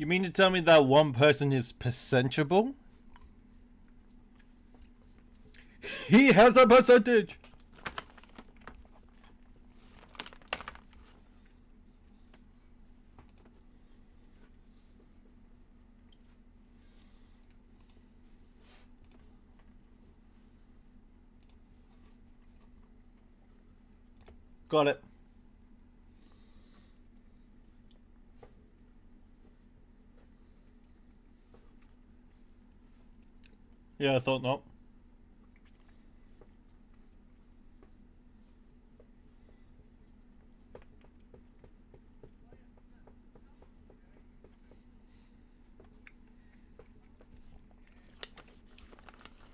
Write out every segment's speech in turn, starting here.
You mean to tell me that one person is percentuable? He has a percentage! Got it. Yeah, I thought not.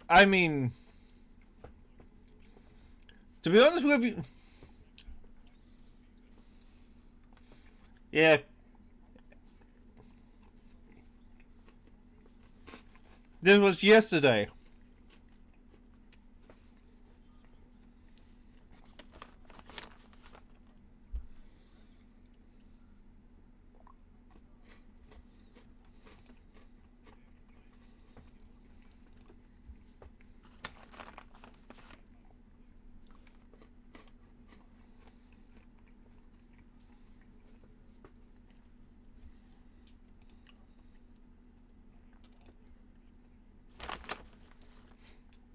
I mean, to be honest with you, yeah. This was yesterday.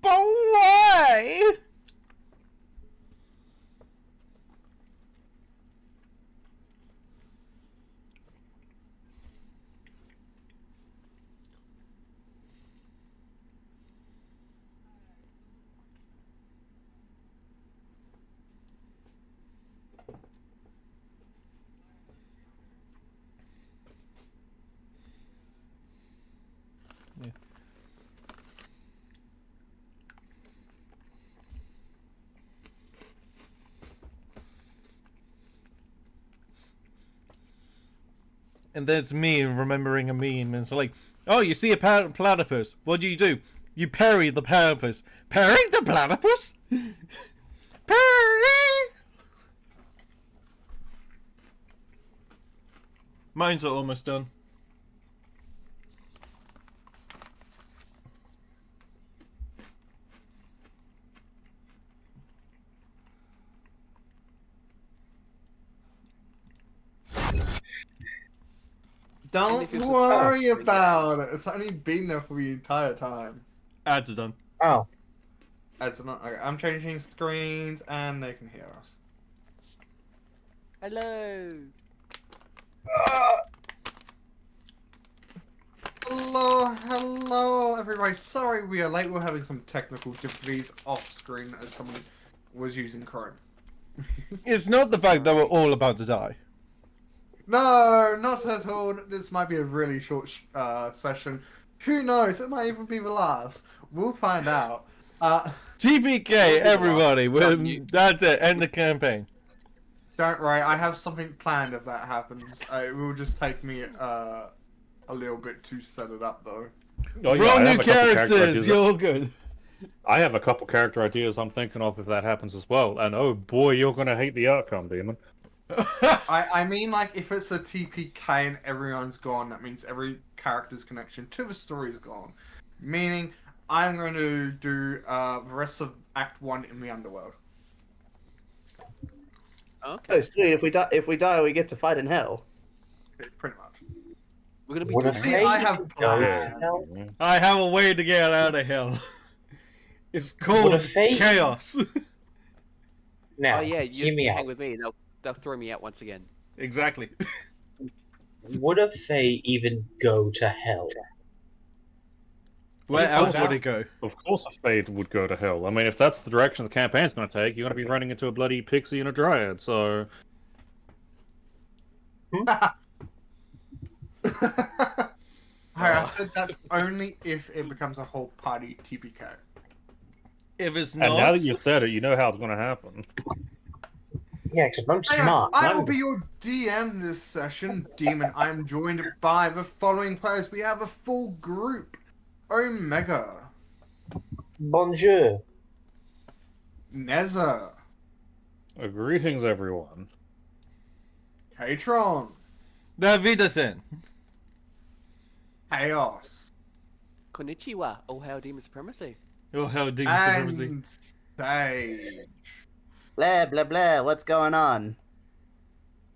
But why? Yeah. And there's me remembering a meme, and it's like, oh, you see a platypus. What do? You parry the platypus. Parrying the platypus? Parry! Mine's almost done. Don't worry about it. It's only been there for the entire time. Ads are done. Oh. It's not. Okay, I'm changing screens and they can hear us. Hello. Hello, everybody. Sorry we are late. We're having some technical difficulties off screen as someone was using Chrome. It's not the fact that we're all about to die. No, not at all. This might be a really short session. Who knows? It might even be the last. We'll find out. TPK, everybody. That's it. End the campaign. Don't worry. I have something planned if that happens. It will just take me a little bit to set it up, though. Oh, yeah, Roll I have new a couple characters. You're good. I have a couple character ideas I'm thinking of if that happens as well. And oh boy, you're gonna hate the outcome, Demon. I mean, like, if it's a TPK and everyone's gone, that means every character's connection to the story is gone. Meaning, I'm going to do the rest of Act 1 in the Underworld. Okay. Oh, sweet. If we die, we get to fight in hell. Pretty much. We're gonna be What doing a See, Hey, I you have can go plans. to hell. I have a way to get out of hell. It's called What a fate. chaos. Now, Oh yeah, you hear just me hang out. with me. They'll throw me out once again. Exactly. Would a Fae even go to hell? Where Well, else would it go? Of course, a fade would go to hell. I mean, if that's the direction the campaign's going to take, you're going to be running into a bloody pixie and a dryad. So, I said that's only if it becomes a whole party TPK. If it's and not, now that you've said it, you know how it's going to happen. Yeah, because I'm Hang on, smart. I will be your DM this session, Demon. I am joined by the following players. We have a full group. Omega, Bonjour. Neza, Greetings, everyone. Katron, the Wiedersehen. Chaos. Konnichiwa. Oh, hail demon supremacy. Oh, hell, demon supremacy. And Sage. Blah blah blah. What's going on?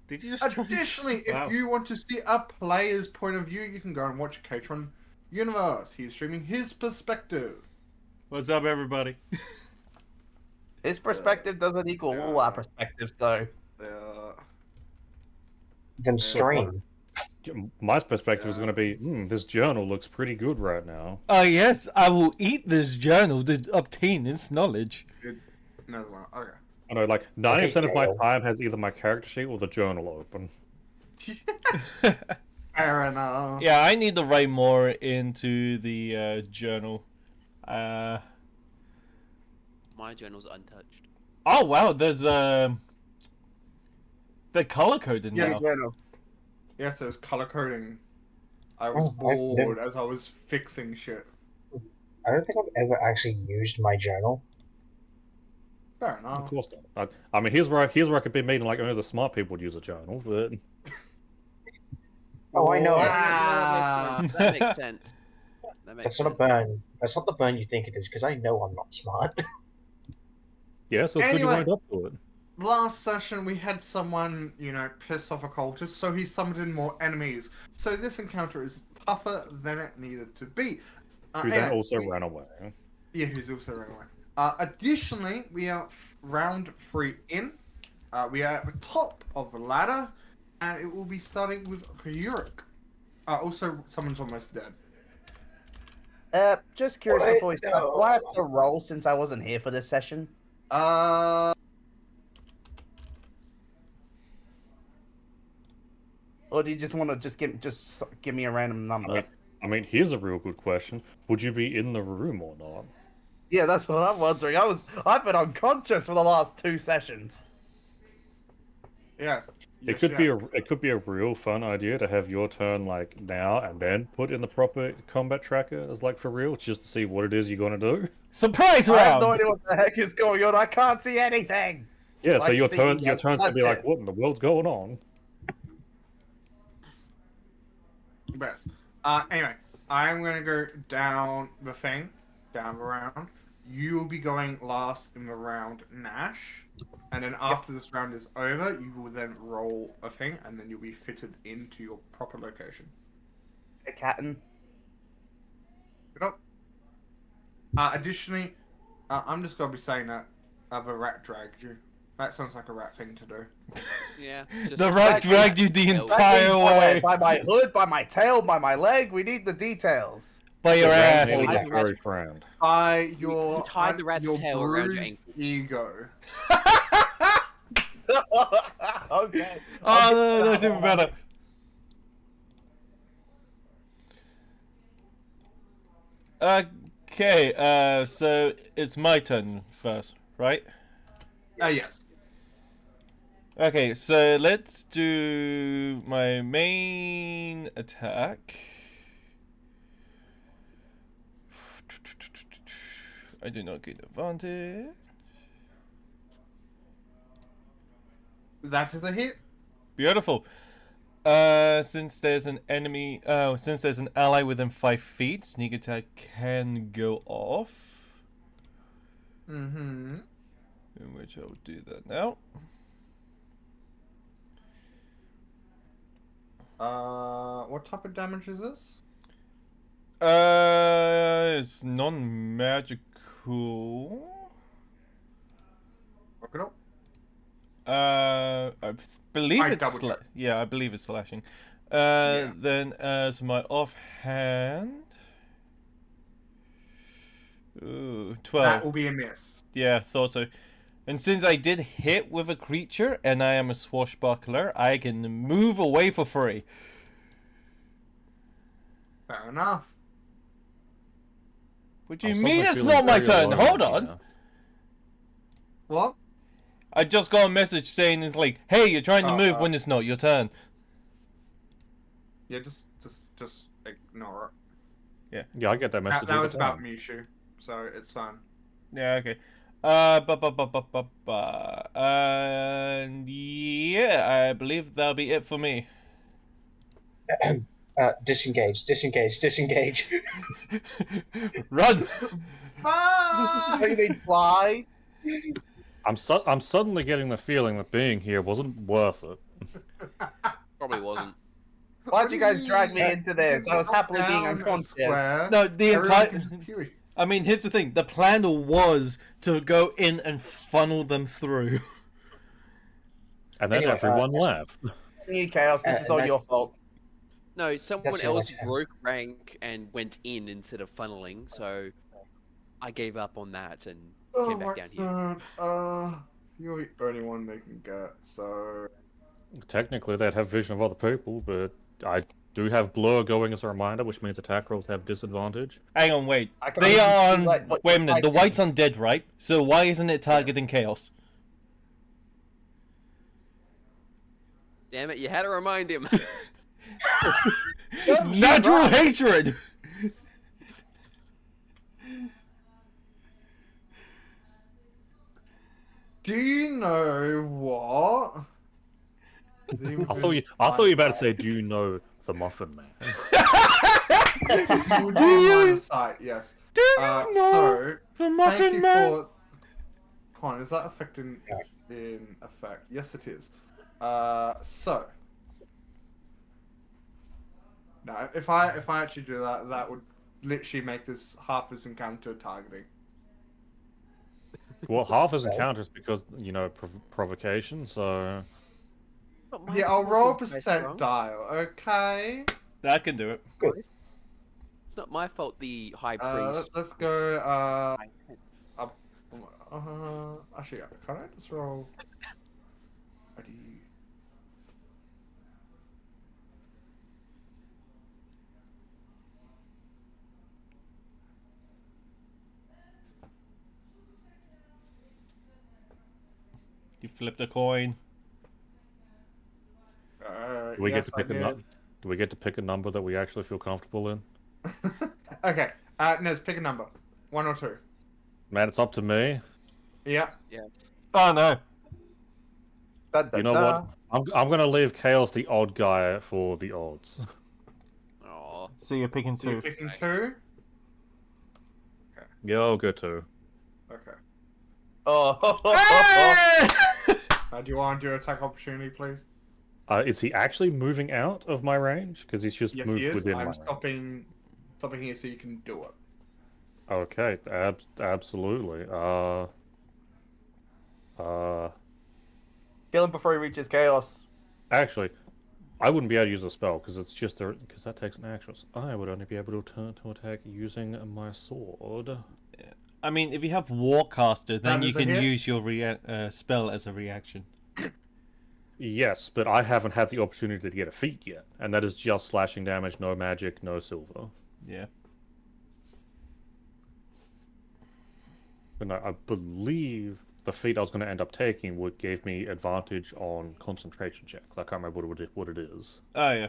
Did you just try? Additionally, Wow. if you want to see a player's point of view, you can go and watch Catron Universe. He's streaming his perspective. What's up, everybody? His perspective doesn't equal all our perspectives, though. Then stream. My perspective is going to be, this journal looks pretty good right now. Oh, yes, I will eat this journal to obtain its knowledge. Another one. Okay. I know, like 90% of my Gale. time has either my character sheet or the journal open. Fair enough. Yeah, I need to write more into the journal. My journal's untouched. Oh, wow, there's the color coded Yes, now. Yes, it was color coding. I was Oh, I bored as I was fixing shit. I don't think I've ever actually used my journal. Fair Of enough. course not. I mean, here's where I could be meaning like only the smart people would use a journal, but Oh, I know. Ah. That makes sense. That makes That's not a sense. burn. That's not the burn you think it is, because I know I'm not smart. yeah, so it's good you Anyway. lined up to it. Last session, we had someone, piss off a cultist, so he summoned in more enemies. So this encounter is tougher than it needed to be. Who then anyway, also ran away. Yeah, who's also ran away. Additionally, we are round 3 in. We are at the top of the ladder, and it will be starting with Ryurik. Also, someone's almost dead. Just curious What? before we start, do I have to roll since I wasn't here for this session? Or do you just want to just give me a random number? I mean, here's a real good question: would you be in the room or not? Yeah, that's what I'm wondering. I've been unconscious for the last 2 sessions. Yes. It could be a real fun idea to have your turn like now and then put in the proper combat tracker as like for real, just to see what it is you're gonna do. Surprise I have no round! idea what the heck is going on. I can't see anything. Yeah, so I your see, turn yes, turns to be that's like, it. what in the world's going on? Best. Anyway, I'm gonna go down the round. You will be going last in the round, Nash. And then after this round is over, you will then roll a thing, and then you'll be fitted into your proper location. A Catton. Good up. Additionally, I'm just gonna be saying that the rat dragged you. That sounds like a rat thing to do. Yeah. just The rat dragged you the Yeah, entire way By my hood, by my tail, by my leg. We need the details. by your The rat ass. made I- a very friend. By your tied the rat's your tail around your bruised ankle. ego. Okay. Oh, no, that's even better. Okay, so it's my turn first, right? Yes. Okay, so let's do my main attack. I do not get advantage. That is a hit. Beautiful. Since there's an ally within 5 feet, sneak attack can go off. Mm-hmm. In which I'll do that now. What type of damage is this? It's non-magical. Look it up. I believe I it's double-check. yeah, I believe it's slashing. Yeah. Then as my offhand, ooh, 12. That will be a miss. Yeah, thought so. And since I did hit with a creature and I am a swashbuckler, I can move away for free. Fair enough. What do you I'm mean suddenly it's feeling not my very turn? alone Hold here on. now. What? I just got a message saying it's like, hey, you're trying to Oh, move when it's not your turn. Yeah, just ignore it. Yeah, I get that message. That all was the about time. Mishu, so it's fine. Yeah, okay. And yeah, I believe that'll be it for me. Disengage, disengage, disengage. Run! Bye! What do you mean fly? I'm suddenly getting the feeling that being here wasn't worth it. Probably wasn't. Why'd you guys drag me Yeah, into this? you I was drop happily being down a unconscious. square, No, the everyone entire. can just hear you. I mean, here's the thing: the plan was to go in and funnel them through. And then Anyway, everyone left. You Chaos, this is all and your fault. No, someone That's else right. broke rank and went in instead of funneling, so I gave up on that and Oh came my back down here. god. You're the only one making get, so Technically, they'd have vision of other people, but I do have blur going as a reminder, which means attack rolls have disadvantage. Hang on, wait. I can They only are see, on. like, what Wait a you minute. The type white's in. undead, right? So why isn't it targeting chaos? Damn it, you had to remind him. Natural hatred. do you know what? I thought you were about to say, "Do you know the Muffin Man?" You Do you- line of sight, yes. Do you So know the thank Muffin you Man? for. Con, is that affecting in effect? Yes, it is. So. No, if I actually do that, that would literally make this half as encounter targeting. Well, half his encounters because provocation. So Not my Yeah, I'll roll a fault, percent Maestro. dial, okay? That can do it. It's not my fault the high Let's, priest. let's go, actually, can I just roll? How do you... You flipped a coin. do we yes, get to pick do we get to pick a number that we actually feel comfortable in? Okay, no, let's pick a number. 1 or 2. Man, it's up to me. Yeah. Oh no. You know what? I'm gonna leave Chaos the odd guy for the odds. Aw. So you're picking So you're two. picking 2? Yeah, I'll go too. Okay. Oh. Do you want to do attack opportunity, please? Is he actually moving out of my range? Because he's just Yes, moved he is. within my I'm range. stopping here so you can do it. Okay, absolutely. Kill him before he reaches Chaos. Actually, I wouldn't be able to use a spell because it's just because that takes an action. So I would only be able to turn to attack using my sword. I mean, if you have Warcaster, then That you is a can hit. use your spell as a reaction. Yes, but I haven't had the opportunity to get a feat yet, and that is just slashing damage, no magic, no silver. Yeah. And I believe the feat I was going to end up taking would give me advantage on concentration checks. I can't remember what it is. Oh yeah.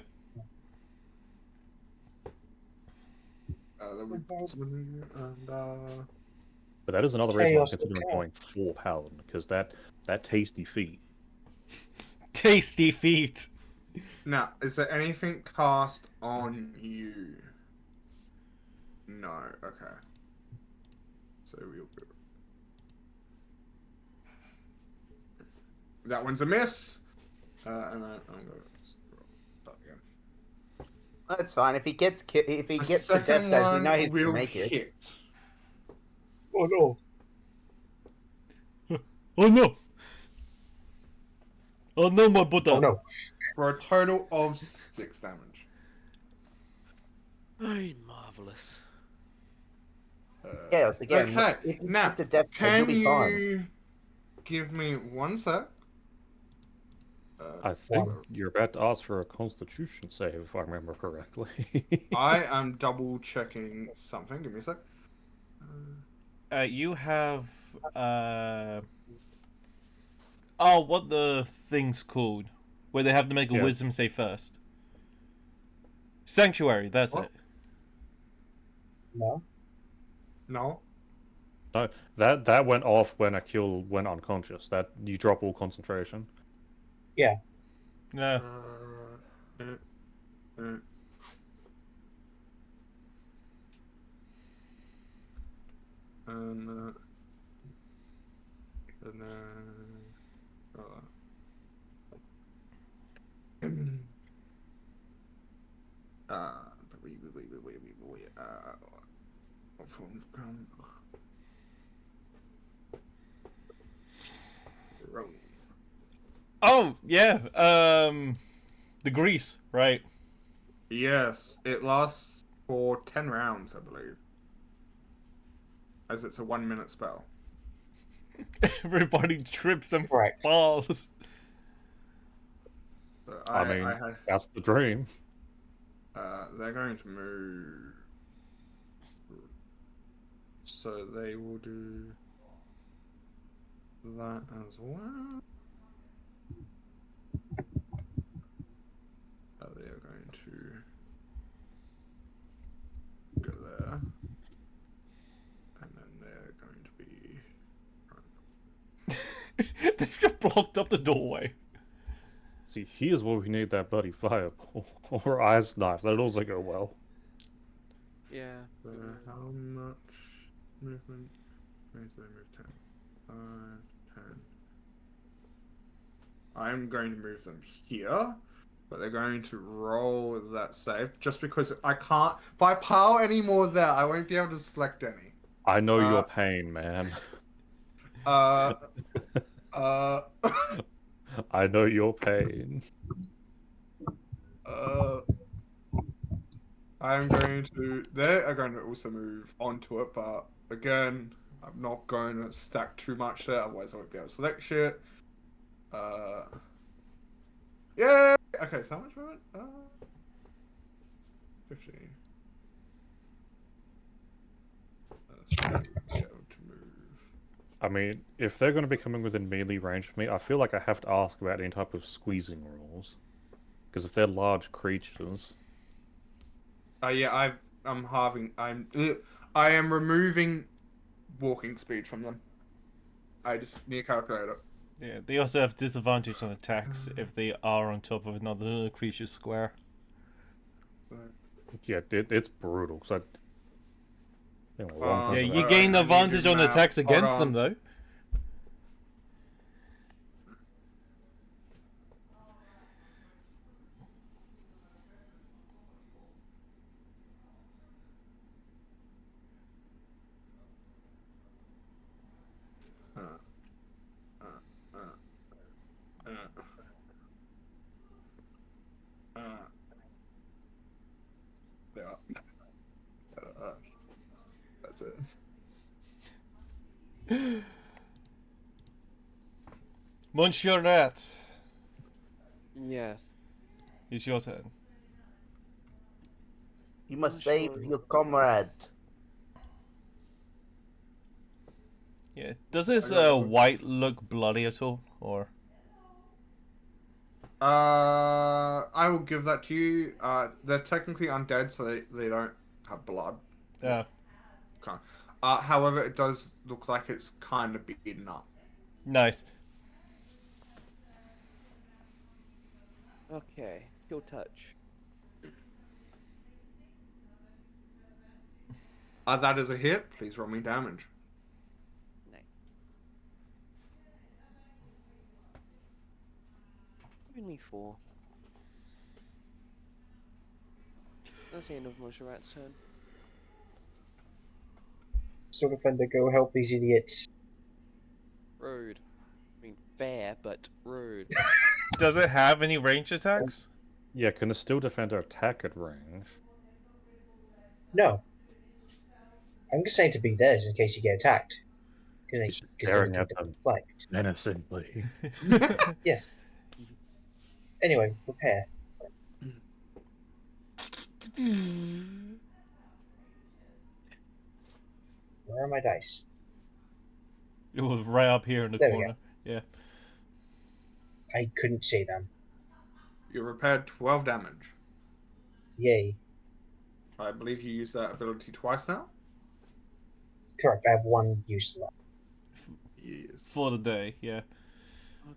But that is another reason I'm Chaos considering attack. going full paladin, because that tasty feat. Tasty feet. Now, is there anything cast on you? No. Okay. So we'll go. That one's a miss. And I'm going to start again. That's fine. If he gets if he The gets the second death saves, we one know he's gonna will make it. hit. Oh no. Oh no. Oh no, my butter. Oh no. For a total of 6 damage. Ay, marvelous. Chaos again. Okay, If you now, get the death save, you'll Can be fine. you give me 1 sec? I think you're about to ask for a constitution save, if I remember correctly. I am double checking something. Give me a sec. You have oh, what the thing's called? Where they have to make a Yeah. wisdom save first. Sanctuary, that's What? it. No. No. No, that went off when Akil went unconscious. That you drop all concentration. Yeah. And then wrong. Oh yeah. The grease, right? Yes, it lasts for 10 rounds, I believe. As it's a 1 minute spell. Everybody trips and Correct. falls. So I mean, I had that's the dream. they're going to move. So they will do that as well. They are going to go there. And then they're going to be. They just blocked up the doorway. See, here's where we need that bloody fireball or ice knife. That'd also go well. Yeah. So how much movement? Where's they move 10? 5, 10. I'm going to move them here, but they're going to roll that save just because I can't. If I pile any more there, I won't be able to select any. I know your pain, man. Uh. I know your pain. I'm going to. They are going to also move onto it, but again, I'm not going to stack too much there, otherwise I won't be able to select shit. Yeah. Okay, so how much movement? 50. That's right. Be able to move. I mean, if they're going to be coming within melee range of me, I feel like I have to ask about any type of squeezing rules. Because if they're large creatures... Yeah, I'm halving. I am removing walking speed from them. I just need a calculator. Yeah, they also have disadvantage on attacks if they are on top of another creature square. Yeah, it's brutal. Cause Yeah, you Alright, gain I need advantage your on map. attacks Hold against on. them, though. Yeah. That's it. Monsieur Rat, Yes. it's your turn. You must I'm save sure- your comrade. Yeah, does this I got it. white look bloody at all, or? I will give that to you. They're technically undead, so they don't have blood. Yeah. Okay. However, it does look like it's kind of beaten up. Nice. Okay. Kill touch. That is a hit. Please roll me damage. Nice. Only 4. That's the end of Monsieur Rat's turn. Sort of fun to go help these idiots. Rude. I mean, fair, but rude. Does it have any range attacks? Yeah, can the Steel Defender attack at range? No. I'm just saying to be there in case you get attacked. He's Because staring they at can them. deflect. Menacingly. Yes. Anyway, repair. Where are my dice? It was right up here in the There we corner. Yeah. I couldn't see them. You repaired 12 damage. Yay. I believe you used that ability twice now. Correct, I have one use left. Yes. For the day, yeah.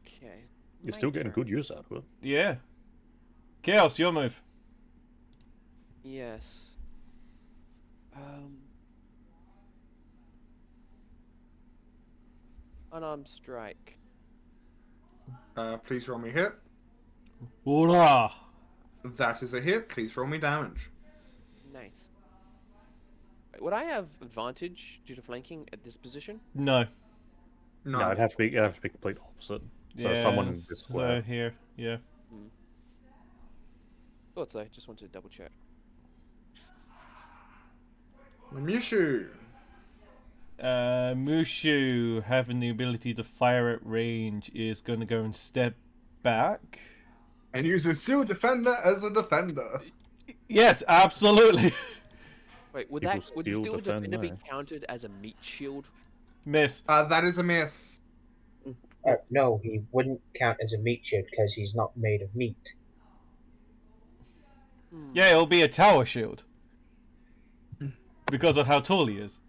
Okay. You're my still getting turn. good use out of it. Yeah. Chaos, your move. Yes. Unarmed strike. Please roll me a hit. Hoorah! That is a hit. Please roll me damage. Nice. Wait, would I have advantage due to flanking at this position? No. No. No, it'd have to be complete opposite. So Yeah, someone in this square. here, yeah. Thought so. Just wanted to double check. Mushu. Mushu, having the ability to fire at range, is going to go and step back. And use a Seal Defender as a defender. Yes, absolutely. Wait, would People would still Steel defend Defender be there. counted as a meat shield? Miss. That is a miss. No, he wouldn't count as a meat shield because he's not made of meat. Yeah, it'll be a tower shield. Because of how tall he is.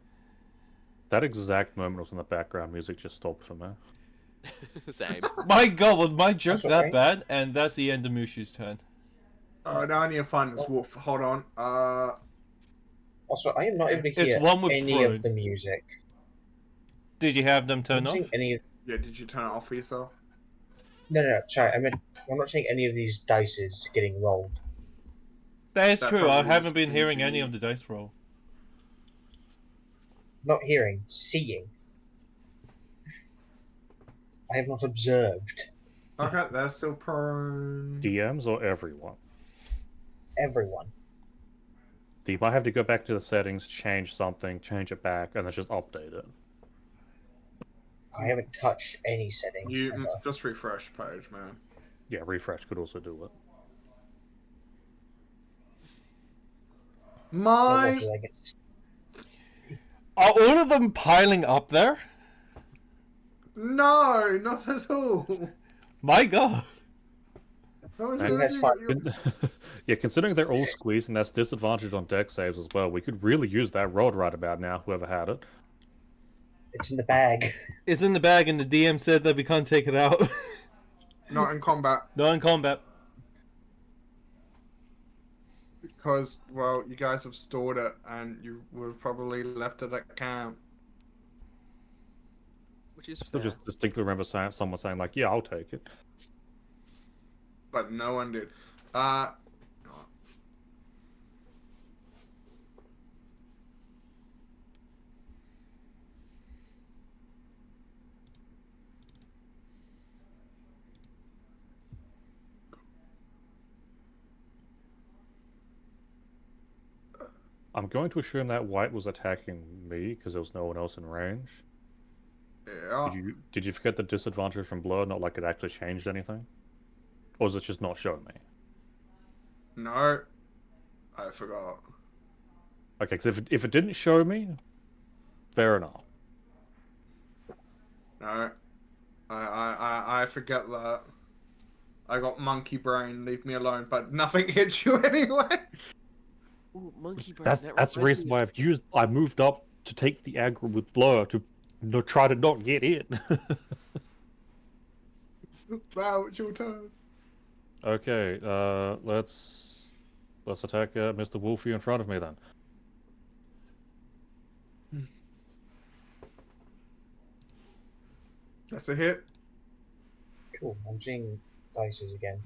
That exact moment was when the background music just stopped for me. Same. My god, was my joke That's that okay. bad? And that's the end of Mushu's turn. Now I need to find this wolf. Hold on. Also, I am not able to It's hear one with any prone. of the music. Did you have them I'm turned not off? seeing any of... Yeah, did you turn it off for yourself? No, sorry. I'm not seeing any of these dices getting rolled. That is That true, I probably haven't just been means hearing you any need- of the dice roll. Not hearing, seeing. I have not observed. Okay, they're still prone. DMs or everyone? Everyone. You might have to go back to the settings, change something, change it back, and then just update it. I haven't touched any settings. You ever. just refresh page, man. Yeah, refresh could also do it. Not My much as I can s- Are all of them piling up there? no, not at all. My god. That's fine. Yeah, considering they're all squeezed and that's disadvantage on deck saves as well, we could really use that rod right about now, whoever had it. It's in the bag. It's in the bag and the DM said that we can't take it out. Not in combat Not in combat. because, well, you guys have stored it and you would have probably left it at camp. Which is Still fair. just distinctly remember someone saying like, yeah, I'll take it. But no one did. I'm going to assume that white was attacking me because there was no one else in range. Yeah. Did you forget the disadvantage from blood? Not like it actually changed anything, or was it just not showing me? No, I forgot. Okay, because if it didn't show me, fair enough. No, I forget that. I got monkey brain. Leave me alone. But nothing hits you anyway. Ooh, monkey brain. That's that the reason why I moved up to take the aggro with blur to try to not get in. Wow, it's your turn. Okay, let's attack Mr. Wolfie in front of me then. That's a hit. Cool. I'm seeing dices again.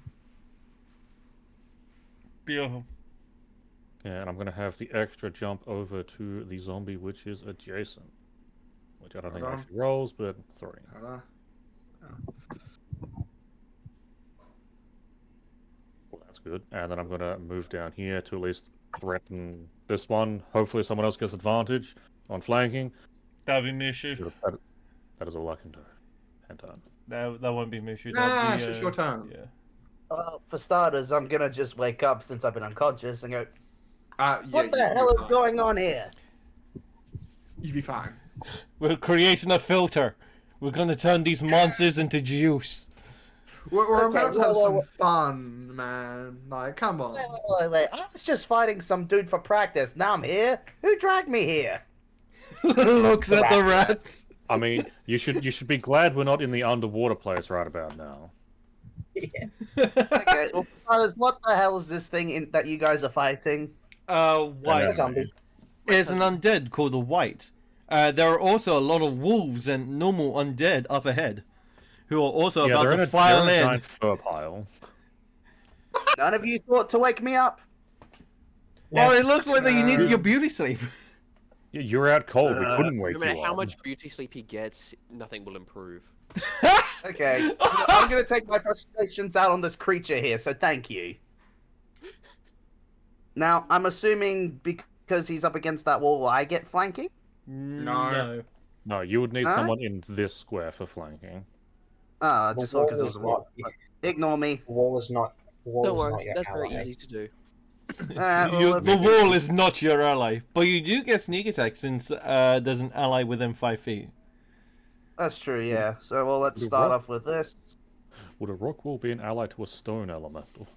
Beautiful. Yeah, and I'm gonna have the extra jump over to the zombie which is adjacent. Which I don't think Hold on. actually rolls, but 3. Hold on. Well, that's good. And then I'm gonna move down here to at least threaten this one. Hopefully someone else gets advantage on flanking. That'll be Mushu. That is all I can do. And turn. That won't be Mushu. Nah, That'll it's be, just your turn. Yeah. Well, for starters, I'm gonna just wake up since I've been unconscious and go, Yeah, what the you'd be hell is fine. going on here? You'd be fine. We're creating a filter. We're gonna turn these monsters into juice. We're Okay, about to have well, some fun, man. Like, come on. Wait, I was just fighting some dude for practice. Now I'm here. Who dragged me here? Looks at the rats. I mean, you should be glad we're not in the underwater place right about now. Yeah. Okay, well, for starters, what the hell is this thing that you guys are fighting? White A zombie. is an undead called the White, There are also a lot of wolves and normal undead up ahead, who are also Yeah, about they're in to a file they're in a in. giant fur pile. None of you thought to wake me up? Well, it looks like that you needed your No. beauty sleep. You're out cold. We couldn't No wake matter you how up. much beauty sleep he gets, nothing will improve. Okay, I'm gonna take my frustrations out on this creature here, so thank you. Now, I'm assuming because he's up against that wall, I get flanking? No. No, you would need Huh? someone in this square for flanking. Ah, The just thought because it wall was is a wall. not. Ignore me. The wall is not. The wall Don't is worry, not your that's very ally. easy to do. The wall is not your ally, but you do get sneak attack since there's an ally within 5 feet. That's true, yeah. So, well, let's The start rock- off with this. Would a rock wall be an ally to a stone elemental?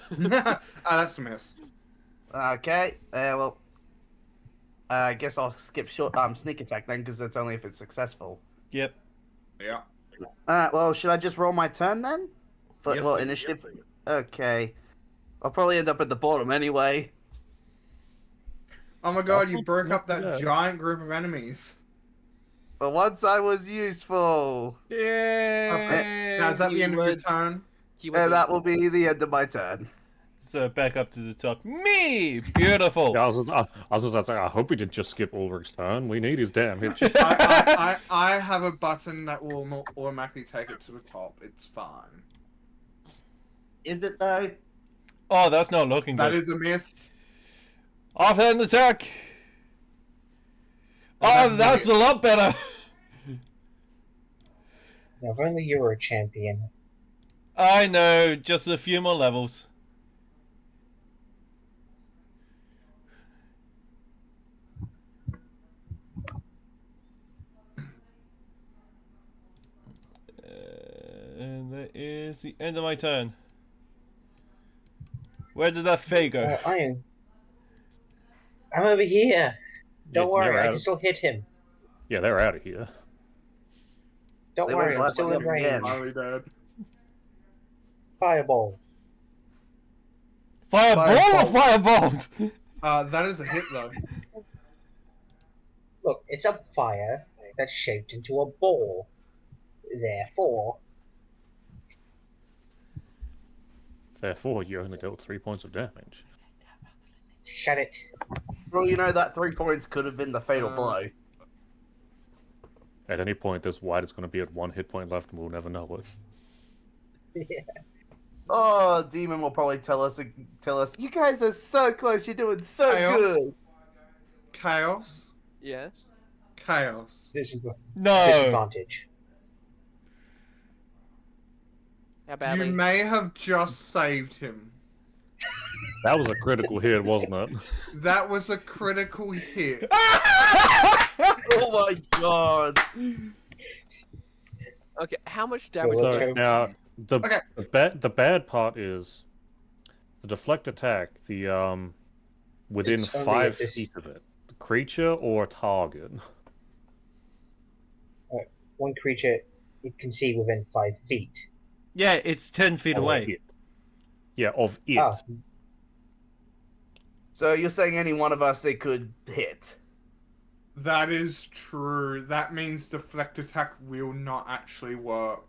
That's a miss. Okay, well, I guess I'll skip short sneak attack then, because that's only if it's successful. Yep. Yeah. Well, should I just roll my turn then? For, Yes, well, please. initiative. Okay. I'll probably end up at the bottom anyway. Oh my god, you not- broke not up that bad. giant group of enemies. But once I was useful, Yay! Now, is that the You end of your would- turn? He would and be- that will be the end of my turn. So back up to the top. Me! Beautiful! Yeah, I was about to say, I hope he didn't just skip Ulrich's turn. We need his damage. I have a button that will automatically take it to the top. It's fine. Is it though? Oh, that's not looking That good. is a miss. Offhand attack! Oh, that's a lot better! Now, if only you were a champion. I know, just a few more levels. And that is the end of my turn. Where did that Fae go? I'm over here. Don't Yeah, worry, they're I out can of- still hit him. Yeah, they're out of here. Don't They worry, won't I'm let still them in range. again. Finally dead. Fireball. Fireball or firebolt? That is a hit though. Look, it's a fire that's shaped into a ball. Therefore, Therefore, you only dealt 3 points of damage. shut it. Well, you know that 3 points could have been the fatal Uh, blow. At any point, this white is going to be at 1 hit point left, and we'll never know it. Oh, Demon will probably tell us, you guys are so close, you're doing so Chaos. good. Chaos. Yes. Chaos. No. Disadvantage. How badly? You may have just saved him. That was a critical hit, wasn't it? That was a critical hit. Oh my god. Okay, how much damage? Well, So Okay. now, Okay. the bad part is the deflect attack. Within It's only 5 if this- feet of it, the creature or target. One creature it can see within 5 feet. Yeah, it's 10 feet Of away. it. Yeah, of it. Ah, So you're saying any one of us it could hit? That is true. That means deflect attack will not actually work.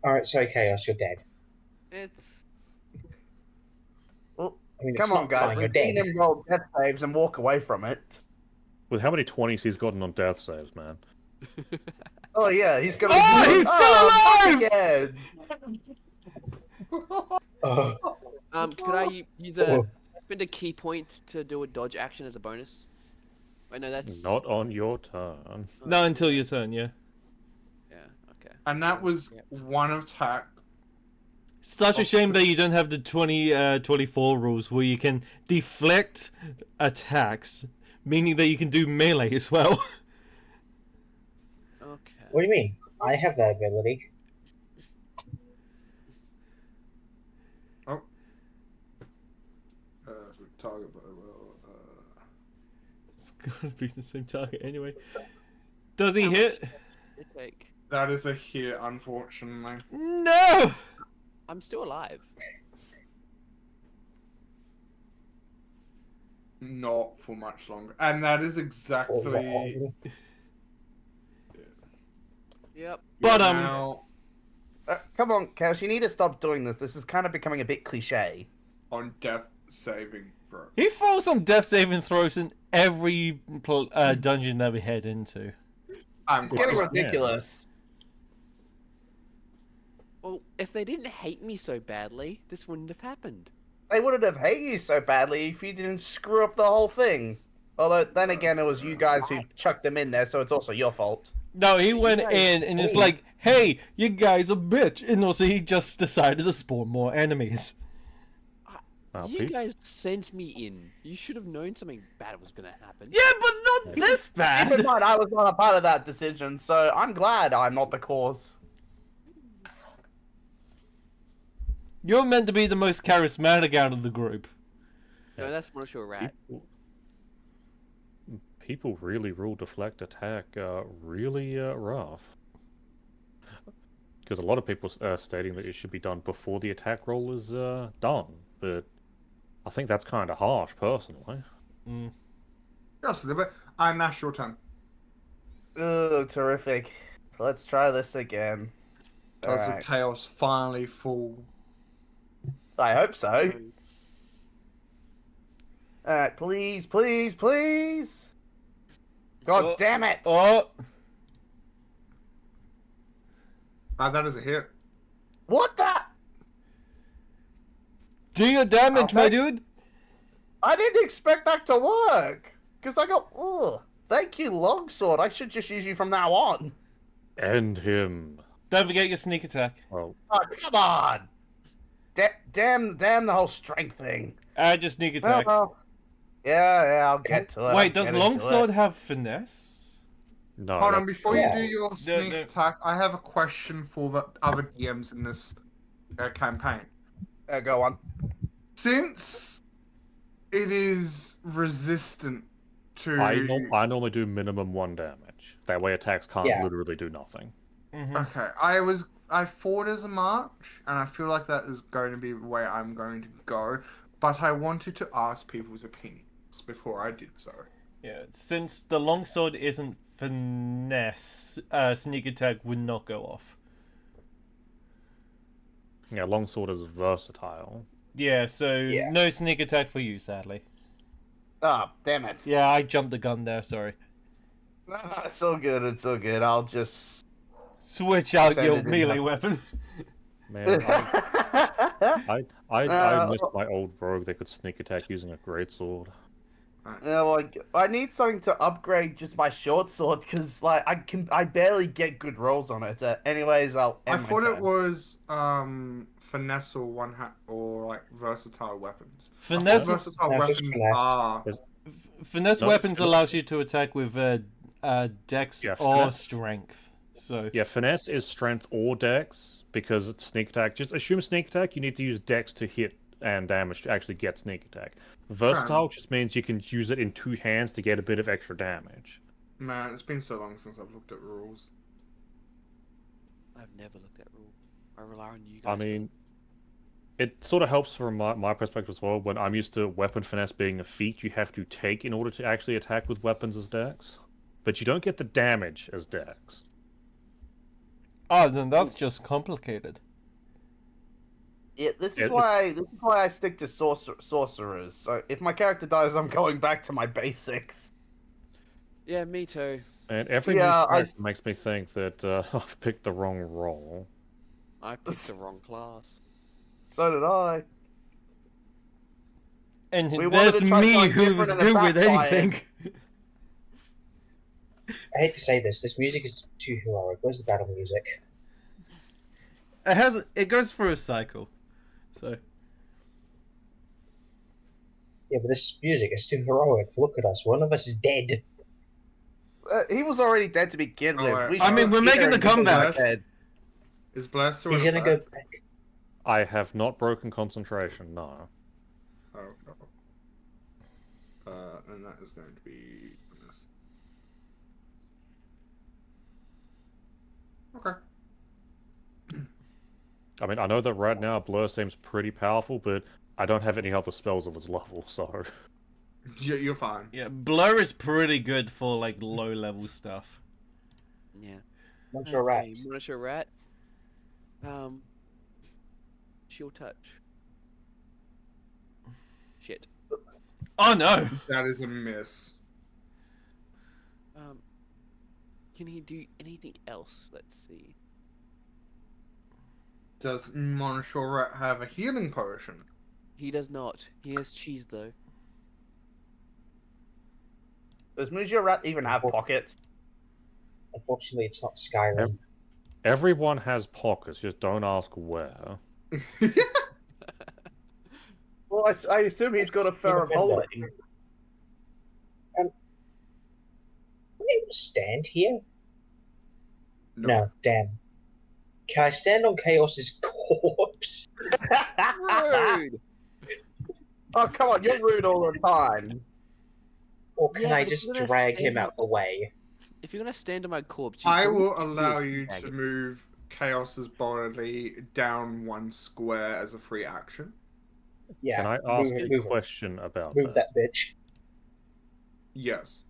alright, sorry, Chaos, you're dead. It's Well, I mean, come it's on, not guys. fine, We've you're seen dead. him roll death saves and walk away from it. With how many 20s he's gotten on death saves, man. Oh yeah, he's gonna. Oh, he's still alive again. Oh, could I use a spend a key point to do a dodge action as a bonus? Wait, no, that's Not on your turn. Not until your turn, yeah. Yeah. Okay. And that was Yep. one attack. Such a shame that you don't have the 24 rules where you can deflect attacks, meaning that you can do melee as well. Okay. what do you mean? I have that ability. Target. It's gonna be the same target anyway. Does he hit? It take. That is a hit, unfortunately. No! I'm still alive. not for much longer. And that is exactly. Yep. But, now Come on, Cash, you need to stop doing this. This is kind of becoming a bit cliche. on death saving throw. he throws some death saving throws in every dungeon that we head into. I'm It's getting quite- ridiculous. Well, if they didn't hate me so badly, this wouldn't have happened. They wouldn't have hated you so badly if you didn't screw up the whole thing. Although, then again, it was you guys who chucked them in there, so it's also your fault. No, he went guys in and it's hate- like, hey, you guys are bitch. And also he just decided to spawn more enemies. You Pete? guys sent me in. You should have known something bad was gonna happen. Yeah, but not this Keep in bad. mind, I was not a part of that decision, so I'm glad I'm not the cause. You're meant to be the most charismatic out of the group. No, that's Marshall Rat. People really rule deflect attack really rough. Because a lot of people are stating that it should be done before the attack roll is done, but I think that's kind of harsh, personally. Just a little bit. And that's your turn. Ugh, terrific. Let's try this again. Does the Alright. chaos finally fall? I hope so. Alright, please, please, please! God Oh, damn it! Oh, That is a hit. What the? do your damage, my take- dude. I didn't expect that to work! Because I got. Ugh. Thank you, Longsword. I should just use you from now on. End him. Don't forget your sneak attack. Oh, Oh, come on! Damn the whole strength thing. Add your sneak attack. Well, yeah, I'll get to it. Wait, I'll does get into Longsword it. have finesse? no. Hold on, that's- before Yeah. you do your sneak no. attack, I have a question for the other DMs in this campaign. Go on. Since it is resistant to. I normally do minimum 1 damage. That way attacks can't Yeah. literally do nothing. Okay, I fought as a march, and I feel like that is going to be the way I'm going to go. But I wanted to ask people's opinions before I did so. Yeah, since the longsword isn't finesse, sneak attack would not go off. Yeah, longsword is versatile. Yeah, so Yeah. no sneak attack for you, sadly. Oh, damn it. Yeah, I jumped the gun there, sorry. It's so good, it's so good. I'll just. Switch out Pretend your it didn't melee happen. weapon. Man, I Uh, missed my old rogue that could sneak attack using a greatsword. Yeah, well, I need something to upgrade just my short sword because, like, I barely get good rolls on it. Anyways, I'll. I End my thought it turn. was finesse or one hat or like versatile weapons. Finesse, Versatile No, just weapons finesse. are. finesse No, weapons finesse- allows you to attack with dex Yeah, or finesse. strength. So Yeah, finesse is strength or dex because it's sneak attack. Just assume sneak attack. You need to use dex to hit and damage to actually get sneak attack. Versatile just means you can use it in 2 hands to get a bit of extra damage. Man, it's been so long since I've looked at rules. I've never looked at rules. I rely on you I guys. mean, it sort of helps from my perspective as well. When I'm used to weapon finesse being a feat you have to take in order to actually attack with weapons as dex, but you don't get the damage as dex. oh, then that's just complicated. Yeah, this Yeah, is why I stick to sorcerers. So if my character dies, I'm going back to my basics. Yeah, me too. And every new Yeah, character makes me think that I've picked the wrong role. I picked the wrong class. So did I. And We wanted there's to try me something who's different and it good with backfired. anything. I hate to say this music is too heroic. Where's the battle music? It goes through a cycle. So Yeah, but this music is too heroic. Look at us. One of us is dead. He was already dead to begin with. Alright. We I mean, should we're get making there the and get comeback. dead. Is Blaster He's an gonna go effect? back. I have not broken concentration, no. Oh, and that is going to be this. Okay. I mean, I know that right now Blur seems pretty powerful, but I don't have any other spells of its level, so... You're fine. Yeah, blur is pretty good for like low level stuff. Yeah. Monster rat. Okay, Monitor rat. Shield touch. Shit. Oh no! That is a miss. Can he do anything else? Let's see. Does Monitor Rat have a healing potion? He does not. He has cheese though. Does Mujia Rat even have pockets? Unfortunately, it's not Skyrim. Everyone has pockets, just don't ask where. Well, I assume he's got a ferrum Defender. holding. Am I able to stand here? No, damn. Can I stand on Chaos's corpse? Rude. Oh, come on, you're rude all the time. Or can Yeah, I but if just you're gonna drag stand him out the way? If you're gonna stand on my corpse, I all will you can do allow is you teabag to it. move Chaos's body down 1 square as a free action. Yeah. Can I ask move, a move, question about move that? that bitch. Yes.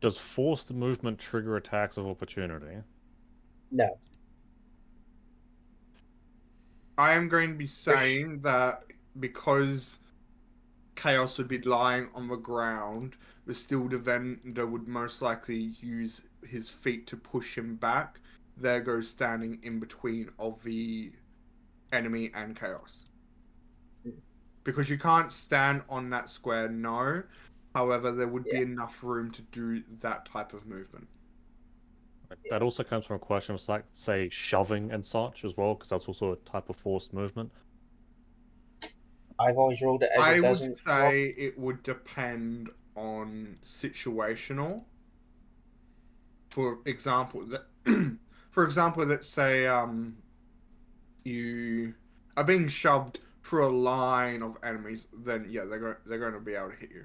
Does forced movement trigger attacks of opportunity? No. I am going to be saying that because Chaos would be lying on the ground, the Steel Defender would most likely use his feet to push him back. There goes standing in between of the enemy and Chaos. Because you can't stand on that square, no. However, there would be enough room to do that type of movement. That also comes from a question of, like, say, shoving and such as well, because that's also a type of forced movement. I've always ruled it as I it would doesn't. say it would depend on situational. For example, let's say you are being shoved through a line of enemies, then yeah, they're going to be able to hit you.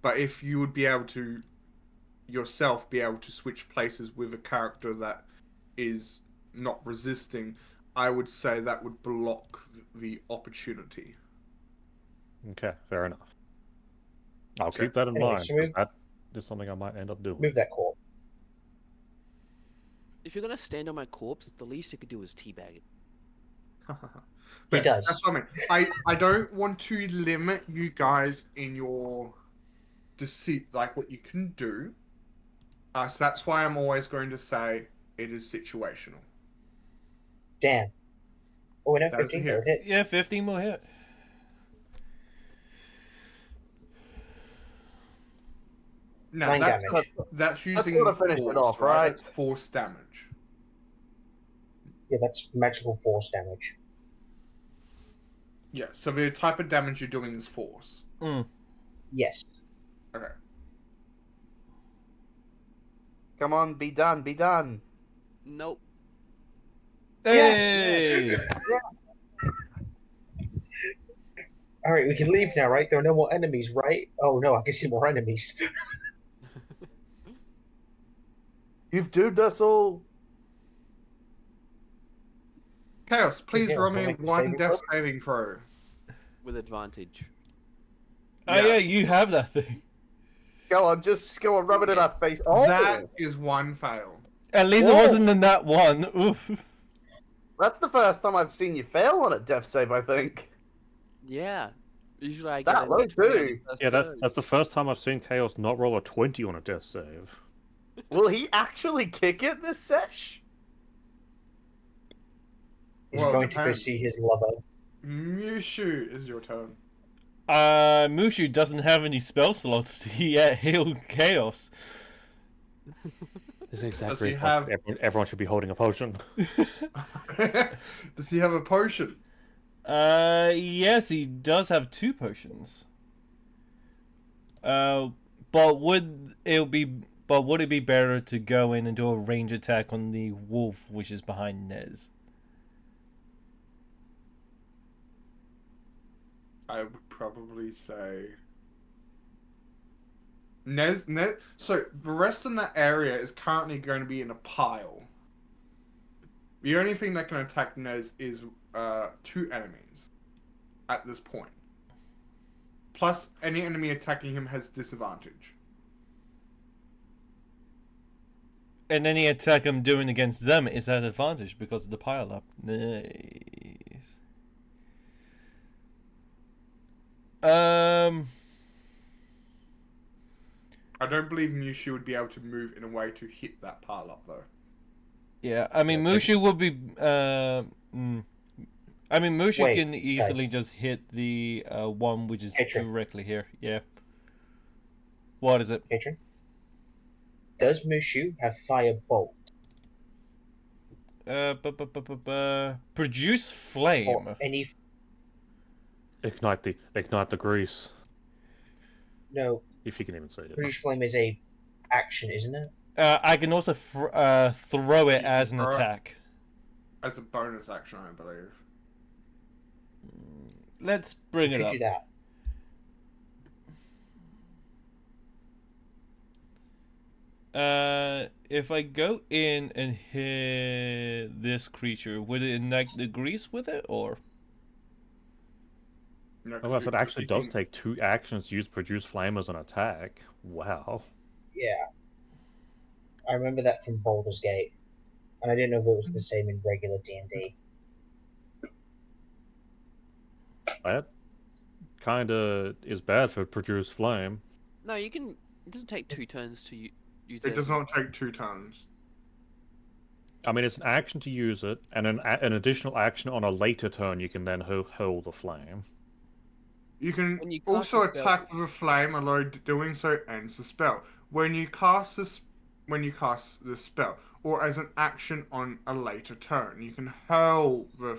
But if you would be able to yourself be able to switch places with a character that is not resisting, I would say that would block the opportunity. Okay, fair enough. I'll Sure. keep that in Anyway, mind, so because that is something I might end up doing. Move that corpse. If you're gonna stand on my corpse, the least you could do is teabag it. But does. that's what I mean. I don't want to limit you guys in your deceit, like what you can do. So that's why I'm always going to say it is situational. Damn. Oh, and That is a F15 hit. would hit. Yeah, 15 will hit. No, Nine that's damage. that's using gotta finish it force, off, right? right? That's force damage. Yeah, that's magical force damage. Yeah, so the type of damage you're doing is force. Yes. Okay. Come on, be done, be done. Nope. Hey! Alright, we can leave now, right? There are no more enemies, right? Oh no, I can see more enemies. You've doomed us all. Chaos, please Yeah, roll we'll me make the one saving death throw. saving throw. With advantage. Oh yeah, Yes. you have that thing. Go on, just go on, rub it in our face. Oh, That is one fail. At least Whoa. it wasn't in that one. Oof. that's the first time I've seen you fail on a death save, I think. Yeah. Usually I That get low a 20 on the too. first Yeah, go. that's the first time I've seen Chaos not roll a 20 on a death save. Will he actually kick it this sesh? He's Well, going to go depends. see his lover. Mushu is your turn. Mushu doesn't have any spell slots to heal Chaos. This is exactly Does he reason have- everyone should be holding a potion. Does he have a potion? Yes, he does have 2 potions. But would it be better to go in and do a range attack on the wolf, which is behind Nez? I would probably say Nez. So the rest in that area is currently going to be in a pile. The only thing that can attack Nez is 2 enemies at this point. plus any enemy attacking him has disadvantage. And any attack I'm doing against them is at advantage because of the pile up. Nice. I don't believe Mushu would be able to move in a way to hit that pile up though. Yeah, I mean Yeah, Mushu would be. I mean Mushu Wait, can easily guys. just hit the one which is Patron. directly here. Yeah. What is it? Patron? Does Mushu have Firebolt? Produce flame. Or any... Ignite the grease. No, If you can even say it. British Flame is a action, isn't it? I can also throw it as an Throw it. attack. As a bonus action, I believe. Let's bring You it could up. do that. If I go in and hit this creature, would it ignite the grease with it, or? No, Oh, well, so it actually does take 2 actions to use Produce Flame as an attack. Wow. Yeah. I remember that from Baldur's Gate. And I didn't know if it was the same in regular D&D. That kinda is bad for Produce Flame. No, you can. It doesn't take 2 turns to use It it. does not take 2 turns. I mean, it's an action to use it, and an additional action on a later turn you can then hold the flame. You can When you cast also a spell- attack with a flame, although doing so ends the spell. When you cast the spell, or as an action on a later turn, you can hurl the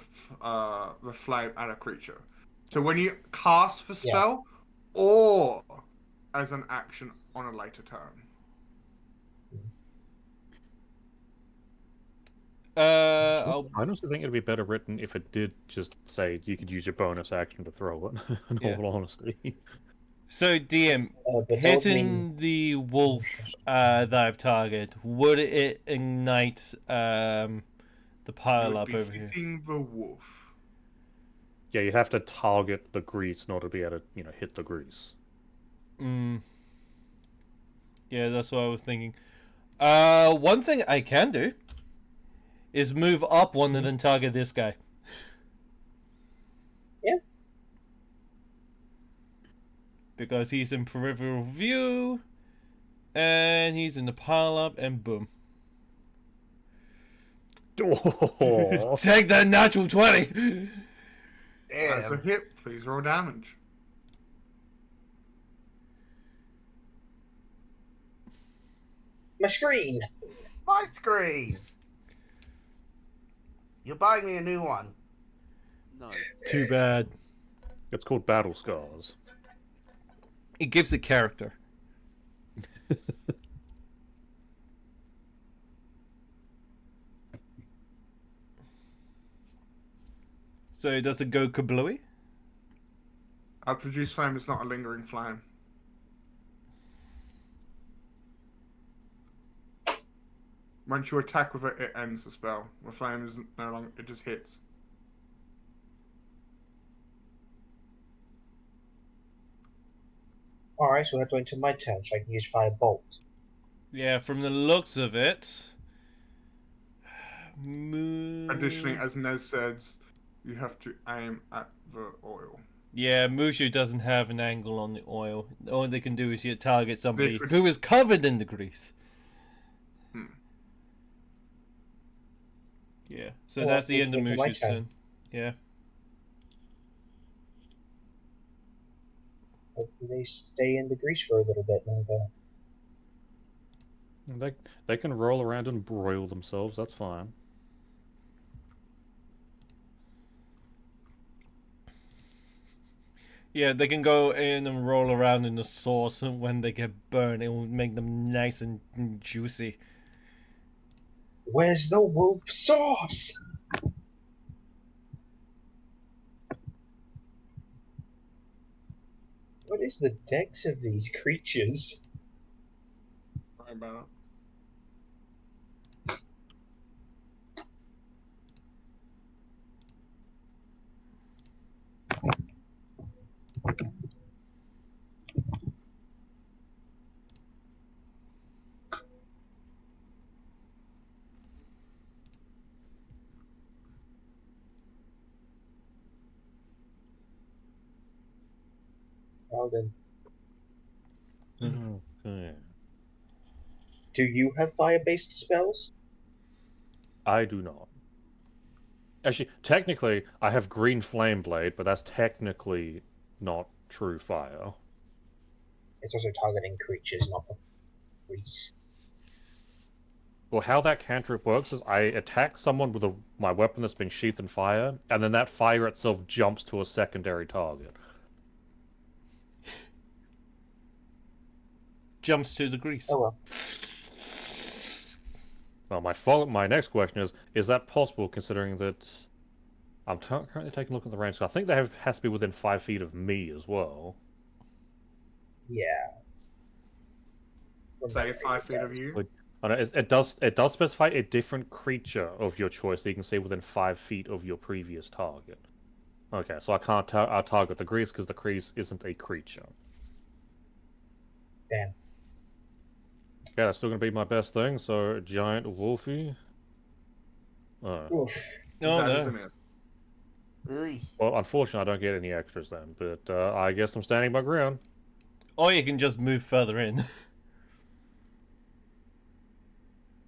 flame at a creature. So when you cast the spell, or as an action on a later turn. I'll, I honestly think it'd be better written if it did just say you could use your bonus action to throw it, in Yeah. all honesty. so DM, But that would hitting mean... the wolf that I've targeted, would it ignite the You pile would up be over here? hitting the wolf. Yeah, you'd have to target the grease in order to be able to, hit the grease. Yeah, that's what I was thinking. One thing I can do is move up one and then target this guy. Yeah. Because he's in peripheral view, and he's in the pile up, and boom. Oh, Take that natural 20! As a hit, please roll damage. My screen! My screen. You're buying me a new one. No. Too bad. it's called Battle Scars. It gives it character. So does it go kablooey? A produce flame is not a lingering flame. Once you attack with it, it ends the spell. The flame is no longer, it just hits. Alright, so we're going to my turn, so I can use Firebolt. Yeah, from the looks of it. Additionally, as Nez says, you have to aim at the oil. Yeah, Mushu doesn't have an angle on the oil. All they can do is target somebody could- who is covered in the grease. Hmm. Yeah, so Well, that's the end of it's my Mushu's turn. turn. Yeah. Hopefully they stay in the grease for a little bit longer. They can roll around and broil themselves, that's fine. Yeah, they can go in and roll around in the sauce, and when they get burned, it will make them nice and juicy. Where's the wolf sauce? What is the dex of these creatures? Right about Well then, Okay. do you have fire-based spells? I do not. Actually, technically, I have Green Flame Blade, but that's technically not true fire. It's also targeting creatures, not the grease. Well, how that cantrip works is I attack someone with my weapon that's been sheathed in fire, and then that fire itself jumps to a secondary target. Jumps to the grease. Oh well. Well, my next question is that possible considering that I'm currently taking a look at the range, so I think they has to be within 5 feet of me as well. Yeah. Say 5 feet of you. And it does specify a different creature of your choice that you can see within 5 feet of your previous target. Okay, so I can't target the grease because the grease isn't a creature. Damn. Okay, that's still going to be my best thing, so giant wolfie. Oof. Oh That no. is a miss. Ugh. Well, unfortunately, I don't get any extras then, but I guess I'm standing my ground. Or you can just move further in.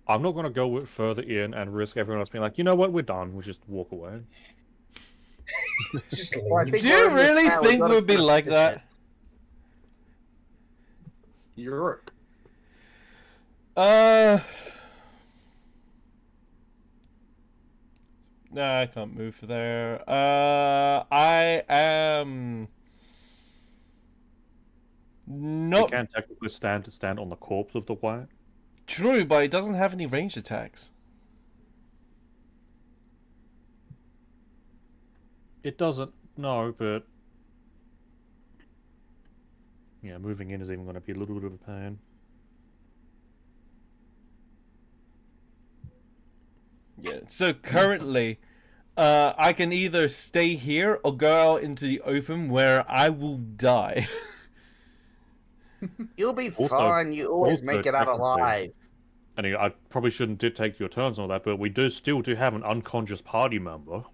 I'm not going to go further in and risk everyone else being like, you know what, we're done. We'll just walk away. Just Well, I leave. think Do you we're in this really now, we've think got to we'd be finish like this that? bit. Lurk. No, I can't move there. I am You not can technically stand on the corpse of the white. true, but it doesn't have any ranged attacks. It doesn't, no, but... Yeah, moving in is even going to be a little bit of a pain. Yeah. So currently, I can either stay here or go out into the open where I will die. You'll be Also- fine. You always also make it out technically- alive. And I probably shouldn't take your turns and all that, but we still do have an unconscious party member.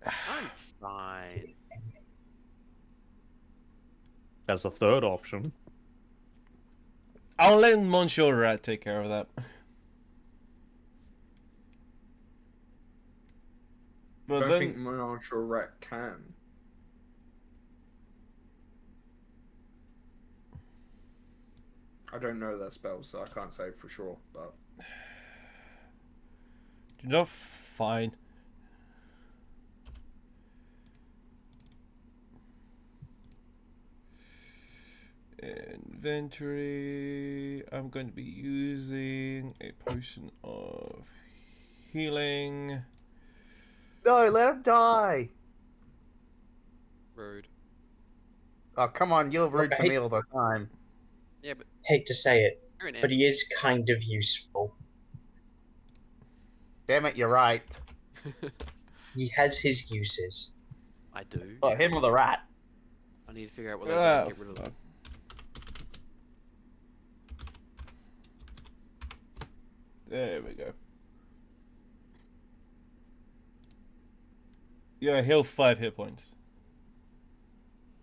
I'm fine. As a third option. I'll let Monsieur Rat take care of that. I But don't then, think Monsieur Rat can. I don't know their spells, so I can't say for sure, but... you know, fine. Inventory. I'm going to be using a potion of healing. No, let him die. Rude. Oh, come on. You're rude to Okay. me all the time. Yeah, but Hate to say it, you're an but he is kind of useful. Damn it, you're right. He has his uses. I do. Oh, him or the rat? I need to figure out what those are Ah, and get rid of them. fuck. There we go. Yeah, heal 5 hit points.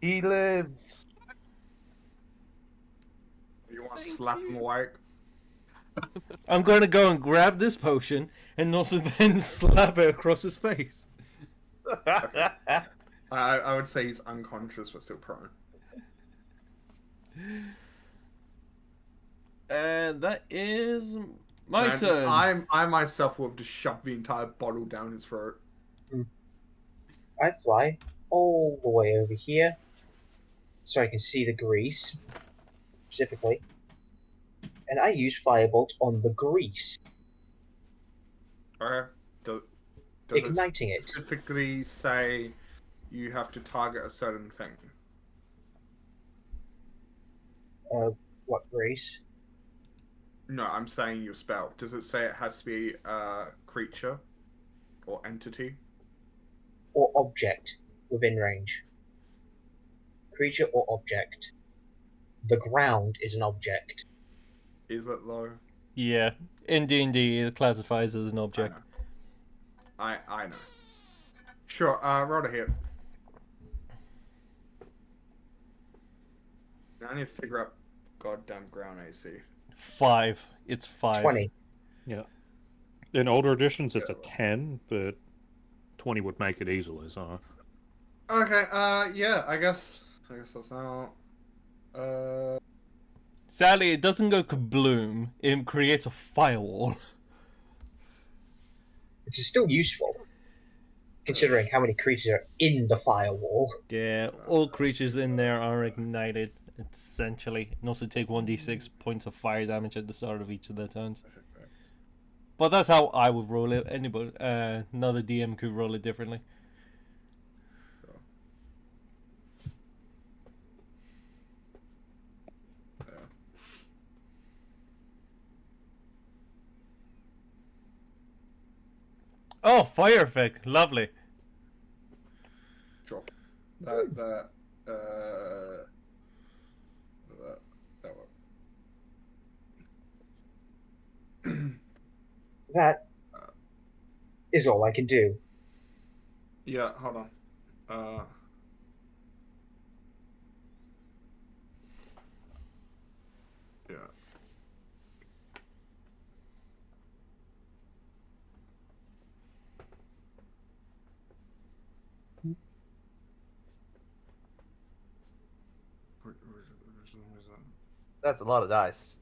He lives. You want to slap him awake? I'm going to go and grab this potion and also then slap it across his face. I would say he's unconscious but still prone. And that is my And turn. I myself will have just shoved the entire bottle down his throat. I fly all the way over here so I can see the grease, specifically. And I use Firebolt on the grease, Okay. Does igniting it it. specifically say you have to target a certain thing? What grease? No, I'm saying your spell. Does it say it has to be a creature or entity? Or object within range. Creature or object. The ground is an object. Is it though? Yeah, in D&D it classifies as an object. I know. Sure. Roll a hit. I need to figure out goddamn ground AC. 5. It's 5. 20. Yeah. In older editions, it's a 10, but 20 would make it easily. So Okay, yeah, I guess that's not. Sadly, it doesn't go kabloom. It creates a firewall. Which is still useful, considering how many creatures are in the firewall. Yeah, all creatures in there are ignited, essentially. And also take 1d6 points of fire damage at the start of each of their turns. But that's how I would roll it. Anybody, another DM could roll it differently. Oh, fire effect. Lovely. Sure. That worked. That is all I can do. Yeah, hold on. Yeah. Where's that? That's a lot of dice.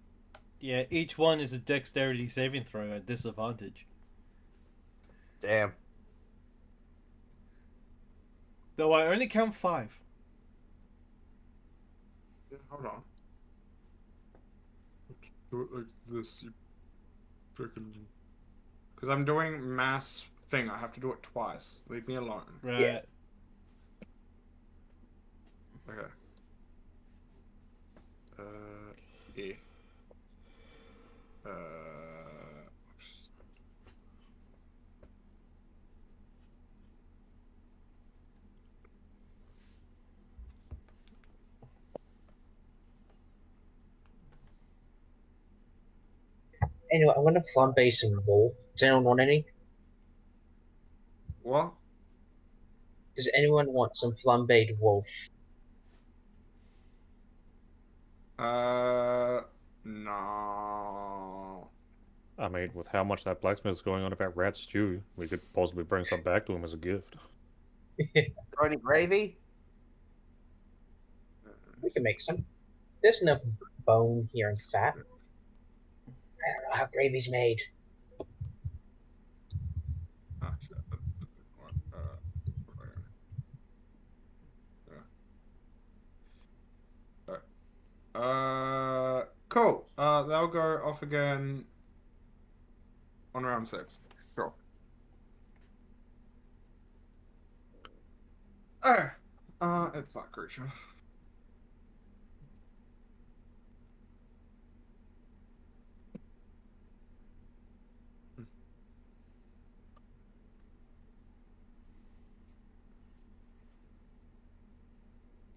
Yeah, each one is a dexterity saving throw at disadvantage. Damn. Though I only count 5. Yeah, hold on. Do it like this, you freaking. Because I'm doing mass thing. I have to do it twice. Leave me alone. Right. Yeah. Okay. E. Anyway, I'm gonna flambe some wolf. Does anyone want any? What? Does anyone want some flambéed wolf? No. I mean, with how much that blacksmith is going on about rat stew, we could possibly bring some back to him as a gift. Got any gravy? We can make some. There's enough bone here and fat. I don't know how gravy's made. Ah, shit. Cool. They'll go off again on round 6. Cool. It's that creature.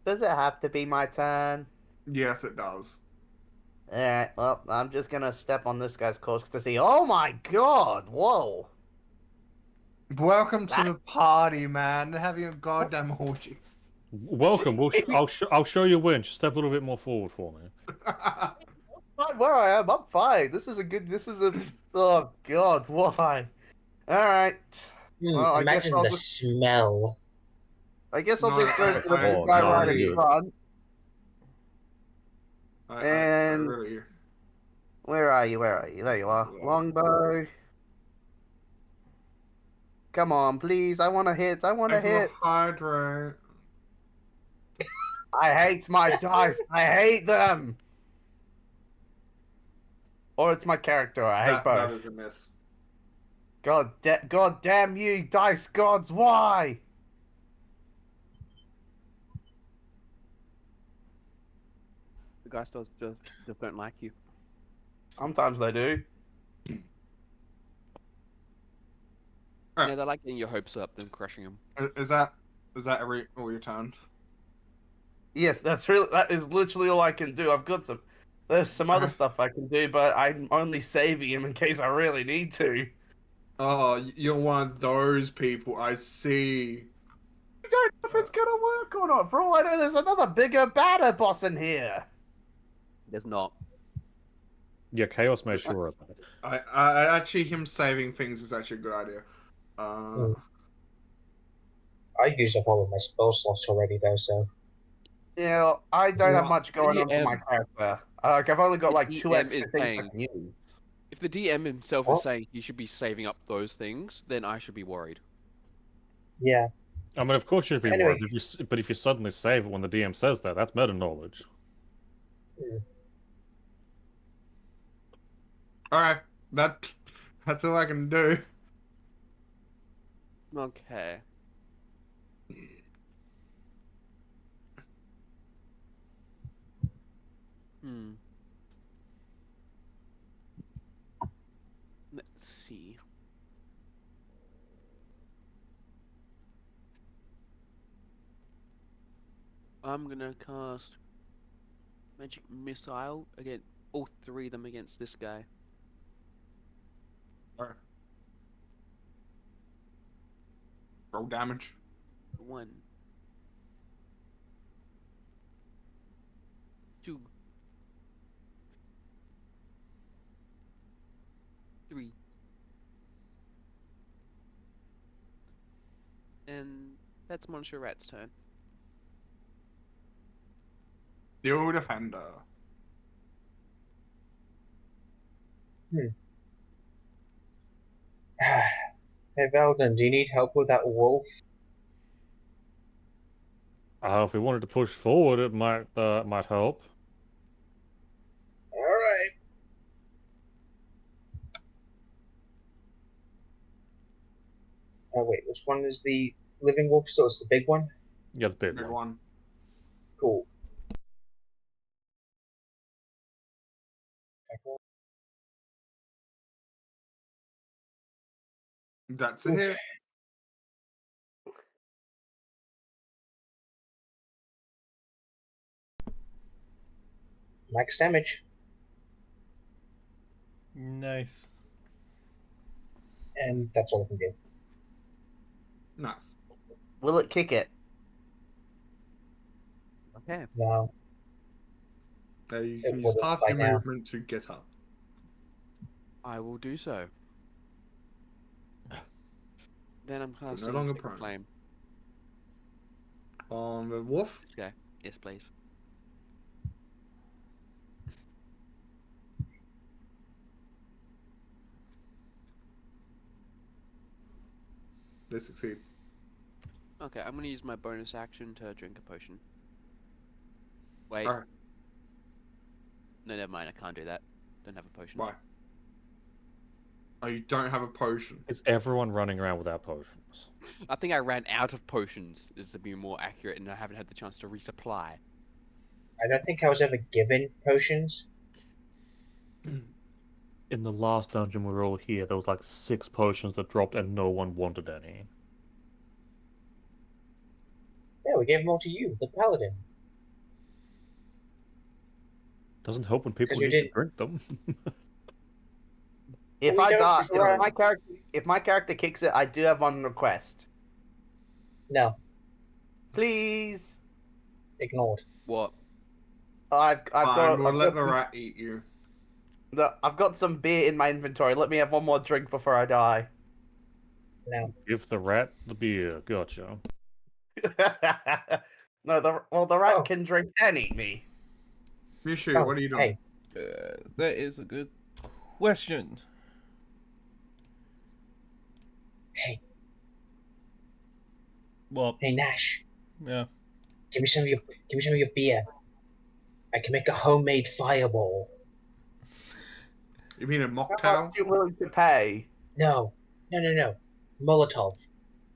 Does it have to be my turn? Yes, it does. Alright, well, I'm just gonna step on this guy's corpse to see. Oh my god! Whoa! Welcome to the party, man. They're having a goddamn orgy. Welcome. I'll show you when. Just step a little bit more forward for me. Not where I am. I'm fine. This is a. Oh god, why? Alright. Well, Imagine the smell. I guess I'll No, just go for the I- big guy no, right in dude. front. I really... Where are you? Where are you? There you are. Longbow. Come on, please. I want to hit. I want to hit. Hydrate. I hate my dice. I hate them. Or it's my character. I hate That both. is a miss. God damn you, dice gods! Why? The guys just don't like you. Sometimes they do. Alright. Yeah, they like getting your hopes up, then crushing them. Is that all your turn? Yeah, that is literally all I can do. There's some other stuff I can do, but I'm only saving him in case I really need to. Oh, you're one of those people. I see. I don't know if it's gonna work or not. For all I know, there's another bigger, badder boss in here. There's not. Yeah, Chaos made sure of that. I actually him saving things is actually a good idea. I used up all of my spell slots already though, so Yeah, I don't have What? much going on for my DM. character. Like I've only got like The 2 DM extra is things I saying- can use. If the DM himself What? is saying he should be saving up those things, then I should be worried. yeah. I mean, of course you'd be Anyway. worried, but if you suddenly save it when the DM says that, that's meta knowledge. Alright, that's all I can do. Okay. Hmm. Let's see. I'm gonna cast Magic Missile against all 3 of them against this guy. Alright. Roll damage. 1, 2, 3. And that's Monsieur Rat's turn. Steel defender. Hey Veldon, do you need help with that wolf? If we wanted to push forward, it might help. Alright. Oh wait, which one is the living wolf? So it's the big one? Yeah, the big Big one. one. Cool. That's a hit. Max damage. Nice. And that's all I can do. Nice. Will it kick it? Okay. No. You It can use wouldn't half by your now. movement to get up. I will do so. Then I'm casting longer Sacred prone. Flame. On the wolf. This guy. Yes, please. They succeed. Okay, I'm gonna use my bonus action to drink a potion. Wait. Alright. No, never mind. I can't do that. Don't have a potion. Why? Oh, you don't have a potion. Is everyone running around without potions? I think I ran out of potions, is to be more accurate, and I haven't had the chance to resupply. I don't think I was ever given potions. In the last dungeon we were all here, there was like 6 potions that dropped and no one wanted any. Yeah, we gave them all to you, the paladin. Doesn't help when people 'Cause you need to did- drink them. If We I don't die, run. if my character kicks it, I do have one request. No, Please. ignored. What? I've Fine, got we'll I've let got, the rat eat you. I've got some beer in my inventory. Let me have one more drink before I die. No. Give the rat the beer. Gotcha. No, the rat Oh. can drink and eat me. Mishu, Oh, what are you doing? hey, That is a good question. hey, Well, hey, Nash. yeah. Give me some of your beer. I can make a homemade fireball. You mean a How mocktail? much are you willing to pay? No. Molotov.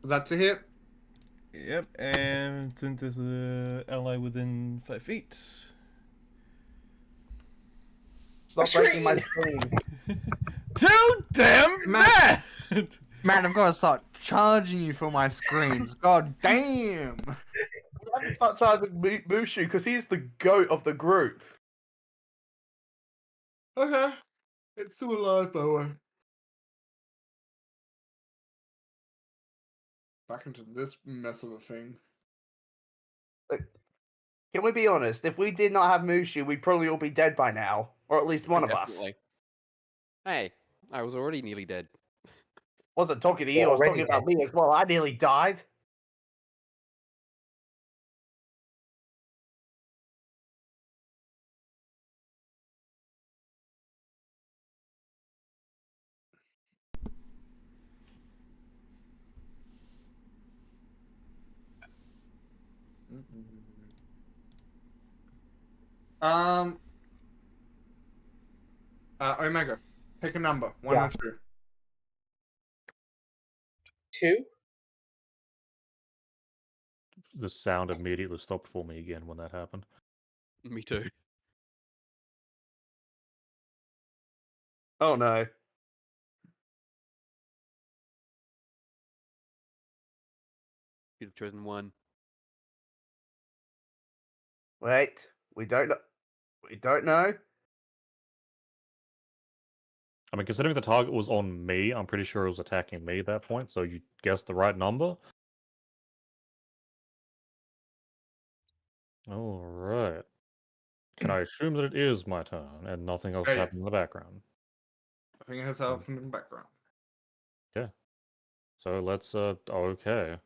That's a hit. Yep, and since there's a ally within 5 feet. Stop breaking my screen! screen. Too damn bad! Man, I'm gonna start charging you for my screens. God damn! We have to start charging Mushu because he's the goat of the group. Okay. It's still alive, by the way. Back into this mess of a thing. Like, Can we be honest? If we did not have Mushu, we'd probably all be dead by now, or at least one of us. Definitely. Hey, I was already nearly dead. Wasn't talking to you. You're I was already talking about dead. me as well. I nearly died. Um, Omega, pick a number, one Yeah. or two. 2? The sound immediately stopped for me again when that happened. Me too. Oh no. You'd have chosen 1. Wait. We don't know. We don't know. I mean, considering the target was on me, I'm pretty sure it was attacking me at that point, so you guessed the right number. Alright. Can I assume that it is my turn and nothing else Oh, happened yes. in the background? I think it has happened in the background. So let's, okay.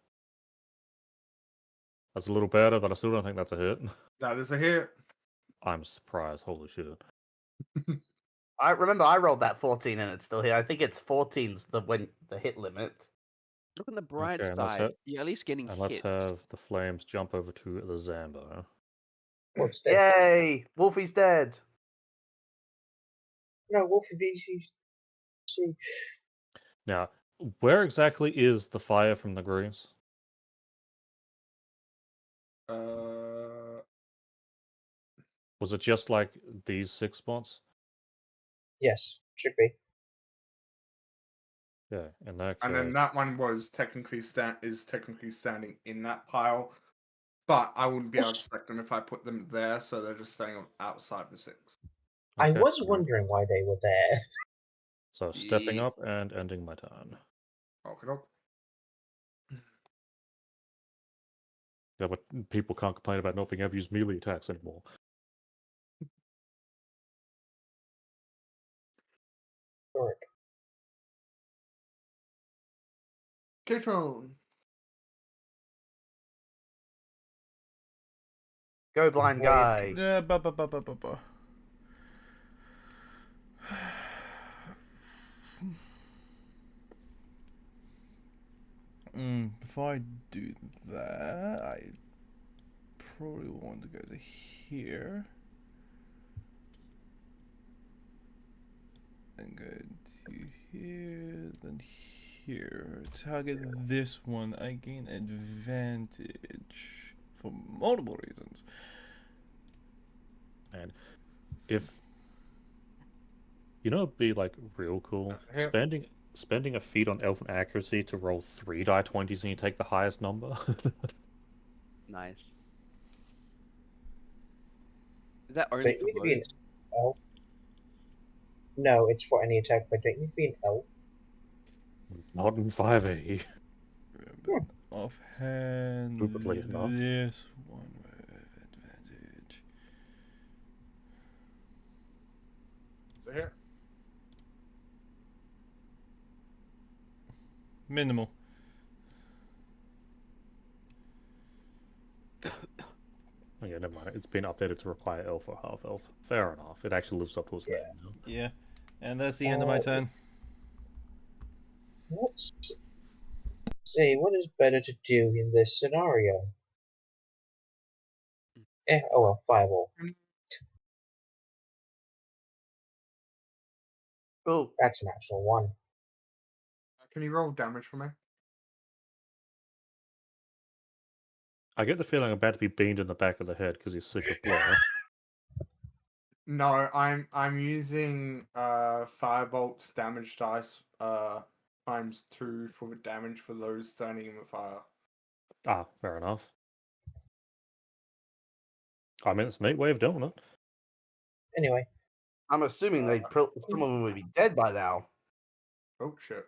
That's a little better, but I still don't think that's a hit. That is a hit. I'm surprised, holy shit. I remember I rolled that 14 and it's still here. I think it's 14's the hit limit. Look on the bright Okay, and side. You're at least getting and let's hit. have the flames jump over to the Zambo. Wolf's dead. Yay! Wolfie's dead. No, Wolfie VC. Now, where exactly is the fire from the grease? Was it just like these 6 spots? Yes, should be. Yeah, in that And then case. that one was technically standing in that pile, but I wouldn't be able to select them if I put them there, so they're just staying outside the 6. I Okay, was alright. wondering why they were there. So stepping Yeah. up and ending my turn. Okay, doke. Yeah, but people can't complain about not being able to use melee attacks anymore. Alright. K-Tron. Go blind Wait. guy. Before I do that, I probably want to go to here and go to here, then here. Target this one. I gain advantage for multiple reasons. And if you know, it'd be like real cool. Here. Spending a feat on elfin accuracy to roll 3 die 20s and you take the highest number. Nice. Is that only Don't you for need to be an blows? elf? No, it's for any attack, but don't you need to be an elf? Not in 5e. Offhand, Stupidly enough. this one with advantage. So here. Minimal. Oh, yeah, never mind. It's been updated to require elf or half elf. Fair enough. It actually lives up to its name now. Yeah. And that's the end of my turn. Let's see, what is better to do in this scenario? Oh well, fireball. Oh, That's an actual one. Can you roll damage for me? I get the feeling I'm about to be beamed in the back of the head because he's sick of Blair. No, I'm using Firebolt's damage dice times 2 for the damage for those standing in the fire. Ah, fair enough. I mean, it's a neat way of doing it. Anyway, I'm assuming someone would be dead by now. Oh shit.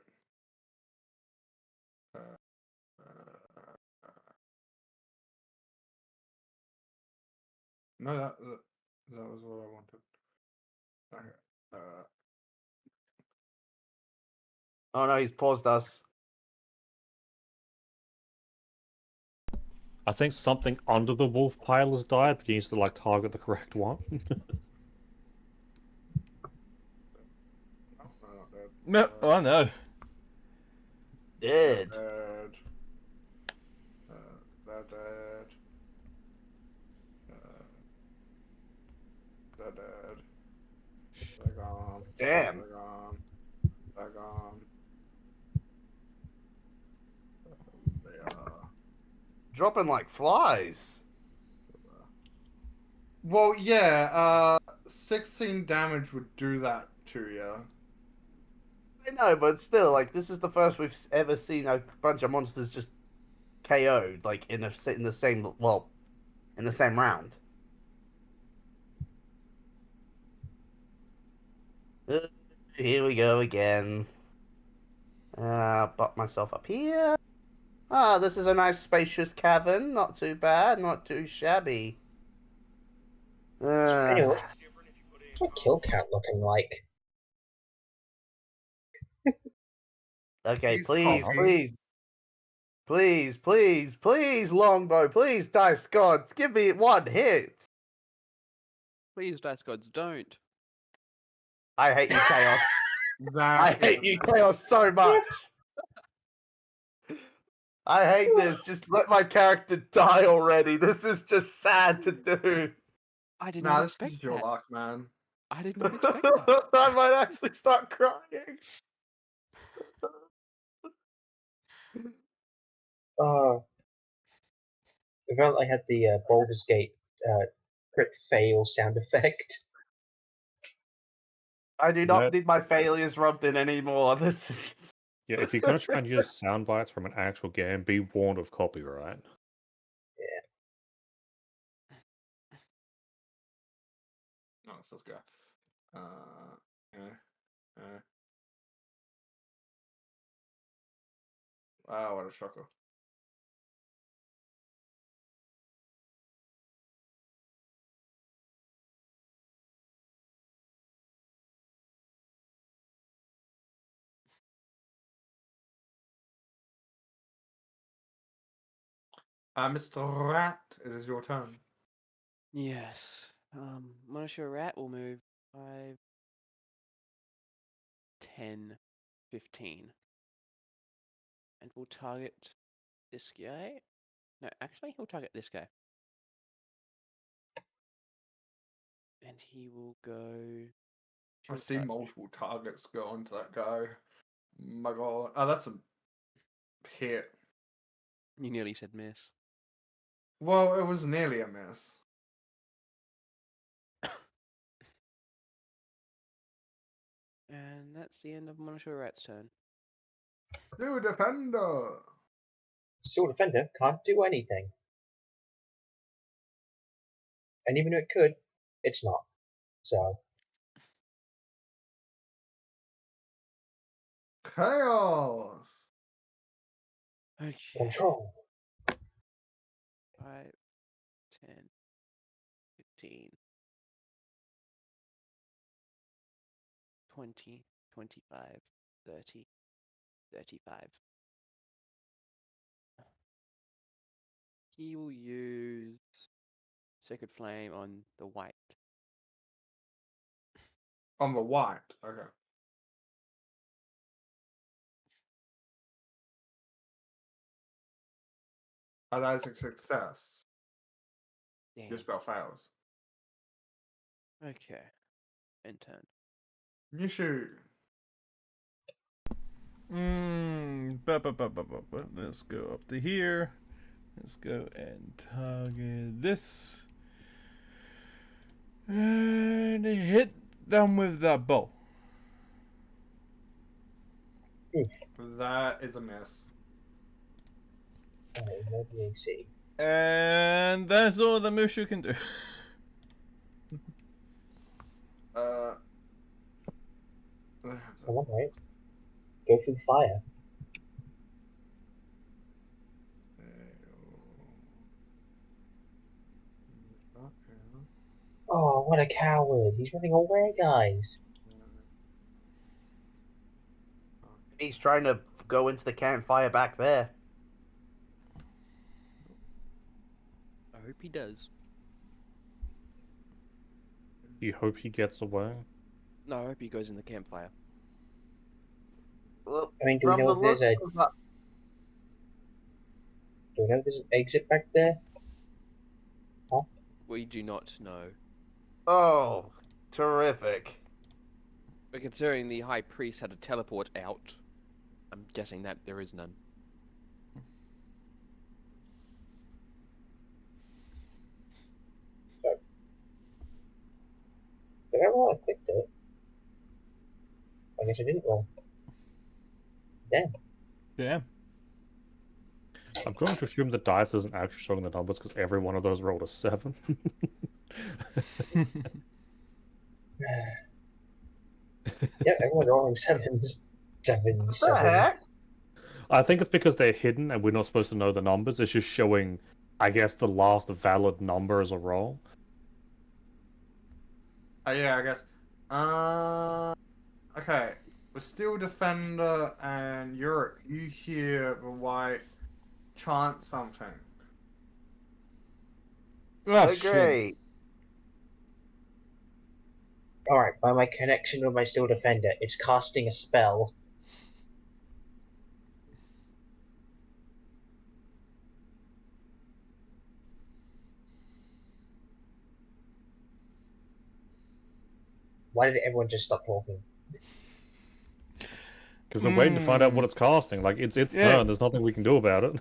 No, that was what I wanted. Okay. Oh no, he's paused us. I think something under the wolf pile has died, but he needs to like target the correct one. No, not dead. No, oh no. Dead. Dead. They're dead. They're dead. They're gone. Damn. They're gone. They're gone. They are. Dropping like flies. Well, yeah. 16 damage would do that to you. I know, but still, like, this is the first we've ever seen a bunch of monsters just KO'd, like, in the same, well, in the same round. Here we go again. Pop myself up here. Ah, this is a nice spacious cavern. Not too bad, not too shabby. Anyway, what's my kill count looking like? Okay, He's please, talking. please. Please, please, please, Longbow, please, Dice Gods, give me one hit. Please, Dice Gods, don't. I hate you, Chaos. I That hate is you, Chaos, so much. I hate this. Just let my character die already. This is just sad to do. I did Nah, not this expect is your that. luck, man. I did not expect that. I might actually start crying. If only I had the Baldur's Gate crit fail sound effect. I do not That- need my failures rubbed in anymore. This is just... Yeah, if you're gonna try and use sound bites from an actual game, be warned of copyright. No, let's just go. Yeah. Wow, what a shocker. Mr. Rat, it is your turn. Yes. Monosho Rat will move 5, 10, 15. And we'll target this guy. No, actually, he'll target this guy. And he will go. I to see touch. multiple targets go onto that guy. My god. Oh, that's a hit. You nearly said miss. Well, it was nearly a miss. And that's the end of Monosho Rat's turn. Do defender. Steel Defender can't do anything. And even though it could, it's not. So, Chaos. Okay. control. 5, 10, 15, 20, 25, 30, 35. He will use Sacred Flame on the white. On the white. Okay. Oh, that is a success. Damn. Your spell fails. Okay. End turn. Nishu. Let's go up to here. Let's go and target this. And hit them with that bow. That is a miss. No BAC. And that's all the Mushu can do. Come on, right? Go for the fire. what a coward! He's running away, guys. He's trying to go into the campfire back there. I hope he does. You hope he gets away. No, I hope he goes in the campfire. Well, I mean, do we from know the if there's look a... of that, Do we know if there's an exit back there? We do not know. oh, terrific. But considering the High Priest had to teleport out, I'm guessing that there is none. Did I roll? I clicked it. I guess I didn't roll. Damn. Yeah. I'm going to assume the dice isn't actually showing the numbers because every one of those rolled a 7. Yep, everyone rolling sevens. Seven, What the seven. heck? I think it's because they're hidden and we're not supposed to know the numbers. It's just showing, I guess, the last valid number as a roll. Yeah, I guess. Okay. We're still Defender and Yurk. You hear the white chant something. Oh, Oh, shit. great. Alright, by my connection with my Steel Defender, it's casting a spell. Why did everyone just stop talking? Because we're waiting to find out what it's casting. Like, it's its Yeah. turn. There's nothing we can do about it.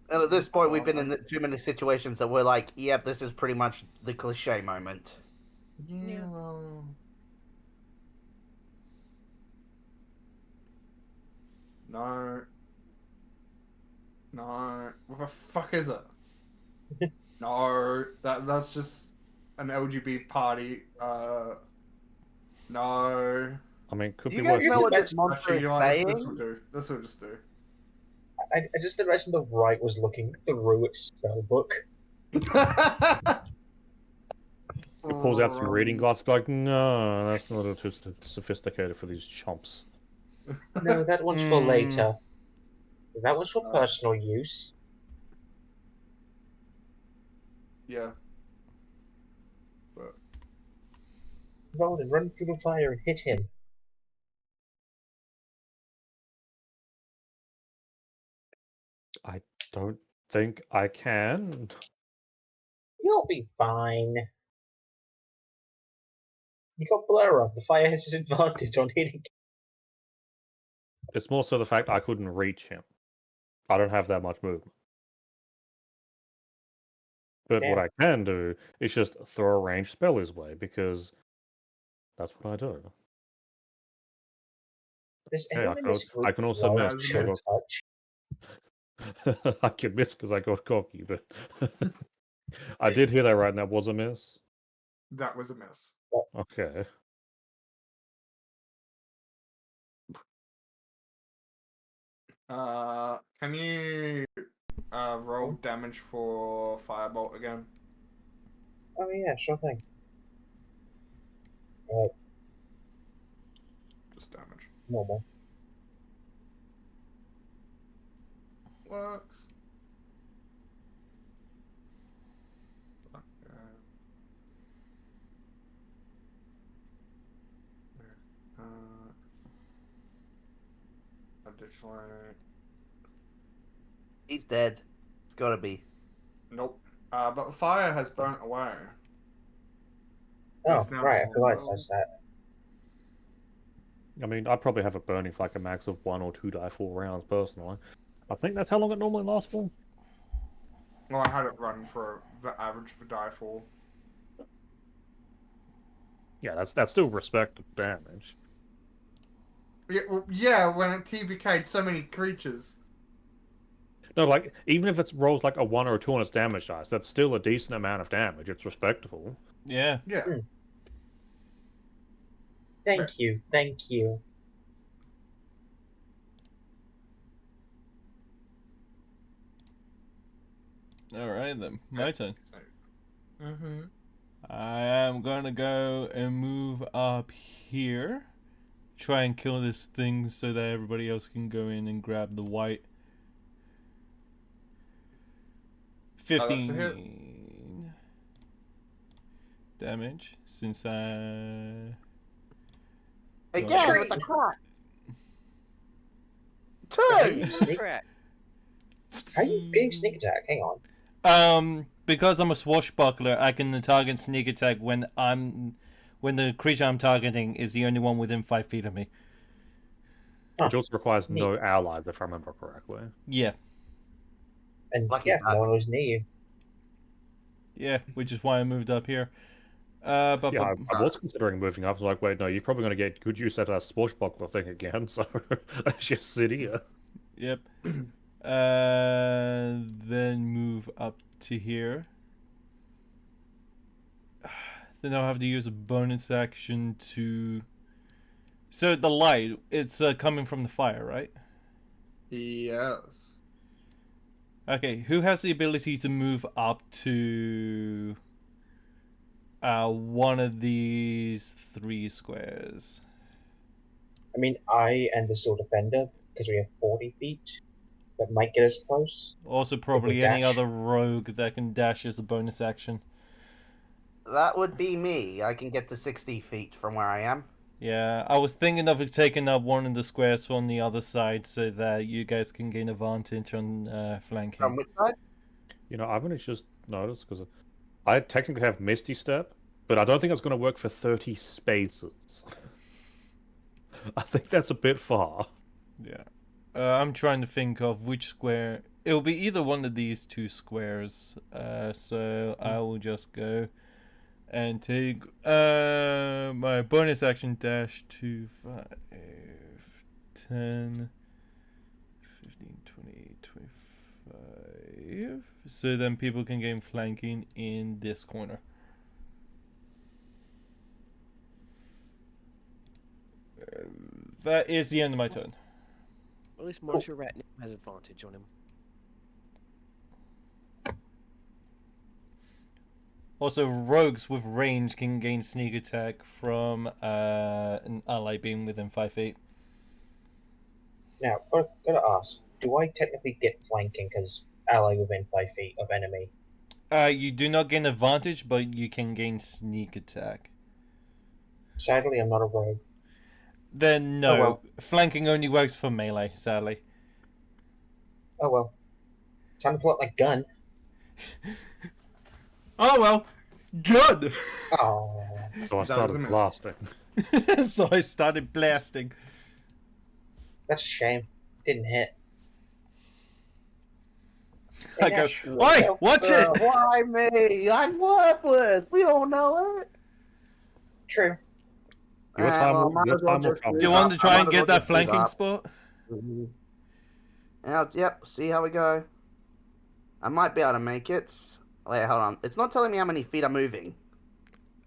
And at this point, we've been in too many situations that we're like, yep, this is pretty much the cliche moment. Yeah. No. No. What the fuck is it? No. That's just an LGB party. No. I mean, could Do you be guys worse. know what this monster Actually, is you know what? saying? This will do. This will just do. I just imagine the right was looking through its spellbook. It pulls out some reading glasses, like, no, that's a little too sophisticated for these chumps. No, that one's for later. That was for Uh, personal use. Yeah. Ronan, run through the fire and hit him. I don't think I can. You'll be fine. You got blur up. The fire has disadvantage on hitting. It's more so the fact I couldn't reach him. I don't have that much movement. But what Yeah. I can do is just throw a ranged spell his way, because that's what I do. Does Hey, anyone in this group I can also love miss. As chill miss. touch? I can miss because I got cocky, but I did hear that right, and that was a miss. That was a miss. Okay. Can you roll damage for Firebolt again? Oh yeah, sure thing. Just damage. Normal. Works. Additionally, He's dead. It's gotta be. nope. But fire has burnt away. Oh, He's now right, I forgot it slow. does that. I mean, I probably have it burning for like a max of 1 or 2 die 4 rounds, personally. I think that's how long it normally lasts for. Well, I had it run for the average of a die 4. Yeah, that's still respected damage. Yeah, well, yeah, when it TBK'd so many creatures. No, like, even if it rolls like a 1 or a 2 on its damage dice, that's still a decent amount of damage. It's respectable. Yeah. Yeah. Thank you, thank you. Alright then. My turn. Mm-hmm. I am gonna go and move up here. Try and kill this thing so that everybody else can go in and grab the white. Oh, that's a hit. 15 damage since I. Again with the crack. Are Two. you sneak- Correct. How are you being sneak attack? Hang on. Because I'm a swashbuckler, I can target sneak attack when the creature I'm targeting is the only one within 5 feet of me. Which also requires neat. no allies, if I remember correctly. Yeah, And Lucky yeah, duck. no one was near you. yeah, which is why I moved up here. Yeah, I was considering moving up. I was like, wait, no, you're probably going to get good use out of that swashbuckler thing again, so I just sit here. Yep. Then move up to here. Then I'll have to use a bonus action to. So the light, it's coming from the fire, right? Yes. Okay, who has the ability to move up to one of these 3 squares? I mean, I and the sword defender, because we have 40 feet, that might get us close. Also, probably any dash. other rogue that can dash as a bonus action. That would be me. I can get to 60 feet from where I am. Yeah, I was thinking of taking up one of the squares on the other side so that you guys can gain advantage on flanking. From which side? You know, I've only just noticed, because I technically have Misty Step, but I don't think it's going to work for 30 spaces. I think that's a bit far. Yeah. I'm trying to think of which square. It'll be either one of these 2 squares. So I will just go and take my bonus action dash to 5, 10, 15, 20, 25. So then people can gain flanking in this corner. That is the end of my turn. At least Marshal Rat has advantage on him. Also, rogues with range can gain sneak attack from an ally being within 5 feet. Now, gotta ask, do I technically get flanking because ally within 5 feet of enemy? You do not gain advantage, but you can gain sneak attack. Sadly, I'm not a rogue. Then no, Oh, well. flanking only works for melee, sadly. Oh well. Time to pull out my gun. Oh well, good! Oh. So I That was a started miss. blasting. So I started blasting. That's a shame. Didn't hit. I go, Nash, oi, watch it! Why me? I'm worthless. We all know it. True. Your time well, will- might your as well time will just come. Do do you want that. to I try might and as get well that just do flanking that. spot? Yep, see how we go. I might be able to make it. Wait, hold on. It's not telling me how many feet I'm moving.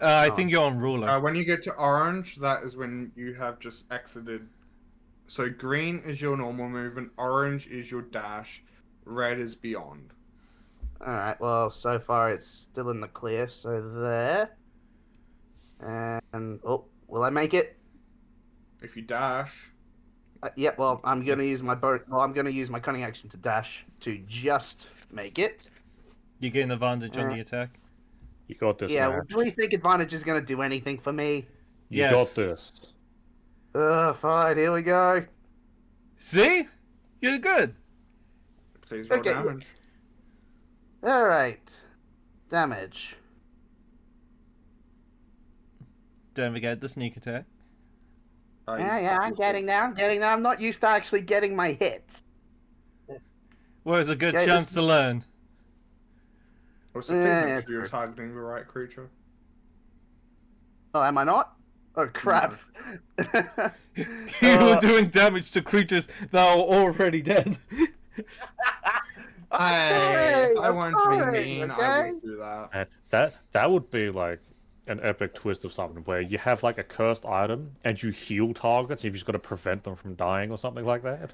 I Oh. think you're on ruler. When you get to orange, that is when you have just exited. So green is your normal movement, orange is your dash, red is beyond. Alright, well, so far it's still in the clear, so there. And, oh, will I make it? If you dash, Yeah, well, I'm gonna use my I'm gonna use my cunning action to dash to just make it. You gain advantage on the attack. You got this, Yeah, man. well, do you think advantage is gonna do anything for me? You Yes. got this. Fine, here we go. See? You're good. please roll Okay. damage. Alright. Damage. Don't forget the sneak attack. Yeah, I'm getting there. I'm not used to actually getting my hits. Well, it's a good Yeah, chance this- to learn. Also, Yeah, please make sure you're true. targeting the right creature. Oh, am I not? Oh, crap. You were doing damage to creatures that are already dead. Hey, if I I'm wanted to sorry, be mean, I okay? would do that. And that would be like an epic twist of something where you have like a cursed item and you heal targets. You've just got to prevent them from dying or something like that.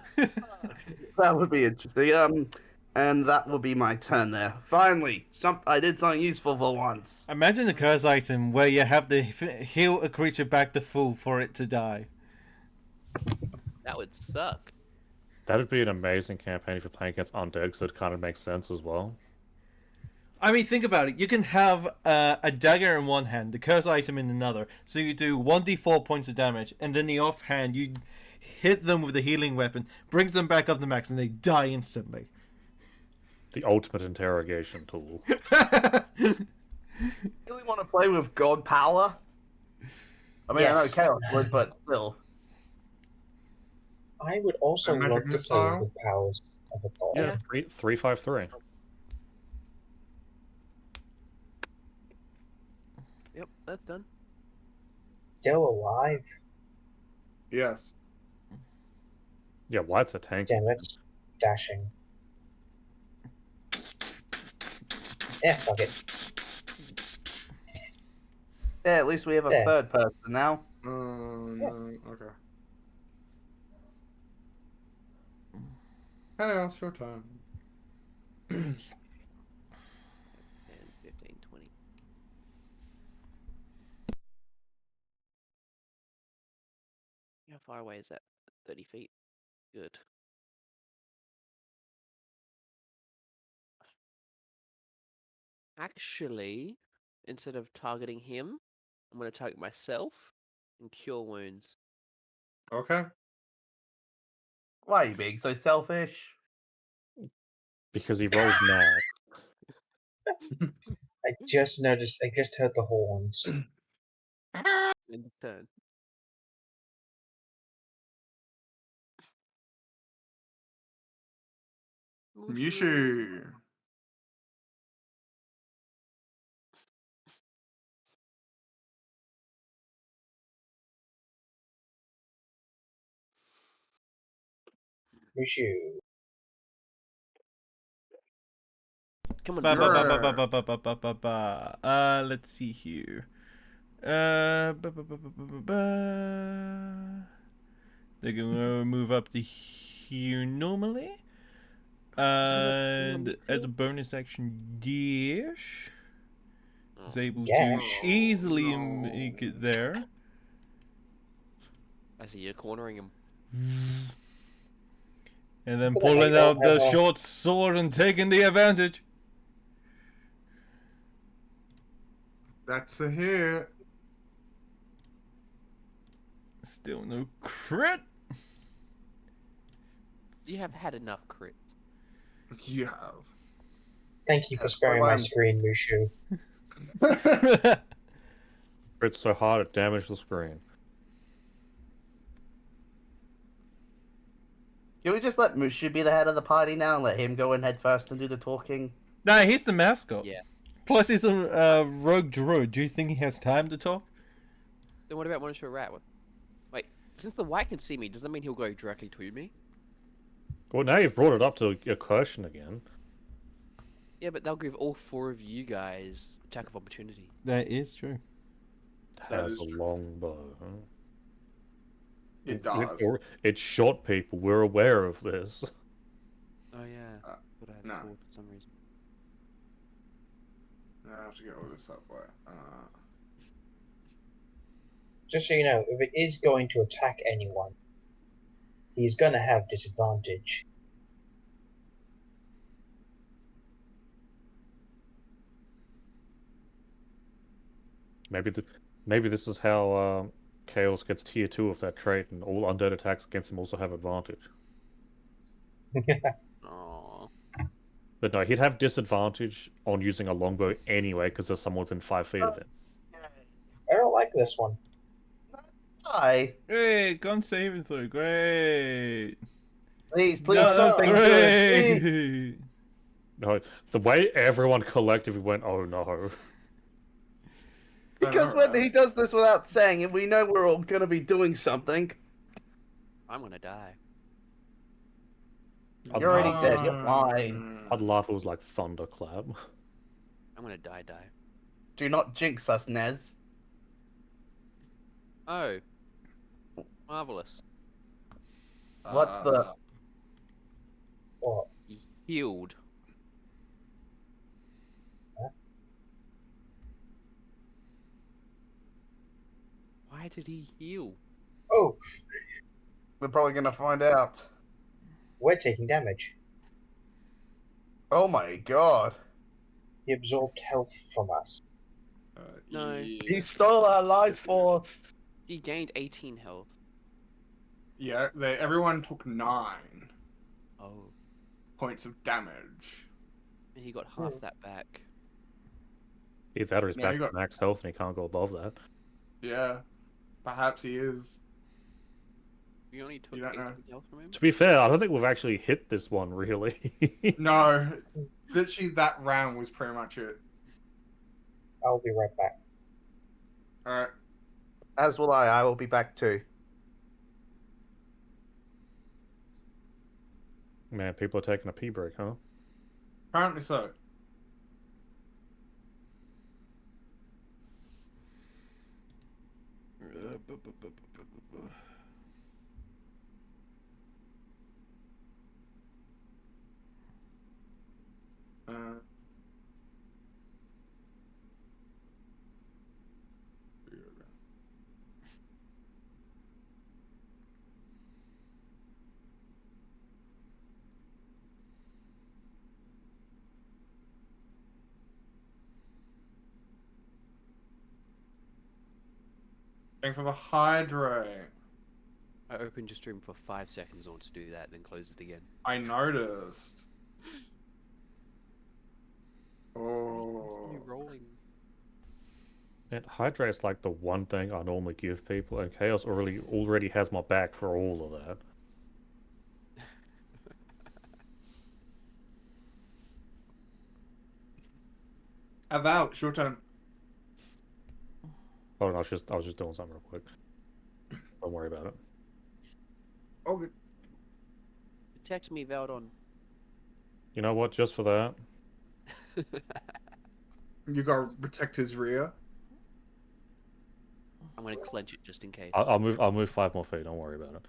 That would be interesting. And that will be my turn there. Finally, I did something useful for once. Imagine the curse item where you have to heal a creature back to full for it to die. That would suck. That would be an amazing campaign if you're playing against undead, because it kind of makes sense as well. I mean, think about it. You can have a dagger in one hand, the curse item in another. So you do 1d4 points of damage, and then the offhand, you hit them with the healing weapon, brings them back up to max, and they die instantly. The ultimate interrogation tool. Really want to play with God power? I mean, I know Yes. Chaos would, but still. I would also And magic love to play missile? with the powers of a god. Yeah, 353. Yep, that's done. Still alive? Yes. Yeah, White's a tank. Damn it. Dashing. Yeah, fuck it. Yeah, at least we have a There. third person now. No, okay. Chaos, your turn. 10, 15, 20. How far away is that? 30 feet. Good. Actually, instead of targeting him, I'm going to target myself and cure wounds. Okay. Why are you being so selfish? Because he rolls mad. I just noticed, I just heard the horns. End of turn. Mushu. Mushu. Come on, Ba, ba, dude. ba, ba, ba, ba, ba, ba, ba, ba, ba. Let's see here. Ba, ba, ba, ba, ba, ba, ba. They're gonna move up to here normally. And as a bonus action, Dash is able Dash? to easily No. make it there. I see you're cornering him. And then But then pulling they out don't the have a- short sword and taking the advantage. That's a hit. Still no crit. You have had enough crit. You have. Thank you for That's sparing what my I'm- screen, Mushu. It's so hard it damaged the screen. Can we just let Mushu be the head of the party now and let him go in head first and do the talking? Nah, he's the mascot. Yeah. Plus, he's a rogue druid. Do you think he has time to talk? Then what about Monitor Rat? Wait, since the white can see me, does that mean he'll go directly to me? Well, now you've brought it up to a question again. Yeah, but they'll give all 4 of you guys attack of opportunity. That is true. That Has is a true. long bow. Huh? It does. It's shot people. We're aware of this. Oh yeah, but I had no. 4 for some reason. I have to get all this up. Wait. Just so you know, if it is going to attack anyone, he's gonna have disadvantage. Maybe this is how Chaos gets tier 2 of that trait, and all undead attacks against him also have advantage. Aww. But no, he'd have disadvantage on using a longbow anyway, because there's someone within 5 feet of him. I don't like this one. Hi. Hey, gun saving throw. Great. Please, No, something good. Please. great. No, the way everyone collectively went, oh no. Because when he does this without saying it, we know we're all gonna be doing something. I'm gonna die. You're already dead. You're fine. I'd laugh if it was like Thunderclap. I'm gonna die. Do not jinx us, Nez. Oh. Marvelous. What the? What? Healed Why did he heal? Oh, We're probably gonna find out. we're taking damage. Oh my god. He absorbed health from us. No. He stole our life force. He gained 18 health. Yeah, everyone took 9 Oh. points of damage. And he got half that back. Either that or he's No, back he to got- max health and he can't go above that. Yeah, perhaps he is. We only took You don't 18 know. health from him? To be fair, I don't think we've actually hit this one really. No, literally that round was pretty much it. I'll be right back. Alright, As will I. I will be back too. Man, people are taking a pee break, huh? apparently so. Uh, Going for the hydrate. I opened your stream for 5 seconds. I want to do that, then close it again. I noticed. You Oh. rolling. And Hydrate's like the one thing I normally give people, and Chaos already has my back for all of that. Aval, it's your turn. Oh, no, I was just doing something real quick. Don't worry about it. Oh, good. Protect me, Valdon. You know what? Just for that, You gotta protect his rear. I'm gonna clench it just in case. I'll move 5 more feet. Don't worry about it.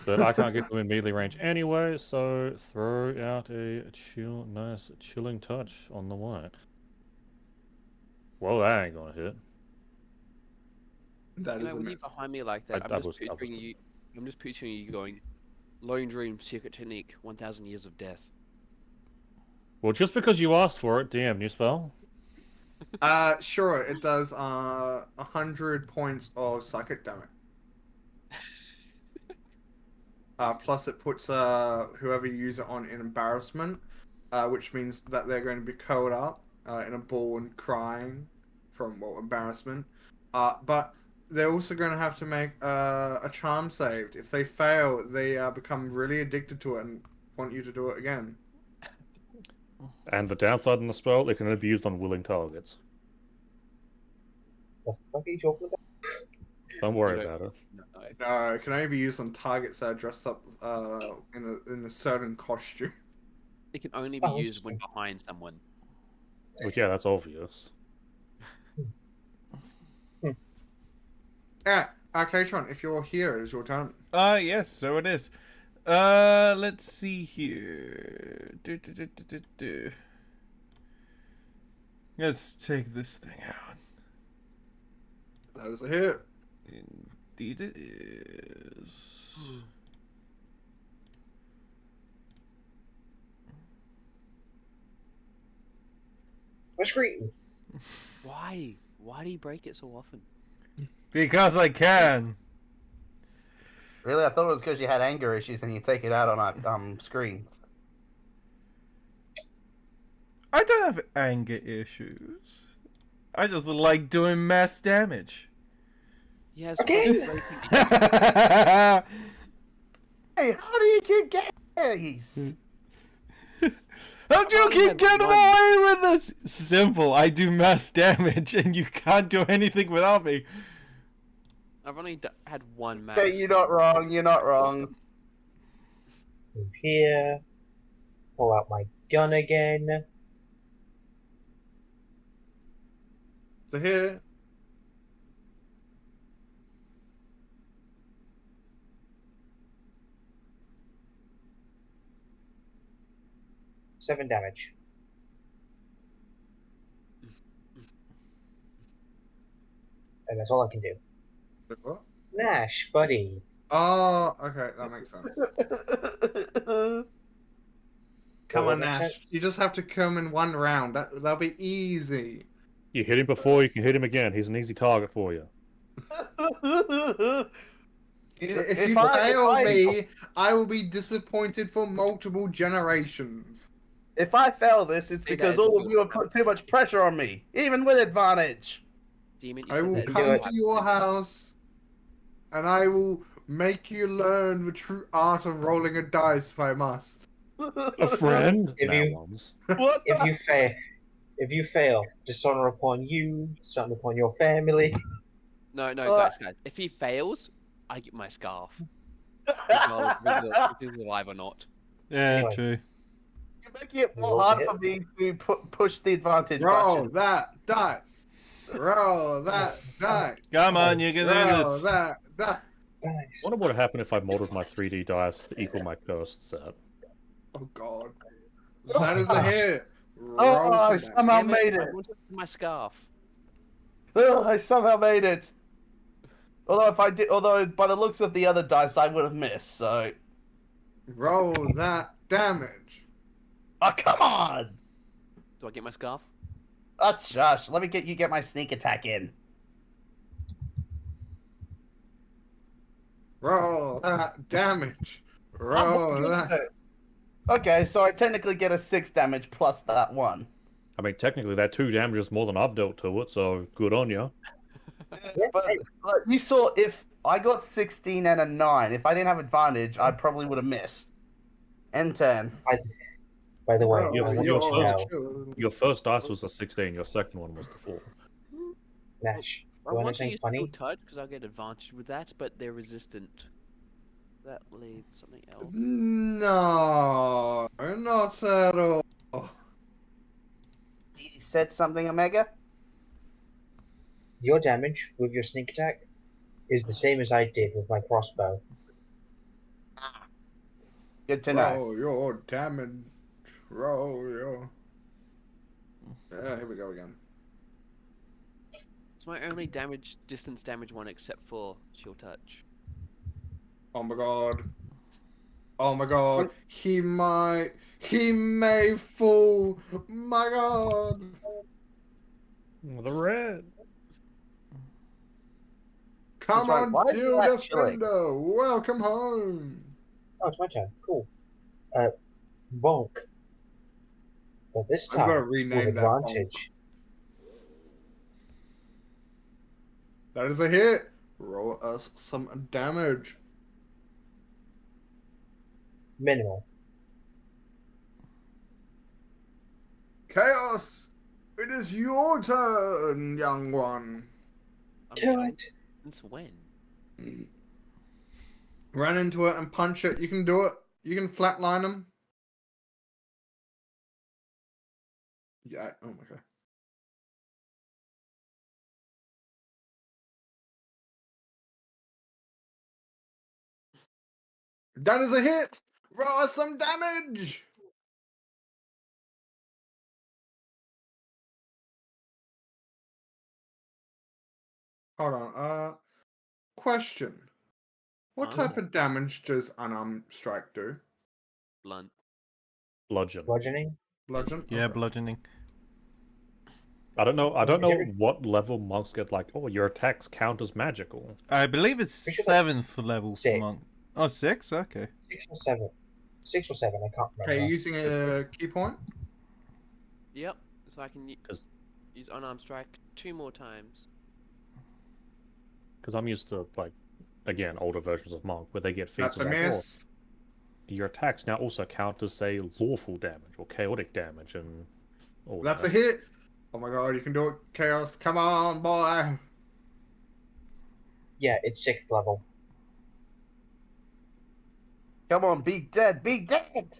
But I can't get them in melee range anyway, so throw out a nice chilling touch on the white. Well, that ain't gonna hit. That You is know, a when you're miss. behind me like that, I'm just picturing you going, Lone Dream, Secret Technique, 1000 Years of Death. Well, just because you asked for it, DM, new spell. Sure, it does 100 points of psychic damage. Plus it puts whoever you use it on in embarrassment, which means that they're going to be curled up in a ball and crying from embarrassment. But they're also going to have to make a charm saved. If they fail, they become really addicted to it and want you to do it again. And the downside in the spell, it can only be used on willing targets. The fuck are you talking about? Don't worry You about it. No. No, it can only be used on targets that are dressed up in a certain costume. It can only be Oh, used when interesting. behind someone. Which, yeah, that's obvious. Yeah, Katron, if you're here, it's your turn. Yes, so it is. Let's see here. Let's take this thing out. That is a hit. Indeed it is. We're screaming. Why? Why do you break it so often? Because I can. Really? I thought it was because you had anger issues and you take it out on our screens. I don't have anger issues. I just like doing mass damage. Yeah, it's Again? breaking. Hey, how do you keep getting these? How do you only keep had getting one. away with this? Simple. I do mass damage, and you can't do anything without me. I've only had one match. Okay, you're not wrong. You're not wrong. Move here. Pull out my gun again. It's a hit. Seven damage. And that's all I can do. What? Nash, buddy. Oh, okay, that makes sense. Come What on, makes Nash. sense? You just have to come in one round. That'll be easy. You hit him before, you can hit him again. He's an easy target for you. If you fail me, I will be disappointed for multiple generations. If I fail this, it's Say that because as all a of you have put too much pressure on me, even with advantage. Demon, you I said will that can as do come it. to your house, and I will make you learn the true art of rolling a dice if I must. A friend? If Nah, you- ones. What? If you fail, dishonor upon you, dishonor upon your family. No, Uh, guys. If he fails, I get my scarf. Regardless if he's alive or not. Yeah, Anyway. true. You're making it more Roll to hard hit. for me to push the advantage Roll button. that dice. Roll that dice. Come on, you can do Roll this. that dice. Nice. I wonder what would happen if I modded my 3D dice to equal my cursed set. Oh god. That is a hit. Oh, Roll I some somehow damage. made I it. wanted my scarf. Oh, I somehow made it. Although by the looks of the other dice, I would have missed. So, Roll that damage. oh come on! Do I get my scarf? That's shush. Let me get my sneak attack in. Roll that damage. I'm Roll good that. at it. Okay, so I technically get a 6 damage plus that 1. I mean, technically, that 2 damage is more than I've dealt to it, so good on you. But like, you saw, if I got 16 and a 9, if I didn't have advantage, I probably would have missed. N10. By the way, Roll Your- I want your you to first- know, Your first dice was a 16, your second one was the 4. Nash, I you want want to anything use funny? Shield Touch because I'll get advantage with that, but they're resistant. That leaves something else. No, not at all. You said something, Omega? Your damage with your sneak attack is the same as I did with my crossbow. Good to know. Roll your damage. Roll your. Yeah, here we go again. It's my only distance damage one except for Shield Touch. Oh my god. Oh my god. He may fall. My god. The red. Come That's right. on, Why is Steel that chilling? Defender. Welcome home. Oh, it's my turn. Cool. Bonk. But this I'm gonna time, with rename that bonk. advantage. That is a hit. Roll us some damage. Minimal. Chaos. It is your turn, young one. Do it! Since when? Run into it and punch it. You can do it. You can flatline them. Yeah. Oh my god. That is a hit. Roll us some damage. Hold on. Question. What Huh? type of damage does unarmed strike do? Blunt. Bludgeon. Bludgeoning? Bludgeon? Yeah, Okay. bludgeoning. I don't know Is every- what level monks get, like, oh, your attacks count as magical. I believe it's We should- 7th level for Six. monk. Oh, 6? Okay. 6 or 7. 6 or 7, I can't remember. Okay, using a key point. Yep. So I can Because use unarmed strike 2 more times. I'm used to, like, again, older versions of monk, where they get feats That's a of, like, oh, miss. your attacks now also count as, say, lawful damage or chaotic damage, and all That's that. a hit. Oh my god, you can do it, Chaos. Come on, boy. Yeah, it's 6th level. Come on, be dead, be dead!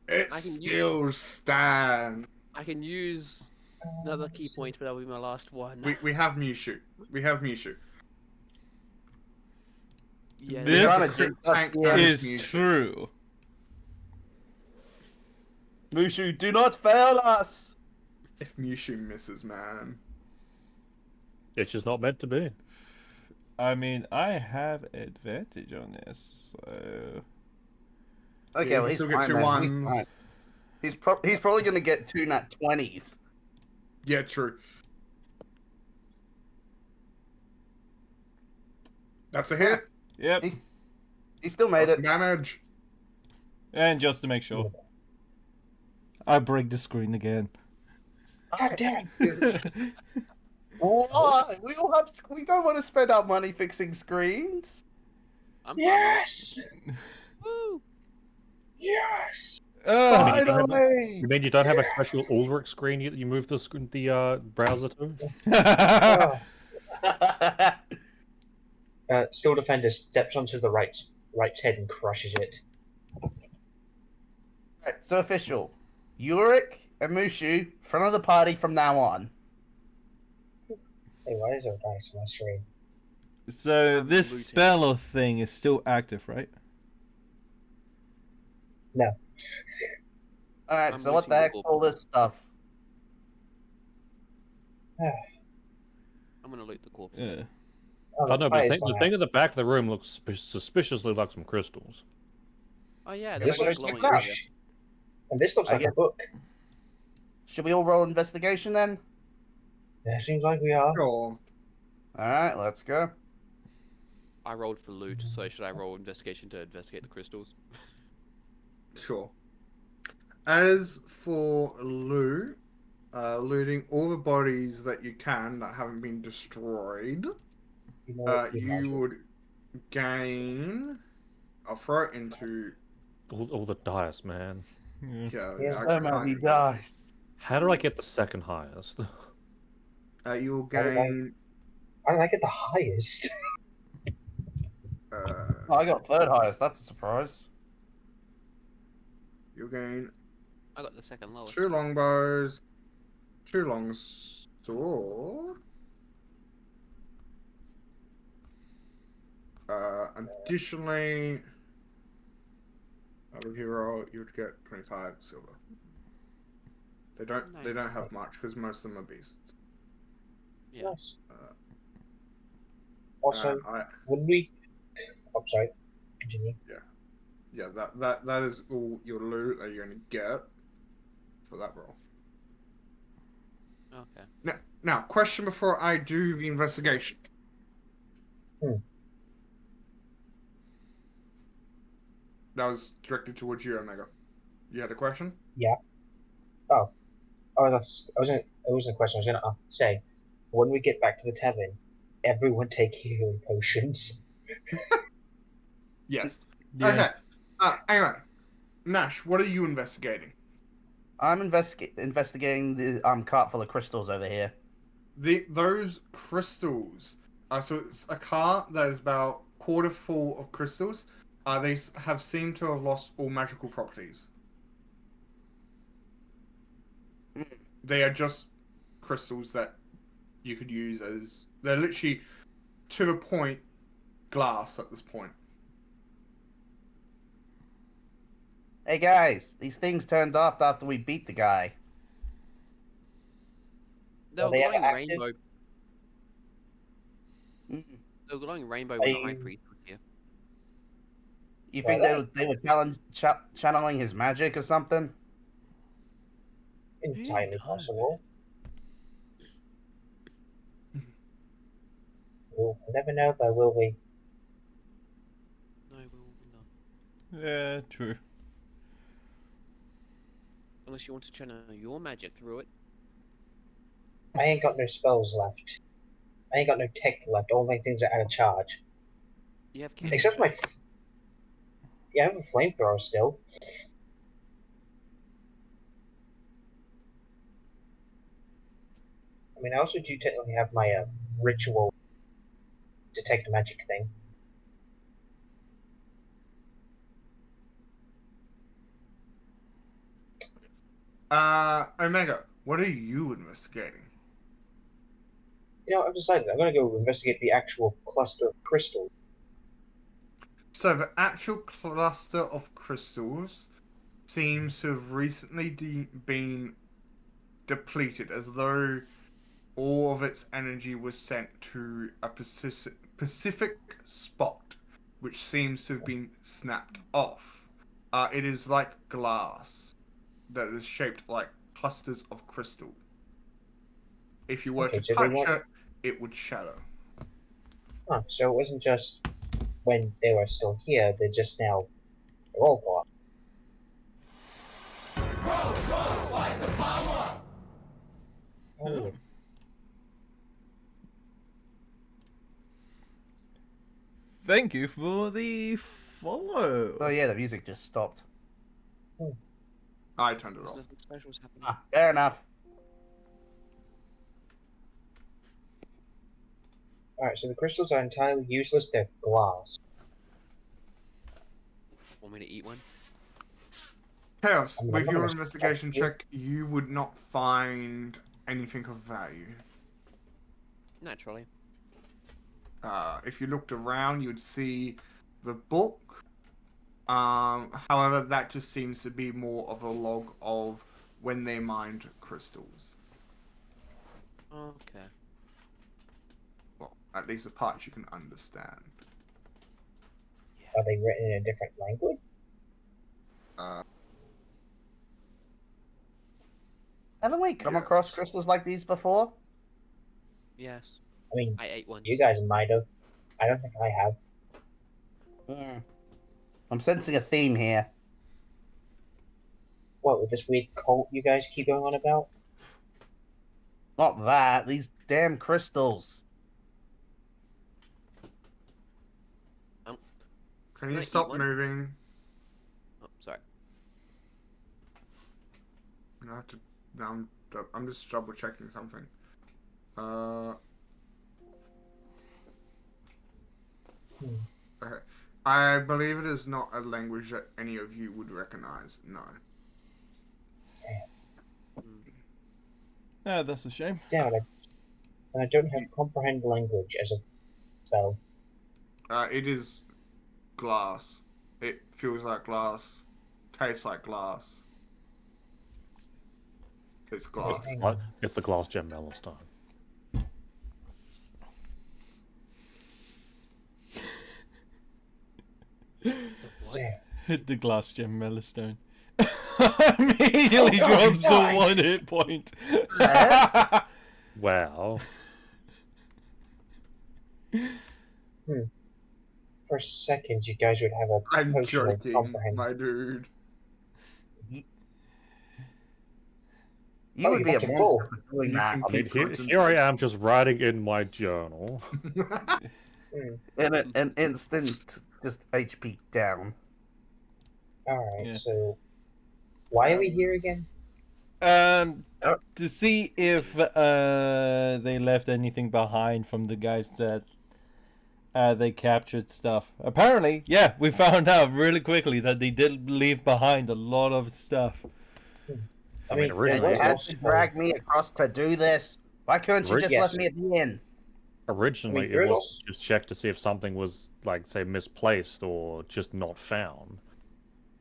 It I can still stands. I can use another key point, but that'll be my last one. We have Mewshu. We have Mewshu. Yeah. This Trying to jinx us tank again. Is Mewshu. true. Mushu, do not fail us! If Mewshu misses, man. It's just not meant to be. I mean, I have advantage on this, so Okay, Yeah, you well can he's still get fine two then. He's ones. fine. He's probably gonna get 2 nat 20s. Yeah, true. That's a hit. yep. He still made That's it. some damage. And just to make sure, I break the screen again. God damn it! Why? We don't want to spend our money fixing screens. I'm fine with Yes! it. Woo! Yes! Ah, You Finally! mean you don't have a special Ulrich screen you move the browser to? Oh. Still Defender steps onto the right head and crushes it. Right, so official. Ulrich and Mushu, front of the party from now on. Hey, why is there a dice on my screen? so I'm this looting. spell or thing is still active, right? No. Alright, I'm so what looting the the heck's corpse. all this stuff? I'm gonna loot the corpses. Yeah. Oh no, but fire the is thing gone out. at the back of the room looks suspiciously like some crystals. Oh yeah, This they're looks glowing like earlier. crash. And this looks I like a get- book. Should we all roll investigation then? It seems like we are. Sure. Alright, let's go. I rolled for loot, so should I roll investigation to investigate the crystals? Sure. As for loot, looting all the bodies that you can that haven't been destroyed, You know, you would gain. I'll throw it into. All the dice, man. Yeah. Yeah, I So many can't- dice. How did I get the second highest? You will How did I- gain. I don't get the highest. Oh, I got third highest, that's a surprise. You'll gain I got the second lowest. 2 longbows, 2 long sword. Additionally, out of hero, you would get 25 silver. They don't have much because most of them are beasts. Yeah. Nice. Uh, Also, I, when we... Oh, sorry. Continue. yeah, that is all your loot that you're gonna get for that roll. Okay. Now, question before I do the investigation. That was directed towards you, Omega. You had a question? Oh, it wasn't a question. I was going to say, when we get back to the tavern, everyone take healing potions. Yes. Yeah. Okay. Anyway, Nash, what are you investigating? I'm investigating the cart full of crystals over here. Those crystals. So it's a cart that is about quarter full of crystals. They have seemed to have lost all magical properties. They are just crystals that you could use as. They're literally, to the point, glass at this point. Hey guys, these things turned off after we beat the guy. They Are were they ever glowing active? rainbow. Mm. They were glowing rainbow when the high you- priest was here. You Well, think they were channeling his magic or something? Entirely knows? possible. We'll never know, though, will we? No, we will not. Yeah, true. Unless you want to channel your magic through it. I ain't got no spells left. I ain't got no tech left. All my things are out of charge. You have Except my... Yeah, I have a flamethrower still. I mean, I also do technically have my ritual detect magic thing. Omega, what are you investigating? You know, I've decided I'm gonna go investigate the actual cluster of crystals. So the actual cluster of crystals seems to have recently been depleted, as though all of its energy was sent to a specific spot, which seems to have been snapped off. It is like glass that is shaped like clusters of crystal. If you were Okay, to so they touch want- it, it would shatter. Huh, so it wasn't just when they were still here, they're just now, they're all gone. Oh, Thank you for the follow. Oh yeah, the music just stopped. I turned it There's off. nothing special's happening. Ah, fair enough. alright, so the crystals are entirely useless, they're glass. Want me to eat one? Chaos, I mean, I'm with not your gonna investigation stop you. check, you would not find anything of value. Naturally. If you looked around, you'd see the book. However, that just seems to be more of a log of when they mined crystals. Okay. Well, at least the parts you can understand. Are they written in a different language? Haven't we come Yes. across crystals like these before? Yes. I mean, I ate one. you guys might have. I don't think I have. Hmm. I'm sensing a theme here. What, with this weird cult you guys keep going on about? Not that. These damn crystals. Can I you eat stop one? moving? Oh, sorry. I have to. I'm just double checking something. Okay. I believe it is not a language that any of you would recognize. No. Ah, that's a shame. Damn it. And I don't have comprehend language as a spell. It is glass. It feels like glass. Tastes like glass. It's glass. Hang What? on. It's the glass gem Melostone. The what? Damn. Hit the glass gem Melostone. Immediately Oh, God, drops he to died. 1 hit point. Wow. For a second, you guys would have a I'm potion of joking, comprehend. my dude. You Oh, would you be a got to monster full. for doing You that. can I mean, keep here I am just writing in my journal. In an instant, just HP down. Alright, Yeah. so why are we here again? To see if they left anything behind from the guys that they captured stuff. Apparently, yeah, we found out really quickly that they did leave behind a lot of stuff. I mean, there originally- was You had also- to drag me across to do this. Why couldn't you just Yes. left me at the end? Originally, I mean, it was Riddles- just check to see if something was, like, say, misplaced or just not found.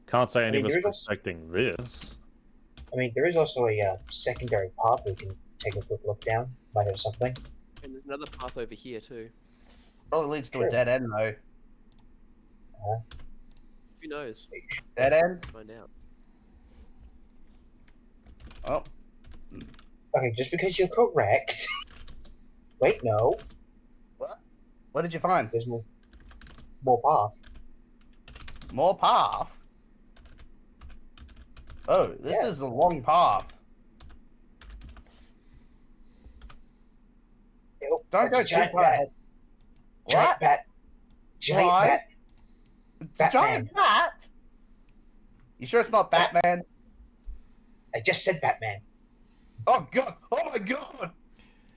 Can't say any mean, of us there is were also- expecting this. I mean, there is also a secondary path we can take a quick look down. Might have something. And there's another path over here too. Probably leads to Sure. a dead end, though. Who knows? Dead end? Find out. Oh, Okay, just because you're correct. Wait, no. what did you find? There's more path. More path? Oh, this Yeah. is a long path. Oh, Don't go that's a giant too bat. far. Giant What? bat. Giant Why? bat. Batman. Giant bat? You sure it's not Batman? I just said Batman. Oh god! Oh my god!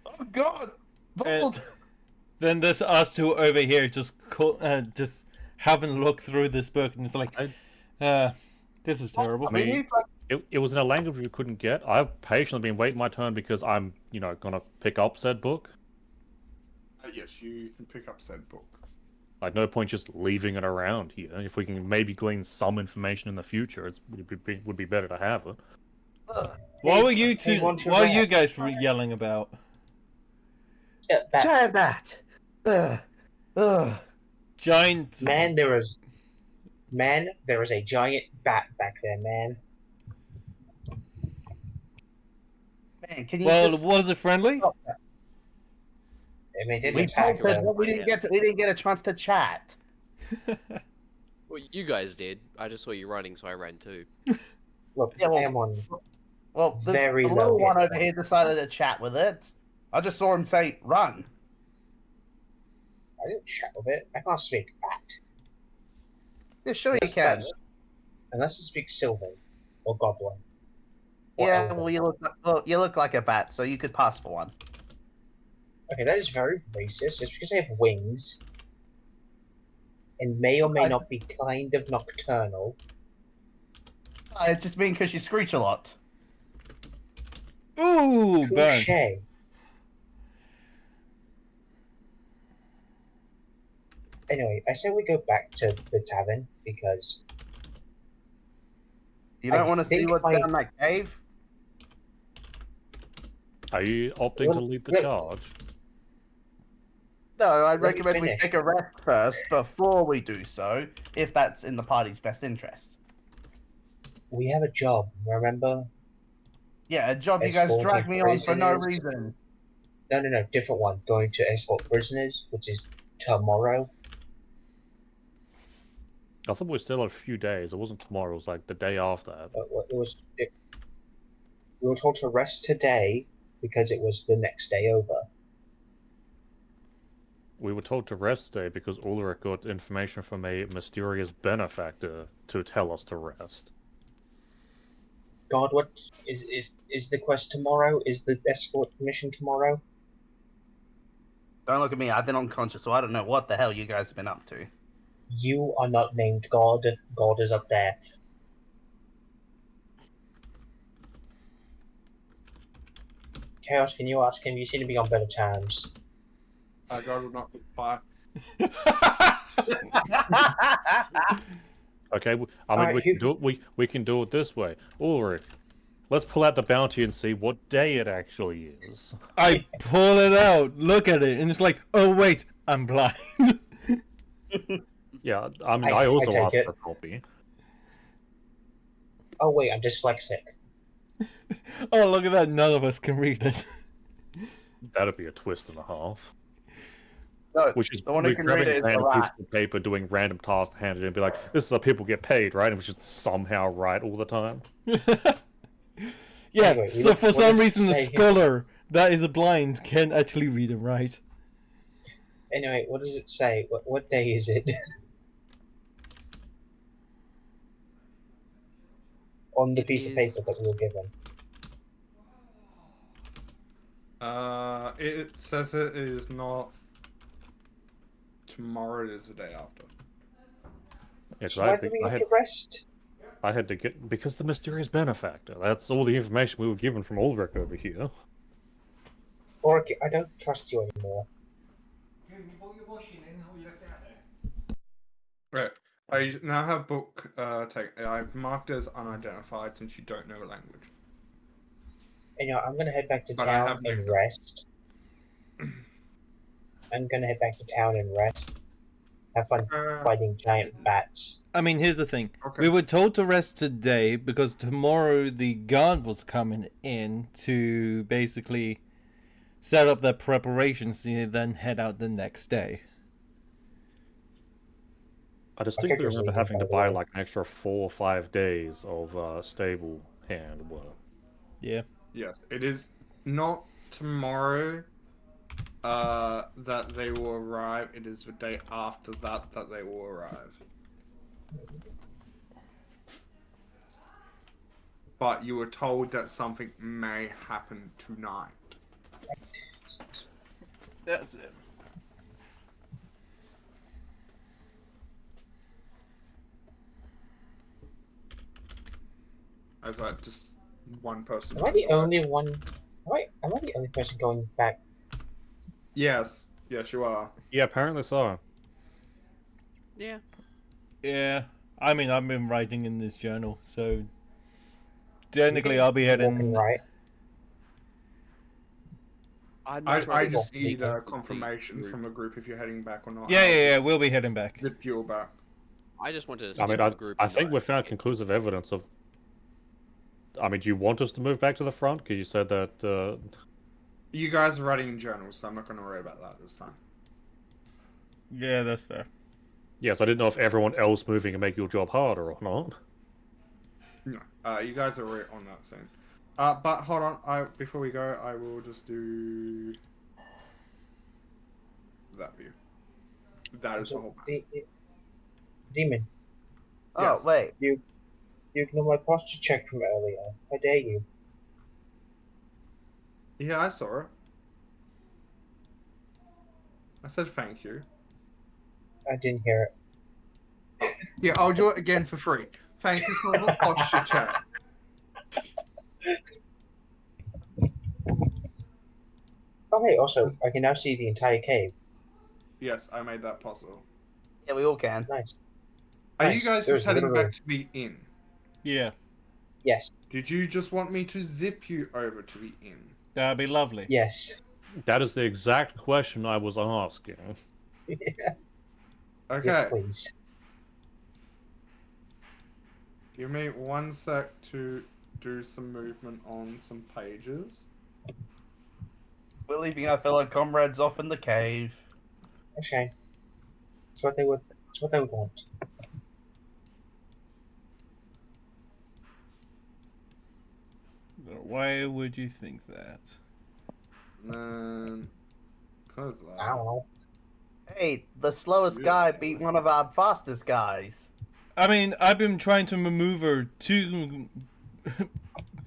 Oh god! Bold! Then there's us two over here just having a look through this book, and it's like, this is terrible. I mean, it's like, it was in a language we couldn't get. I've patiently been waiting my turn because I'm, gonna pick up said book. Yes, you can pick up said book. Like, no point just leaving it around here. If we can maybe glean some information in the future, it would be better to have it. What were you Hey, two? want your What are you rat? guys yelling about? Bat. Giant bat. Ugh. Ugh. Giant. Man, there is a giant bat back there, man. Man, can you Well, just was it friendly? stop that? I mean, it didn't We attack bolted, them. but we didn't get a chance to chat. Well, you guys did. I just saw you running, so I ran too. Look, Yeah, well- I am on Well, this, very the low little one hit over here decided to chat with it. I just saw him say, run. I didn't chat with it. I can't speak bat. Yeah, sure you Unless can. Unless I speak Sylvan or Goblin. Or Yeah, Elven. well, you look like a bat, so you could pass for one. Okay, that is very racist. Just because I have wings and may or may not be kind of nocturnal. I just mean because you screech a lot. Ooh, burn. Touche. Anyway, I say we go back to the tavern because You don't I want to see think what's my- down that cave? Are you opting to lead the Look. charge? No, I'd Let me recommend we finish. take a rest first before we do so, if that's in the party's best interest. we have a job, remember? Yeah, a job you guys Escorting dragged me on for no prisoners. reason. No, different one. Going to escort prisoners, which is tomorrow. I thought we still had a few days. It wasn't tomorrow. It was like the day after. We were told to rest today because it was the next day over. We were told to rest today because Ulrich got information from a mysterious benefactor to tell us to rest. God, what is the quest tomorrow? Is the escort mission tomorrow? Don't look at me, I've been unconscious, so I don't know what the hell you guys have been up to. You are not named God. God is up there. Chaos, can you ask him? You seem to be on better terms. God will not fire. Okay, I mean, Alright, we can do it. We can do it this way. Ulrich, let's pull out the bounty and see what day it actually is. I pull it out, look at it, and it's like, oh wait, I'm blind. Yeah, I mean, I I also take asked it. for a copy. Oh wait, I'm dyslexic. Oh, look at that, none of us can read it. That'd be a twist and a half. No, Which is the one who me can read grabbing it is a the random piece rat. of paper, doing random tasks, hand it in, and be like, "This is how people get paid, right?" And we should somehow right all the time. Yeah, Anyway, so for what some does it reason the say here? scholar that is a blind can actually read and write. Anyway, what does it say? What day is it? On the It piece of is- paper that we were given. It says it is not tomorrow. It is the day after. Yeah, 'cause So I why had do to, we I have had, to rest? I had to get because the mysterious benefactor. That's all the information we were given from Ulrich over here. Or I don't trust you anymore. Right. I now have book take. I've marked as unidentified since you don't know the language. And, I'm gonna head back to But I town have and moved. rest. I'm gonna head back to town and rest. Have fun fighting giant bats. I mean, here's the thing. Okay. We were told to rest today because tomorrow the guard was coming in to basically set up their preparations to then head out the next day. I distinctly Grizzly, remember having to by the buy way. like an extra 4 or 5 days of stable hand work. Yeah. Yes, it is not tomorrow that they will arrive. It is the day after that that they will arrive. But you were told that something may happen tonight. That's it. As like just one person. Am I the knows about it. only one? Am I the only person going back? Yes. Yes, you are. Yeah, apparently so. Yeah. Yeah. I mean, I've been writing in this journal, so technically I'll be Walking heading. right. I'm not sure I if just it's need the a confirmation group. from the group if you're heading back or not. Yeah, and I'll yeah, yeah. just We'll be heading back. Zip you all back. I just wanted to I stick mean, with the group. I and think not we found advocate. conclusive evidence of. I mean, do you want us to move back to the front? Because you said that. You guys are writing in journals, so I'm not going to worry about that this time. Yeah, that's fair. Yes, I didn't know if everyone else moving can make your job harder or not. No, you guys are already on that soon. But hold on, before we go, I will just do that view. That is the whole map. Demon, Oh, Yes. wait. you ignore my posture check from earlier. How dare you? Yeah, I saw it. I said thank you. I didn't hear it. Yeah, I'll do it again for free. Thank you for the posture check. Oh, hey, also, I can now see the entire cave. Yes, I made that possible. Yeah, we all can. Nice. Are Nice. you guys There's just heading literally- back to the inn? Yeah, Yes, Did you just want me to zip you over to the inn? that'd be lovely. yes. That is the exact question I was asking. Okay, Yes, please. give me 1 sec to do some movement on some pages. We're leaving our fellow comrades off in the cave. Okay. That's what they would. That's what they would want. Why would you think that? And then, cause I don't know. Hey, the slowest guy beat one of our fastest guys. I mean, I've been trying to maneuver two.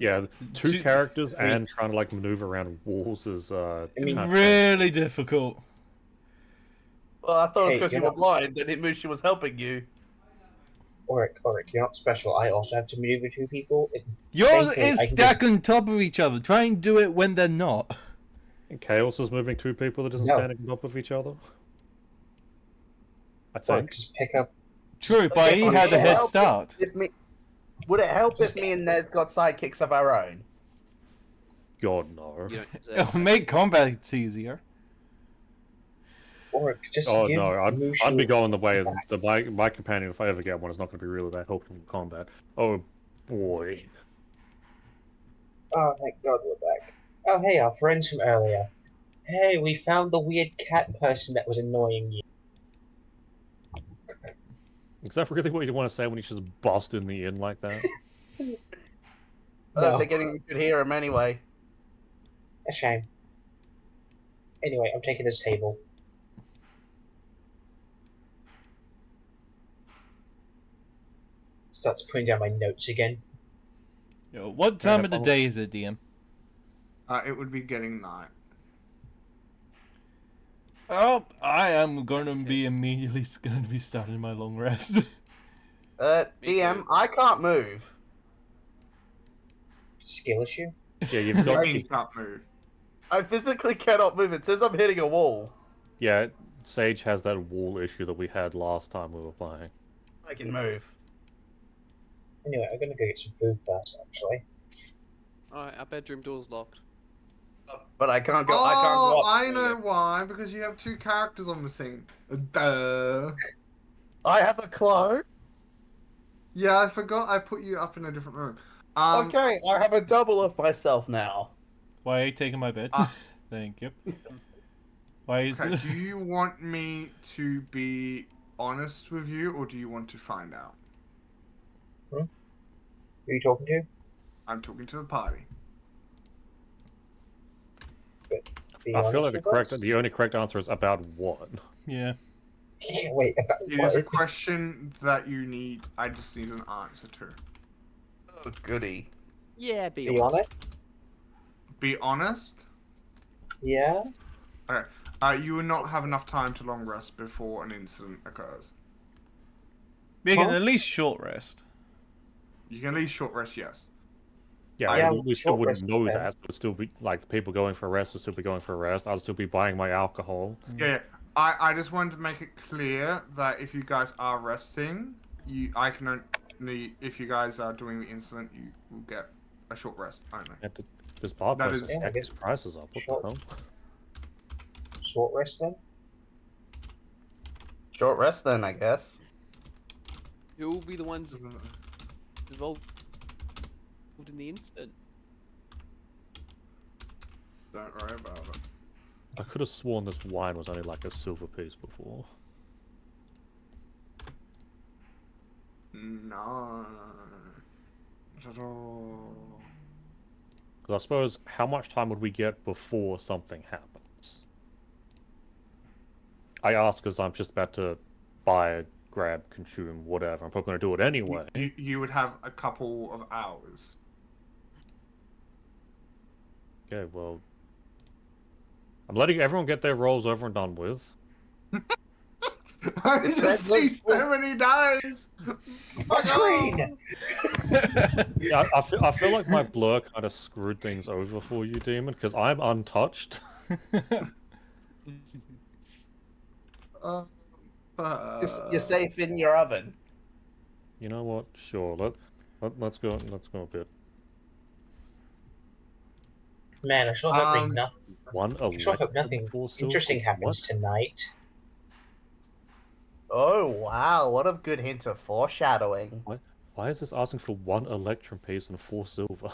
Yeah, two Two- characters three. and trying to like maneuver around walls is mean, tough. really difficult. Well, I thought it was Hey, because you're you were not- blind and it knew she was helping you. Auric, you're not special. I also have to maneuver two people. Yours Thankfully, I is can stacked on top of each other. Try and do it when they're not. And Chaos is moving two people that isn't No. standing on top of each other. I Auric, think. just pick up. True, but he had a head start. Would it help if me and Nez got sidekicks of our own? God no. You don't deserve It'll make combat easier. Auric, just Oh give no, I'd Mushu be going the way of back. my companion. If I ever get one, is not going to be really that helpful in combat. Oh boy. Oh, thank God we're back. Oh, hey, our friends from earlier. Hey, we found the weird cat person that was annoying you. Is that really what you want to say when you just bust in the inn like that? I No. don't think anyone could hear him anyway. A shame. Anyway, I'm taking this table. Starts putting down my notes again. Yo, what Fair time of the enough. day is it, DM? it would be getting night. Oh, I am going to be immediately going to be starting my long rest. Me DM, too. I can't move. Skill issue? Yeah, you've I got. mean, you can't move. I physically cannot move. It says I'm hitting a wall. Yeah, Sage has that wall issue that we had last time we were playing. I can move. Anyway, I'm gonna go get some food first, actually. Alright, our bedroom door's locked. But I can't go. I can't go Oh, up. I know why. Because you have two characters on the scene. Duh. I have a clo. Yeah, I forgot I put you up in a different room. Okay, I have a double of myself now. Why are you taking my bed? Ah. Thank you. Why is Okay, do you want me to be honest with you, or do you want to find out? Who are you talking to? I'm talking to the party. Be I feel like honest with us? the only correct answer is about what? Yeah. Yeah, wait, about It what? is a question that you need. I just need an answer to. Oh, goody. Yeah, be Be on honest. it? Be honest. Yeah? You will not have enough time to long rest before an incident occurs. We can Huh? at least short rest. You can at least short rest, yes. Yeah, Yeah, we still short wouldn't rest know is fair. that. It would still be like the people going for rest would still be going for rest. I'd still be buying my alcohol. Yeah. I just wanted to make it clear that if you guys are resting, I can only if you guys are doing the incident, you will get a short rest only. This bar That person is- Yeah, I jacked his guess- prices up. What Sure. the hell? short rest then? Short rest then, I guess. Who will be the ones involved in the incident? Don't worry about it. I could have sworn this wine was only like a silver piece before. No. Not at all. 'Cause I suppose, how much time would we get before something happens? I ask because I'm just about to buy, grab, consume, whatever. I'm probably going to do it anyway. You would have a couple of hours. Okay, well... I'm letting everyone get their rolls over and done with. I It's just that see list so many dice. My screen! Yeah, I feel like my blur kind of screwed things over for you, Demon, because I'm untouched. You're safe in your oven. You know what? Sure. Let's go. Let's go a bit. Man, I sure hope nothing. One I sure hope electrum, nothing 4 silver. interesting happens What? tonight. Oh wow, what a good hint of foreshadowing. Why is this asking for 1 electrum piece and 4 silver?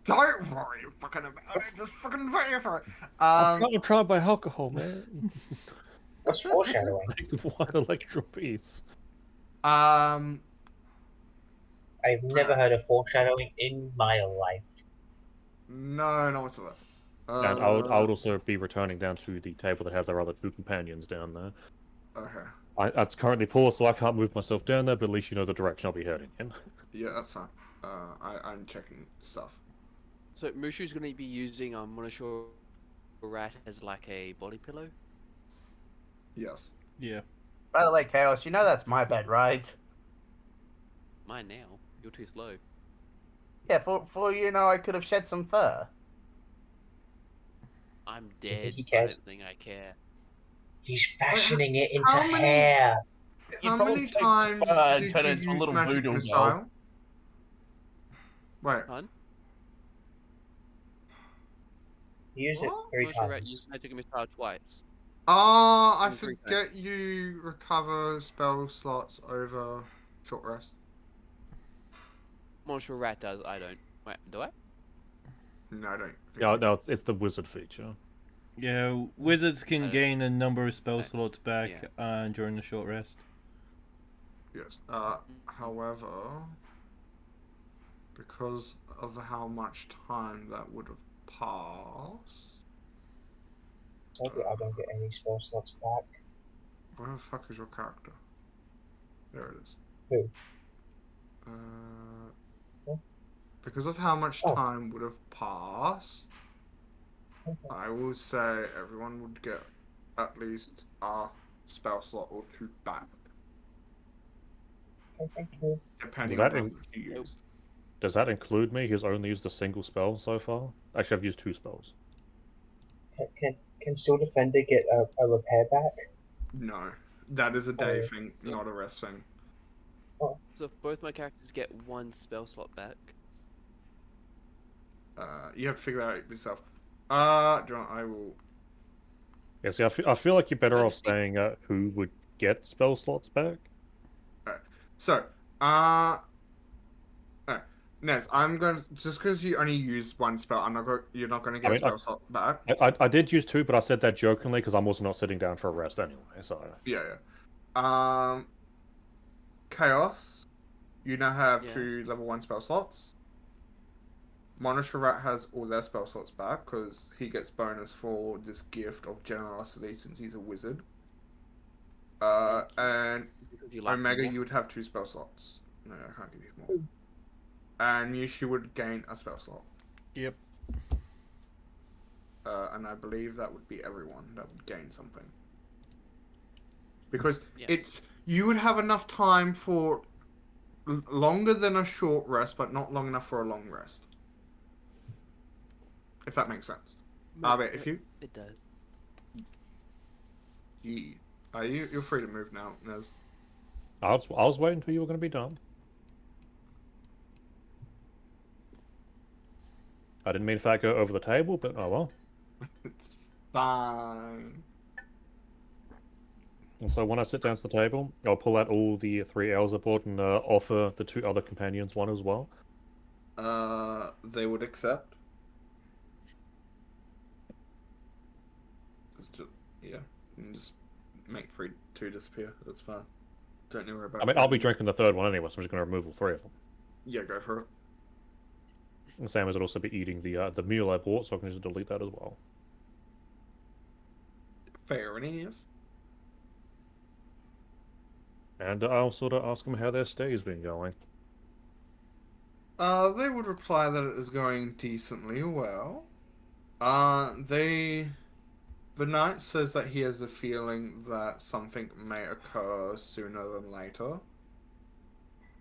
Don't worry fucking about it. Just fucking pay for it. I'm trying to buy alcohol, man. What's foreshadowing? Like 1 electrum piece. I've never heard of foreshadowing in my life. No, not whatsoever. And I would also be returning down to the table that has our other 2 companions down there. Okay. It's currently poor, so I can't move myself down there, but at least you know the direction I'll be heading in. Yeah, that's fine. I'm checking stuff. So Mushu's going to be using Monosure Rat as like a body pillow. Yes. Yeah. By the way, Chaos, you know that's my bed, right? Mine now. You're too slow. Yeah, for you know, I could have shed some fur. I'm think dead. he I cares? don't think I care. He's fashioning it into how many- hair. You'd How probably many take the times fur and did turn you it into a use little magic voodoo doll. missile? Wait. Hun? Use it What? 3 Monosure Rat times. used magic missile twice. I Mm, 3 times. forget you recover spell slots over short rest. Monosure Rat does. I don't. Wait, do I? No, I don't. Yeah, no, it's the wizard feature. Yeah, wizards can don't- gain a number of spell I- slots back yeah. during the short rest. Yes. However, because of how much time that would have passed, Maybe I don't get any spell slots back. where the fuck is your character? There it is. Who? Huh? Because of how much Oh. time would have passed, Okay. I will say everyone would get at least a spell slot or 2 back, Okay, thank you. depending Well, on that how in- much you use. Does that include me? He's only used a single spell so far? Actually, I've used 2 spells. Can Still Defender get a repair back? No, that is a day Oh. thing, Yep. not a rest thing. So if both my characters get 1 spell slot back. You have to figure that out yourself. John, I will. Yeah, see, I feel like you're better I off just think- saying who would get spell slots back. So, Nez, I'm going to just because you only use 1 spell. I'm not going. You're not going to get I a mean, spell slot back. I did use 2, but I said that jokingly because I'm also not sitting down for a rest anyway, so... Yeah. Chaos. You now have Yes. 2 level 1 spell slots. Monosure Rat has all their spell slots back because he gets bonus for this gift of generosity since he's a wizard. And Because you like them Omega, more. you would have 2 spell slots. No, I can't give you more. And Yushi would gain a spell slot. Yep. And I believe that would be everyone that would gain something. Because Yeah. you would have enough time for longer than a short rest, but not long enough for a long rest. If that makes sense. No, But if you It does. you're free to move now, Nez. I was waiting until you were going to be done. I didn't mean if that go over the table, but oh well. It's fine. And so when I sit down to the table, I'll pull out all the 3 L's I bought and offer the 2 other companions one as well. They would accept. Yeah, and just make 2 disappear. That's fine. Don't worry about. I mean, I'll be drinking the 3rd one anyway, so I'm just going to remove all 3 of them. Yeah, go for it. And Sam will also be eating the meal I bought, so I can just delete that as well. Fair enough. And I'll sort of ask them how their stay's been going. They would reply that it is going decently well. The knight says that he has a feeling that something may occur sooner than later.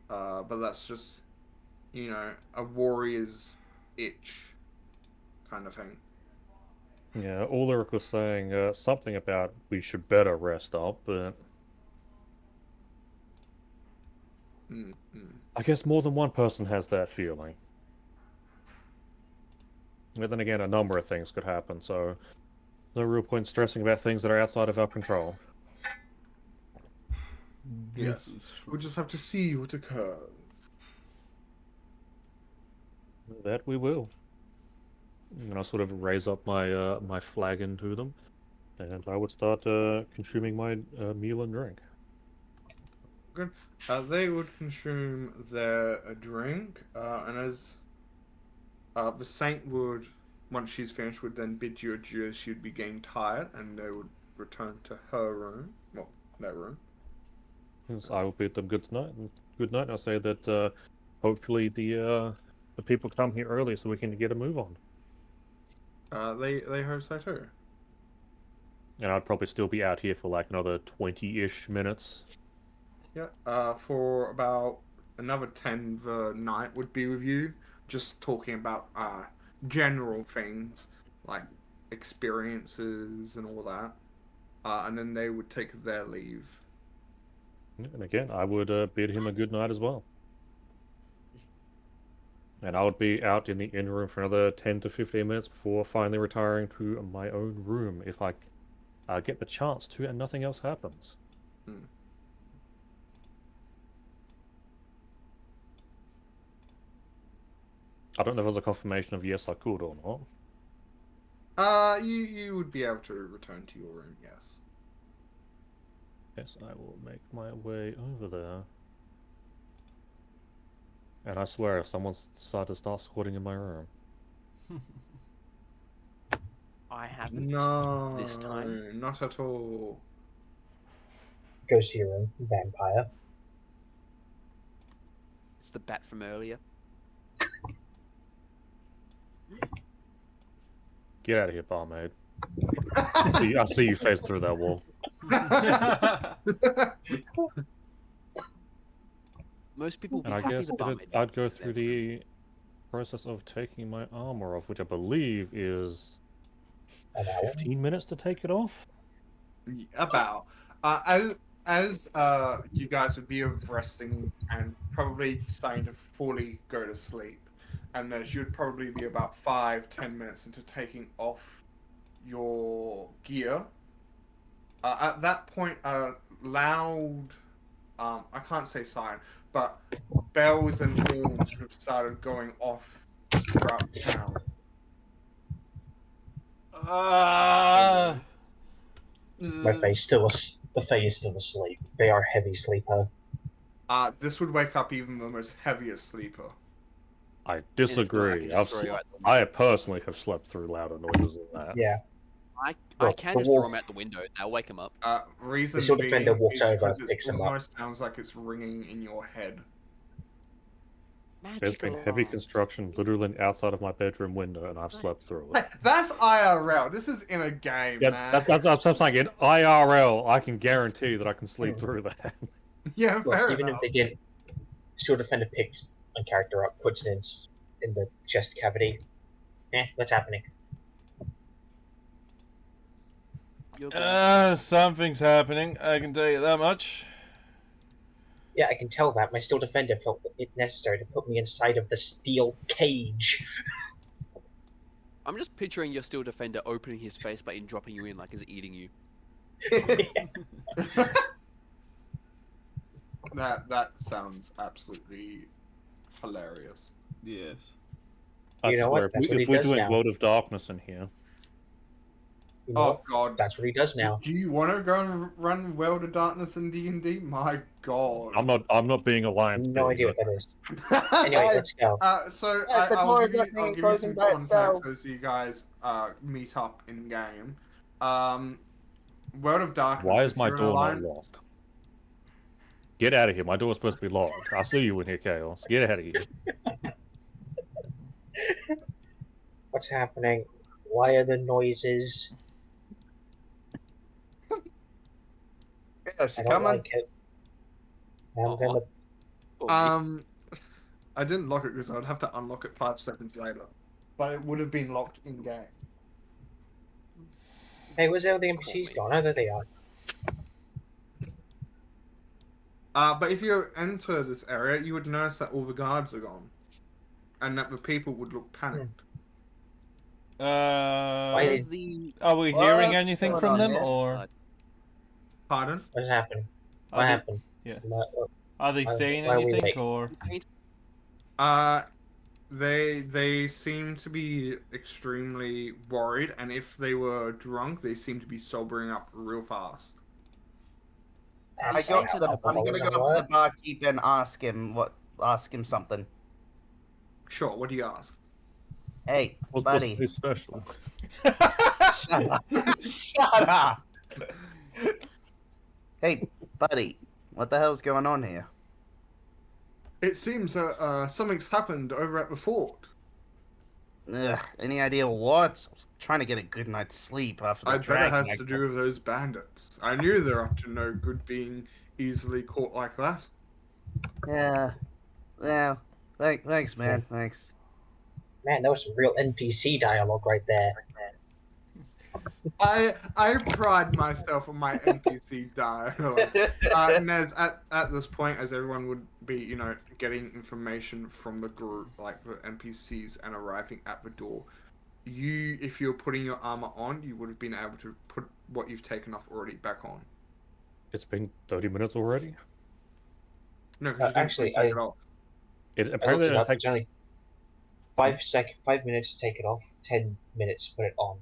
But that's just, a warrior's itch kind of thing. Yeah, Ulrich was saying something about we should better rest up, but I guess more than one person has that feeling. But then again, a number of things could happen, so no real point stressing about things that are outside of our control. Yes, we'll just have to see what occurs. That we will. And I'll sort of raise up my my flagon to them, and I would start consuming my meal and drink. Good. They would consume their drink, and as the saint would, once she's finished, would then bid you adieu as she'd be getting tired, and they would return to her room, well, their room. Yes, I will bid them good night. Good night. I'll say that hopefully the people come here early so we can get a move on. They hope so too. And I'd probably still be out here for like another 20-ish minutes. Yeah. For about another 10, the knight would be with you, just talking about general things like experiences and all that. And then they would take their leave. And again, I would bid him a good night as well. And I would be out in the inn room for another 10 to 15 minutes before finally retiring to my own room if I get the chance to and nothing else happens. I don't know if there's a confirmation of yes I could or not. You would be able to return to your room, yes. Yes, I will make my way over there. And I swear, if someone's decided to start squatting in my room. I haven't No, this time. not at all. Goes to your room, vampire. It's the bat from earlier. Get out of here, barmaid. I see you face through that wall. Most people would be And I happy guess the barmaid I'd go was through there. the process of taking my armor off, which I believe is An hour. 15 minutes to take it off. About as you guys would be resting and probably starting to fully go to sleep, and as you'd probably be about 5-10 minutes into taking off your gear. At that point, loud, I can't say siren, but bells and horns would have started going off throughout the town. My face still the Fae is still asleep. They are heavy sleeper. This would wake up even the most heaviest sleeper. I disagree. I personally have slept through louder noises than that. Yeah. I Well, can the just throw wolf- him out the window. That'll wake him up. Reason The shield being defender walks is over, because picks it him up. almost sounds like it's ringing in your head. There's been heavy construction literally outside of my bedroom window, and I've slept through it. That's IRL. This is in a game, Yeah, man. that's what I'm saying. In IRL, I can guarantee that I can sleep through that. Yeah, Well, fair even enough. if they did, shield defender picks a character up, puts it in the chest cavity. What's happening? Something's happening. I can tell you that much. Yeah, I can tell that. My steel defender felt it necessary to put me inside of the steel cage. I'm just picturing your steel defender opening his face button, dropping you in like he's eating you. That sounds absolutely hilarious. Yes. I You know swear, what? That's what he if we're does doing now. World of Darkness in here, You know Oh what? God. That's what he does now. Do you want to go and run World of Darkness in D&D? My God. I'm not being alliance. No idea what that is. Anyway, Guys, let's go. So Guys, the I'll door give is you, opening I'll and give you closing some by context itself. as you guys meet up in game. World of Darkness. Why is if my you're an door not alliance- locked? Get out of here. My door's supposed to be locked. I see you in here, Chaos. Get out of here. What's happening? Why are the noises? Yeah, I she don't coming? like it. I'm gonna. I didn't lock it because I'd have to unlock it 5 seconds later, but it would have been locked in game. Hey, where's all the NPCs gone? Oh, there they are. But if you enter this area, you would notice that all the guards are gone, and that the people would look panicked. Why Are we What's hearing anything going from on them, here? or Pardon? What's happened? are What they? happened? Yes. What- Are they why- saying why are we anything, late? or? They seem to be extremely worried, and if they were drunk, they seem to be sobering up real fast. I'm gonna go up to the barkeep and ask him something. Sure. What do you ask? Hey, What's buddy. so special? Shut up. Shut up. Hey, buddy. What the hell's going on here? It seems something's happened over at the fort. Ugh, any idea what? I was trying to get a good night's sleep after the I bet it dragging has I to got. do with those bandits. I knew they're up to no good being easily caught like that. Yeah. Yeah. Thanks, man. Thanks. Man, that was some real NPC dialogue right there. I pride myself on my NPC dialogue. Nez, at this point, as everyone would be, getting information from the group, like the NPCs, and arriving at the door, if you're putting your armor on, you would have been able to put what you've taken off already back on. It's been 30 minutes already? No, because you didn't Actually, take it off. It I looked apparently it didn't up. take... It's only 5 minutes to take it off, 10 minutes to put it on.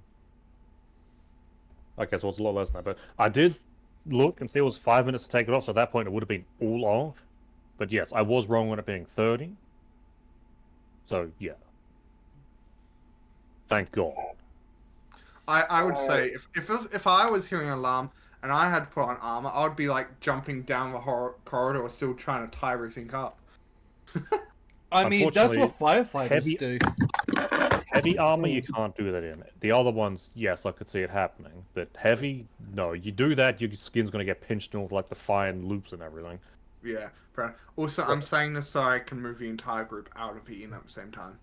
Okay, so it's a lot less than that. But I did look and see it was 5 minutes to take it off, so at that point it would have been all off. But yes, I was wrong on it being 30. So, yeah. Thank God. I would say if I was hearing an alarm and I had put on armor, I would be like jumping down the corridor, still trying to tie everything up. I mean, that's what firefighters heavy- do. Heavy armor, you can't do that in. The other ones, yes, I could see it happening. But heavy, no. You do that, your skin's going to get pinched in with like the fine loops and everything. Yeah. Also, I'm saying this so I can move the entire group out of the inn at the same time.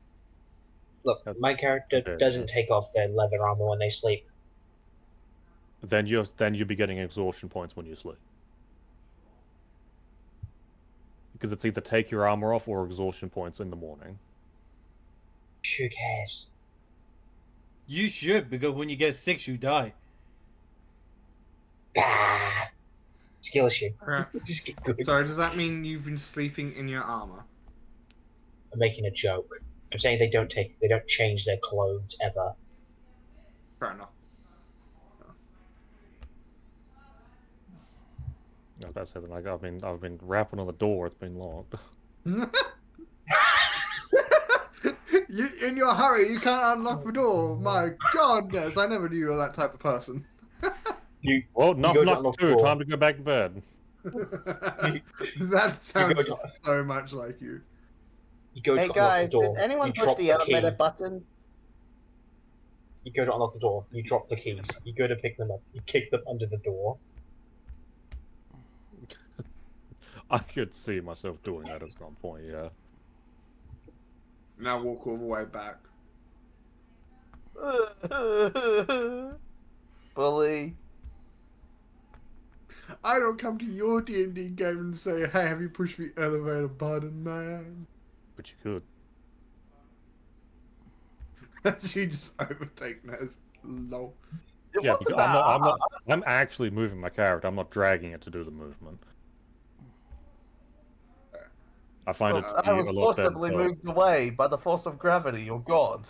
Look, my character doesn't take off their leather armor when they sleep. Then you'll be getting exhaustion points when you sleep. Because it's either take your armor off or exhaustion points in the morning. Who cares? You should, because when you get sick, you die. Ah, skill issue. Okay. So does that mean you've been sleeping in your armor? I'm making a joke. I'm saying they don't change their clothes ever. Fair enough. No, that's it. Like I've been rapping on the door. It's been locked. You, in your hurry, you can't unlock the door. My goodness, I never knew you were that type of person. Well, nothing go to like unlock two. the door. Time to go back to bed. That sounds to- so much like you. You go Hey to guys, unlock the door. did anyone you push drop the key. elevator button? You go to unlock the door. You drop the keys. You go to pick them up. You kick them under the door. I could see myself doing that at some point. Yeah. Now walk all the way back. Bully. I don't come to your D&D game and say, "Hey, have you pushed the elevator button, man?" But you could. She just overtake Nez. Lol. Yeah, What because the- I'm actually moving my character. I'm not dragging it to do the movement. I find it to be I was a lot better. forcibly moved away by the force of gravity, or God.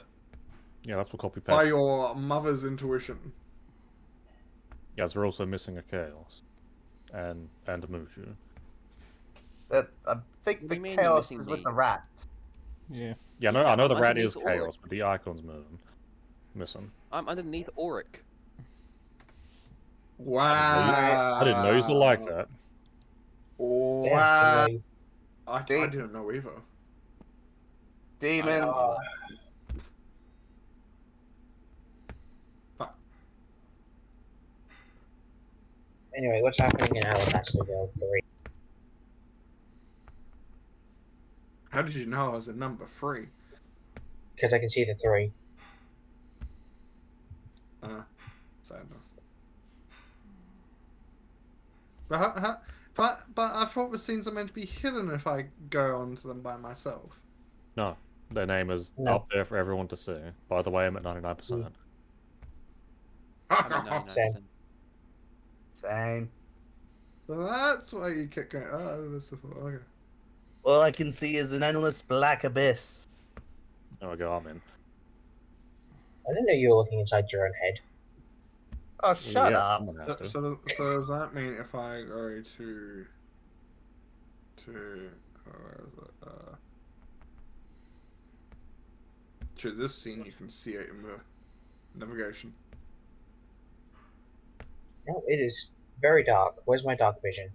Yeah, that's what copy By paste. your mother's intuition. Yes, we're also missing a chaos, and a Mushu. That I think What the do you mean you're chaos missing is with me? the rat. Yeah. Yeah, no, Yeah, I know I'm the rat underneath is Auric. chaos, but the icon's missing. I'm underneath Auric. Wow. I didn't know you were like that. Wow. Definitely. I didn't know either. Demon. Uh, Fuck. anyway, what's happening in Alabaster Girl 3? How did you know I was at number 3? Because I can see the 3. Sadness. But I thought the scenes are meant to be hidden if I go onto them by myself. No, their name is No. up there for everyone to see. By the way, I'm at 99%. I'm at 99%. Same. So that's why you kept going. Oh, this is okay. All I can see is an endless black abyss. There we go, I'm in. I didn't know you were looking inside your own head. Oh, shut Yeah, up. someone has to. So does that mean if I go to where is it? To this scene, you can see it in the navigation. No, it is very dark. Where's my dark vision?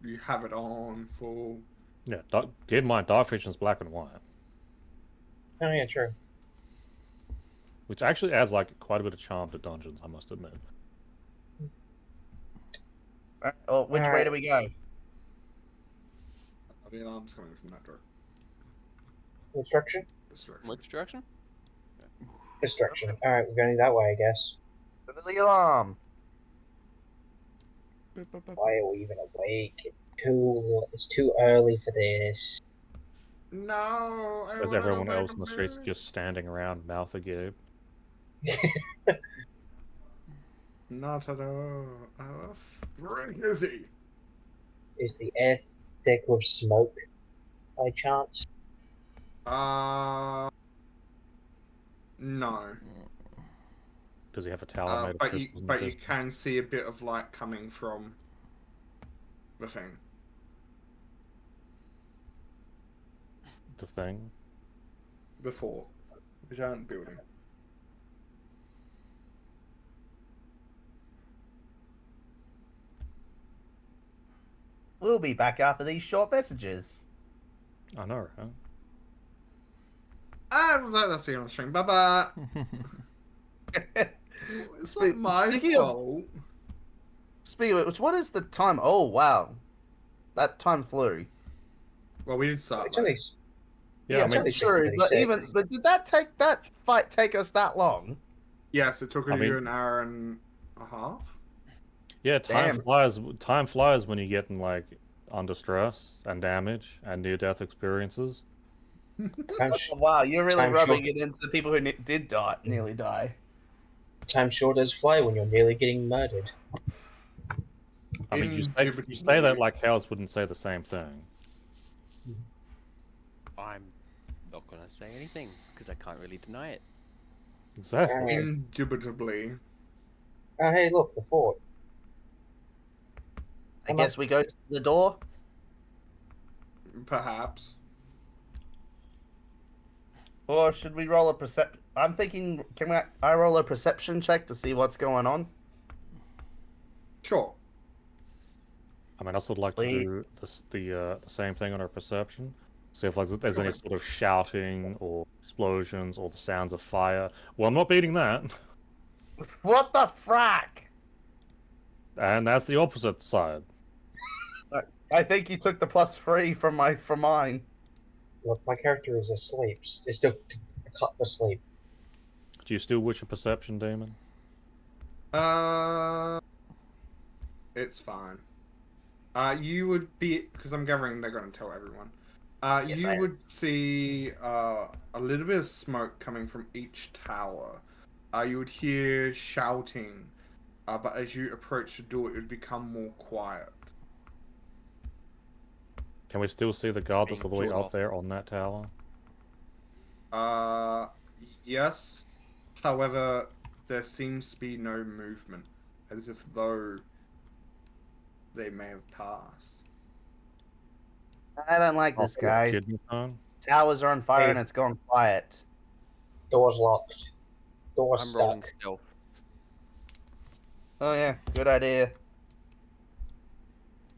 You have it on full. Yeah, keep in mind, Dark Vision's black and white, Oh yeah, true. which actually adds like quite a bit of charm to dungeons, I must admit. Oh, which way do we go? The alarm's coming from that door. Destruction? Destruction. Which direction? Destruction. Alright, we're going that way, I guess. The alarm. Why are we even awake? It's too early for this. No. I As wanna everyone go else back in the to streets bed. just standing around, mouth agape. Not at all. How freak is he? Is the air thick with smoke, by chance? No. Does he have a tower made of But crystals? you can see a bit of light coming from the thing. The thing? Before. The giant building. We'll be back after these short messages. I know, right? And that's the end of the stream. Bye bye. It's not my Speaking fault. Speaking of which, what is the time? Oh, wow. That time flew. Well, we did start. It's only, late. Yeah, I mean, only that's true. But 6:36. but did that fight take us that long? Yes, it took I you mean- an hour and a half. yeah, time Damn. flies. Time flies when you're getting like under stress and damage and near-death experiences. Time, Oh, wow, you're really Time rubbing short. it into the people who did nearly die. time sure does fly when you're nearly getting murdered. I mean, you Indubitably. say that like cows wouldn't say the same thing. I'm not gonna say anything because I can't really deny it. Exactly. Indubitably. Oh, hey, look, the fort. I guess we go to the door. Perhaps. Or should we roll a perception? I'm thinking, I roll a perception check to see what's going on? Sure. I mean, I also would like to Wait. do the same thing on our perception. See if like there's any sort of shouting or explosions or the sounds of fire. Well, I'm not beating that. What the frack? And that's the opposite side. I think you took the +3 from mine. Look, my character is asleep. Is still asleep. Do you still wish a perception, Demon? It's fine. You would be, because I'm gathering they're going to tell everyone. Yes, You I am. would see a little bit of smoke coming from each tower. You would hear shouting, but as you approach the door, it would become more quiet. Can we still see the guard that's all the way Sure. up there on that tower? Uh, yes. However, there seems to be no movement, as if though they may have passed. I don't like this, After what, guys. kidney stone? Towers are on fire Hey. and it's gone quiet. Door's locked. Door's I'm stuck. rolling stealth. Oh yeah, good idea.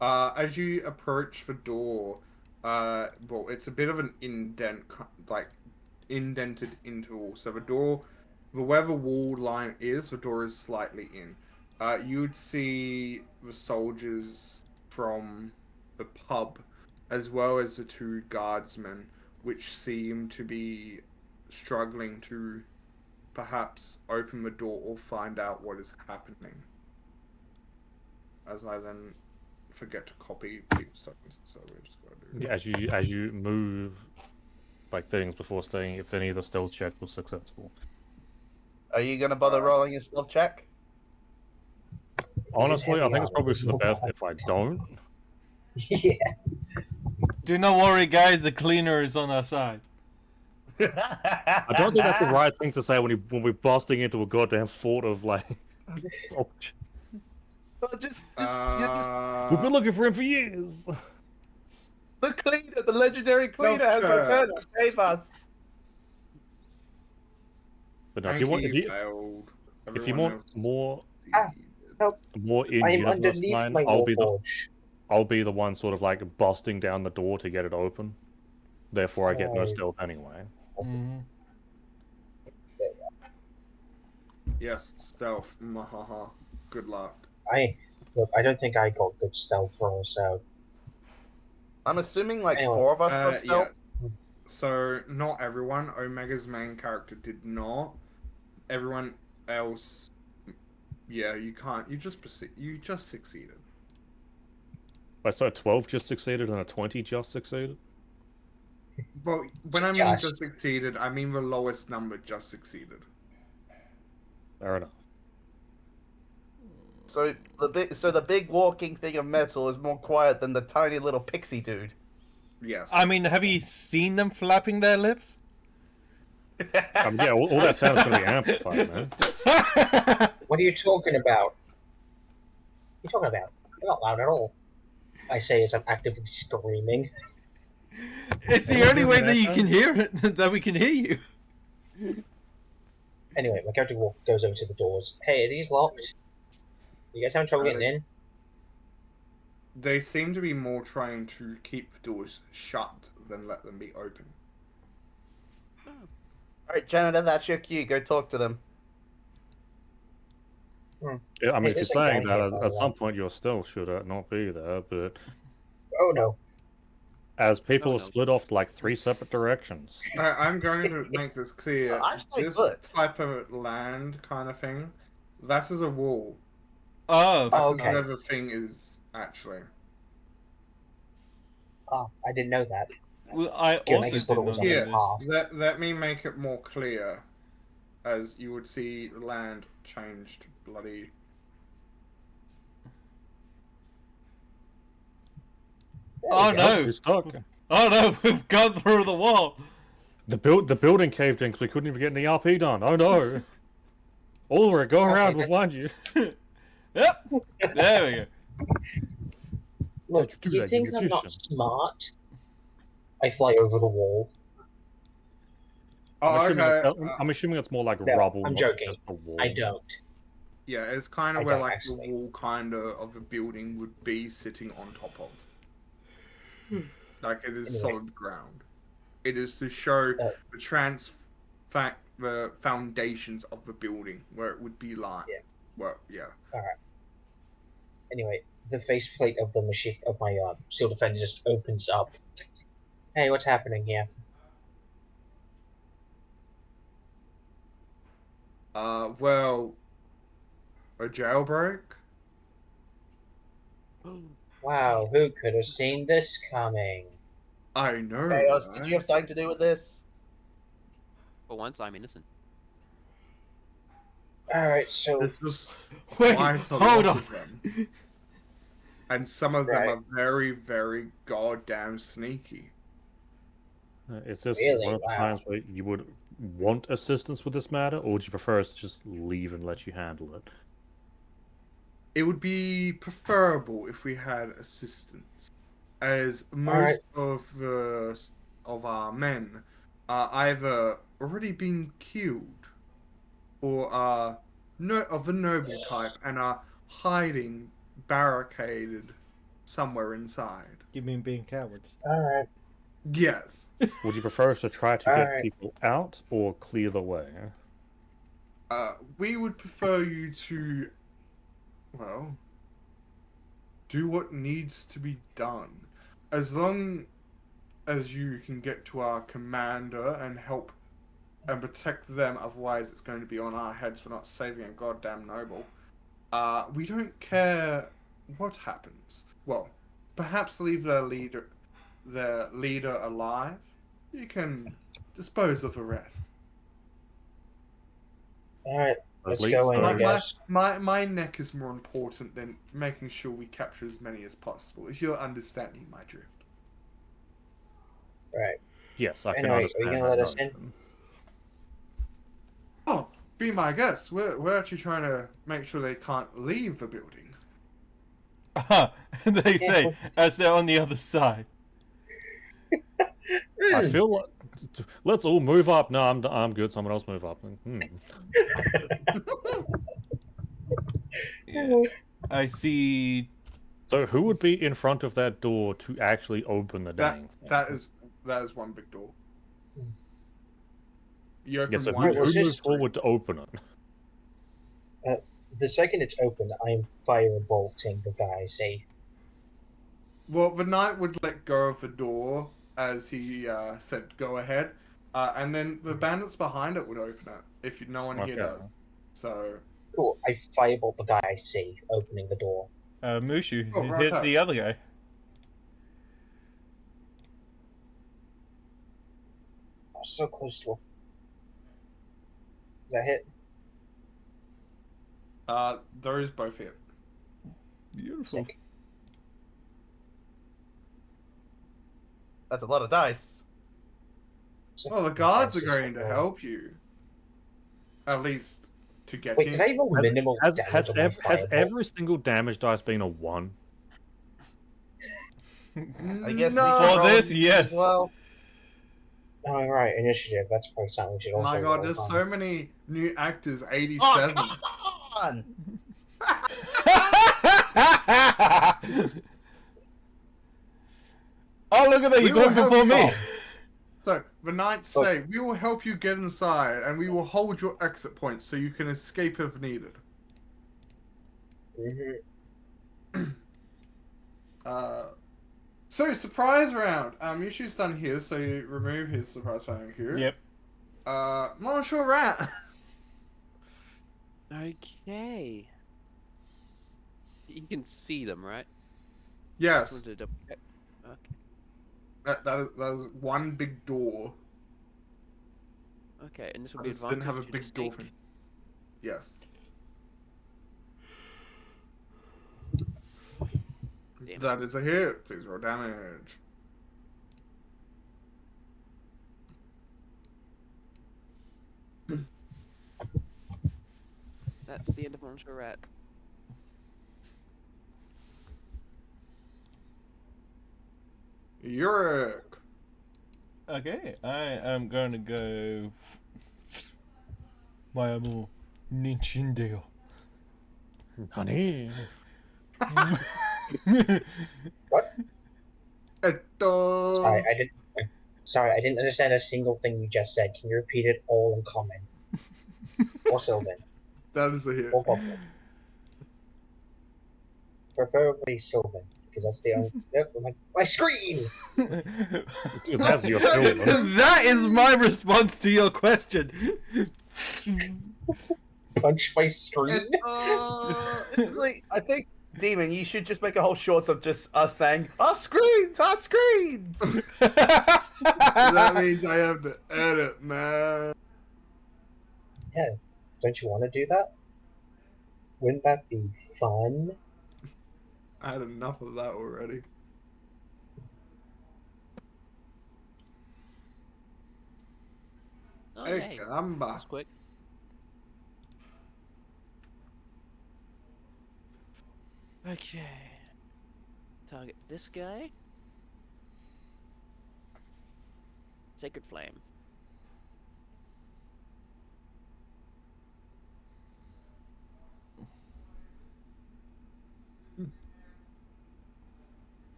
As you approach the door, well, it's a bit of an indent, like indented interval. So the door, where the wall line is, the door is slightly in. You'd see the soldiers from the pub, as well as the two guardsmen, which seem to be struggling to perhaps open the door or find out what is happening. As I then forget to copy people's tokens, so we're just gonna do. Yeah, as you move like things before staying, if any of the stealth check was successful. Are you gonna bother rolling a stealth check? Honestly, I heavy think it's armor? probably There's for the no best point. if I don't. Yeah. Do not worry, guys. The cleaner is on our side. I don't think that's the right thing to say when we're busting into a goddamn fort of like. soldiers. Well, you're just We've been looking for him for years. the cleaner, the legendary cleaner has Self-check. returned to save us. But no, if you want, failed. if you Everyone want else more succeeded. in I am universe underneath line, my I'll be warforge. the one sort of like busting down the door to get it open. Therefore, I get no Oh. stealth anyway. Mm-hmm. Yes, stealth. Mahaha. Good luck. Look, I don't think I got good stealth rolls, so I'm assuming like Anyway, 4 of us got Yeah. stealth. So not everyone. Omega's main character did not. Everyone else. Yeah, you can't. You just succeeded. Wait, so a 12 just succeeded and a 20 just succeeded? But when I mean Just. just succeeded, I mean the lowest number just succeeded. Fair enough. So the big walking thing of metal is more quiet than the tiny little pixie dude. Yes. I mean, have you seen them flapping their lips? Yeah, all that sound's gonna be amplified, man. what are you talking about? What are you talking about? You're not loud at all. I say as I'm actively screaming. It's the only way that you can hear it, that we can hear you. Anyway, my character goes over to the doors. Hey, are these locked? You guys having trouble getting in? They seem to be more trying to keep the doors shut than let them be open. Alright, janitor, that's your cue. Go talk to them. Yeah, I mean, Hey, if you're there's a saying gun that, here, by at the some way. point your stealth should not be there, but Oh no. as people Oh, have no. split off to, like 3 separate directions. I'm going to make this clear. I actually This could. type of land kind of thing, that is a wall. Oh, That is okay. where the thing is actually. Oh, I didn't know that. well, I Good, I also just thought it didn't was know on the Yeah, this. path. let me make it more clear, as you would see the land changed bloody. There Oh we go. no! We're stuck. Oh no! We've gone through the wall. The building caved in because we couldn't even get any RP done. Oh no! Ulrich, go around. We'll find you. Yep. There we go. Look, Don't you do you that, think you I'm not magician. smart? I fly over the wall. Oh, okay. I'm assuming it's more like No, rubble, I'm not joking. just a wall. I don't. Yeah, it's kind I of where don't like actually. the wall kind of a building would be sitting on top of. Like it is Anyway. solid ground. It is to show Uh, the foundations of the building where it would be like. Yeah. Well, yeah. Anyway, the faceplate of the machine of my shield defender just opens up. Hey, what's happening here? Well, a jailbreak. Wow, who could have seen this coming? I know. Chaos, did right? you have something to do with this? For once, I'm innocent. Alright, so There's just Wait, quite a hold lot on. of them. And some of them Right. are very, very goddamn sneaky. Is this Really? one of the Wow. times where you would want assistance with this matter, or would you prefer us to just leave and let you handle it? It would be preferable if we had assistance, as Alright. most of our men are either already been killed or are of a noble type and are hiding barricaded somewhere inside. You mean being cowards? Alright. Yes. Would you prefer us to try to get Alright. people out or clear the way? We would prefer you to, well, do what needs to be done. As long as you can get to our commander and help and protect them, otherwise it's going to be on our heads for not saving a goddamn noble. We don't care what happens. Well, perhaps leave their leader alive. You can dispose of the rest. Alright, At let's least, go in, I My, guess. my neck is more important than making sure we capture as many as possible, if you're understanding my drift. Right. Yes, I can Anyway, are you understand gonna that let us in? notion. Oh, be my guest. We're actually trying to make sure they can't leave the building. They say as they're on the other side. I feel like let's all move up. No, I'm good. Someone else move up. Yeah. I see. So who would be in front of that door to actually open the dang thing? That is one big door. You open Yeah, so one. who was moved this- forward to open it? The second it's open, I'm firebolting the guy, see? Well, the knight would let go of the door as he said, "Go ahead," and then the bandits behind it would open it if no one here Okay. does. So, Cool, I firebolt the guy, see, opening the door. Mushu Oh, right hits up. the other guy. Oh, so close to a... Is that hit? those both hit. Beautiful. Sick. That's a lot of dice. Well, the guards are Francis going to Ford. help you, at least to get Wait, in. can I roll minimal Has damage on my has firebolt? every single damage dice been a 1? I guess no. we can For roll this, initiative yes. as well. Oh, right, initiative. That's probably something we should also My God, roll there's on. so many new actors. 87. Oh, come on! Oh, look at that! We You're will going help before you. me. So the knights say, "We will help you get inside, and we will hold your exit points so you can escape if needed." So surprise round. Yushu's done his, so you remove his surprise round here. Yep. Marshall Rat. Okay. You can see them, right? Yes, Just wanted to double check. Okay. that is one big door. Okay, and this will I be just didn't have a advantage to big door sneak. thing. Yes. Damn. That is a hit. Please roll damage. That's the end of Monster Rat. Yurik. Okay, I am going to go. Mayamu Ninchindeo. Honey. Sorry, I didn't understand a single thing you just said. Can you repeat it all in common? Or Sylvan. That is a hit. Or Goblin. Preferably Sylvan, because that's the only... Yep, my screen! Dude, that's your film. That is my response to your question. Punch my screen? Like, I think Demon, you should just make a whole shorts of just us saying, our screens, our screens! That means I have to edit, man. Yeah, don't you want to do that? Wouldn't that be fun? I had enough of that already. Oh, Hey, hey, caramba. that's quick. Okay. Target this guy. Sacred Flame.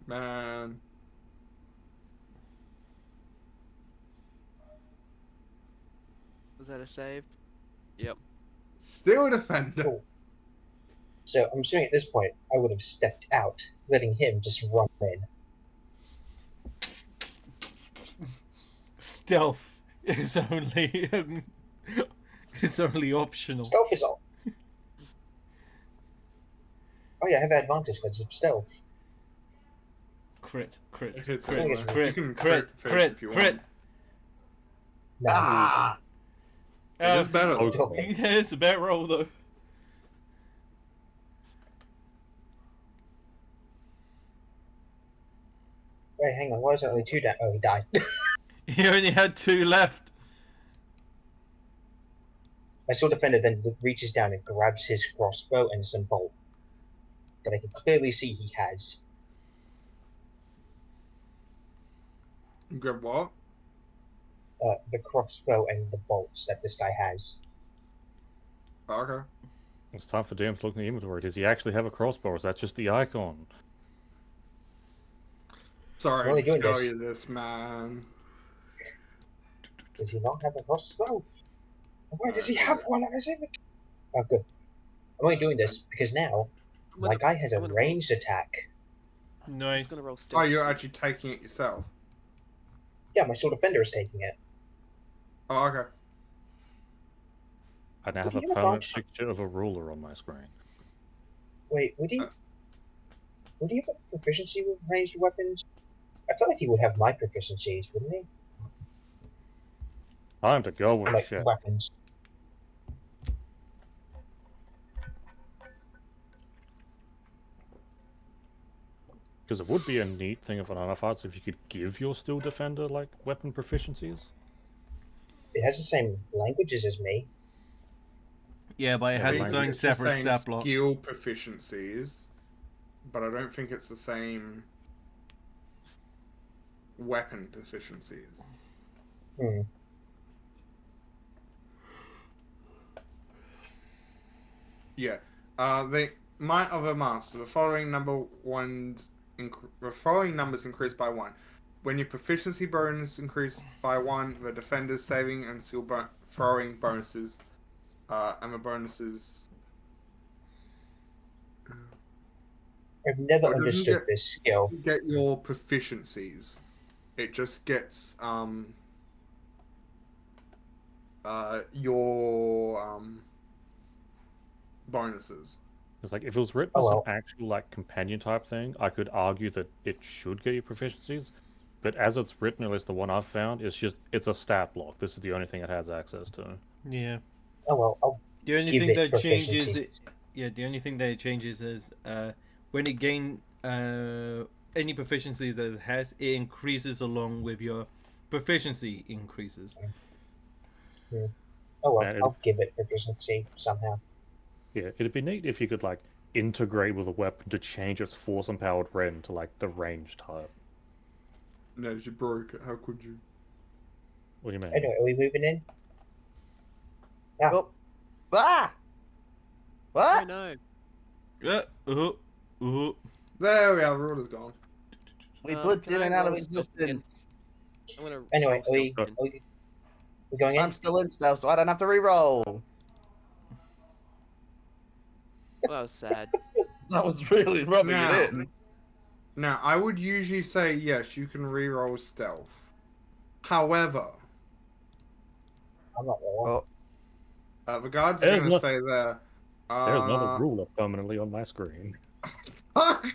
Man. Was that a save? Yep. Still a defender. Oh. So I'm assuming at this point I would have stepped out, letting him just run in. Stealth is only is only optional. Stealth is off. Oh yeah, I have advantage because of stealth. Crit, crit, If it's crit, anyway. crit, You can crit, crit crit, if you crit. want. No. Ah! It is better. Oh, Tell Yeah, me. it's a better roll though. Wait, hang on. Why is there only 2 down? Oh, he died. You only had 2 left. My sword defender then reaches down and grabs his crossbow and some bolt that I can clearly see he has. Grab what? The crossbow and the bolts that this guy has. Oh, okay. It's time for DM to look in the inventory. Does he actually have a crossbow, or is that just the icon? Sorry Why are to they doing tell this? you this, man. Does he not have a crossbow? Why does he have one on his inventory? Oh, good. I'm only doing this because now my guy has a I'm gonna ranged attack. I'm Nice. just gonna roll Oh, stealth. you're actually taking it yourself. Yeah, my sword defender is taking it. Oh, okay. I now have Would a he have permanent advantage? picture of a ruler on my screen. Wait, would he? Uh. Would he have a proficiency with ranged weapons? I feel like he would have my proficiencies, wouldn't he? Time to go with Like shit. weapons. Because it would be a neat thing of an artifact if you could give your steel defender like weapon proficiencies. It has the same languages as me. Yeah, but it Yeah, has the its I own think it's separate the same stat block. skill proficiencies, but I don't think it's the same weapon proficiencies. Hmm. Yeah. The might of a master. The following numbers increase by 1. When your proficiency bonus increase by 1, the defender's saving and skill throwing bonuses, and the bonuses. I've never Oh, it doesn't understood get- this skill. Get your proficiencies. It just gets your bonuses. It's like if it was written Oh, as well. an actual like companion type thing, I could argue that it should get you proficiencies. But as it's written, at least the one I've found, it's a stat block. This is the only thing it has access to. Yeah. Oh well, I'll The only give thing it that changes, proficiencies. the only thing that it changes is when it gain any proficiencies that it has, it increases along with your proficiency increases. Oh well, Yeah, I'll give it proficiency somehow. Yeah, it'd be neat if you could like integrate with a weapon to change its force empowered ren to like the range type. No, you broke it. How could you? What do you mean? Anyway, are we moving in? Ah, Oh. Ah! Oh What? no. There we are. The ruler's gone. We Can put I Dylan out of roll stealth again? existence. I'm gonna anyway, roll are stealth again. we going in? I'm still in stuff, so I don't have to re-roll. Well, that was sad. That was really rubbing Now. it in. Now, I would usually say yes, you can re-roll stealth. However, I'm not rolling. Oh, the guards are There's going to no- say there, There's another ruler permanently on my screen. Fuck!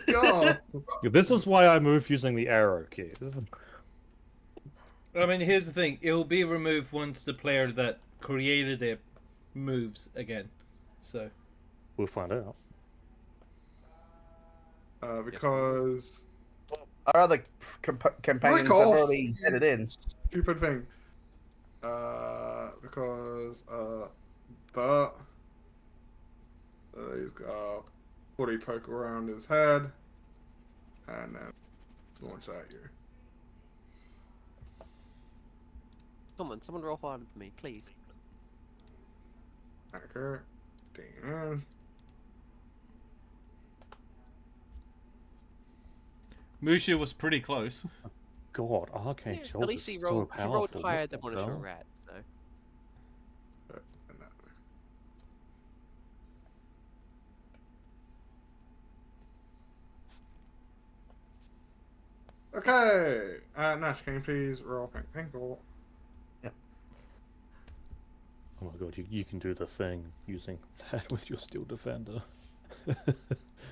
Go! This is why I move using the arrow key. I mean, here's the thing: it'll be removed once the player that created it moves again. So We'll find out. Because Our other companions have off. already headed in. stupid thing. Because but he's got footy poke around his head, and then launch at you. Someone roll hard for me, please. Okay. Damn. Musha was pretty close. God, Arcane Yeah, Jolt at least is he so rolled powerful. higher What than the one of your hell? rats, so. Okay. Nash, can you please roll pink ball? Oh my god, you can do the thing using that with your Steel Defender.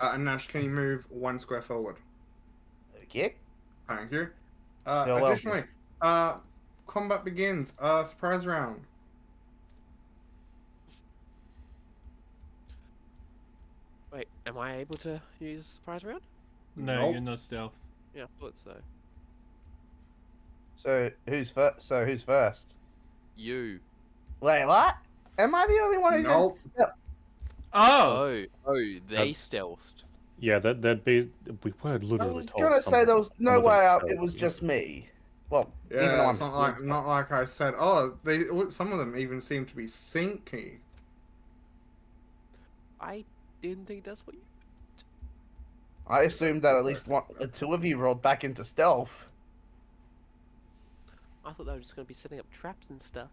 And Nash, can you move 1 square forward? Okay. Thank you. You're welcome. Additionally, combat begins. Surprise round. Wait, am I able to use surprise round? No, Nope. you're not stealth. Yeah, I thought so. So who's first? Who's first? You. Wait, what? Am I the only one who's Nope. Oh, They stealthed. Yeah, that'd be. We were I literally was told. gonna say some- there was no some of them way were it was stealthy. just me. Well, Yeah, even though I'm it's still not like I said. Oh, some of them even seem to be sinky. I didn't think that's what you. I assumed that at least two of you rolled back into stealth. I thought they were just going to be setting up traps and stuff.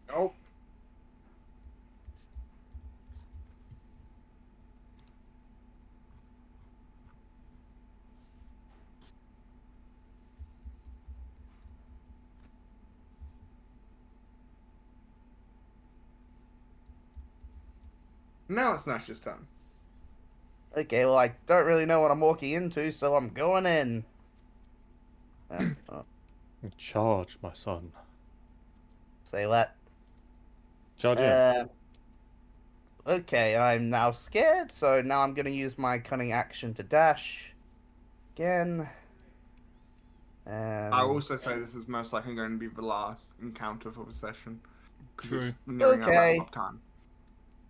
Nope. Now it's Nash's turn. Okay, well, I don't really know what I'm walking into, so I'm going in. Charge, my son. Say that. Charge in. Okay, I'm now scared, so now I'm going to use my cunning action to dash. Again. I also say this is most likely going to be the last encounter for the session. 'Cause True. it's nearing our Okay. wrap-up time.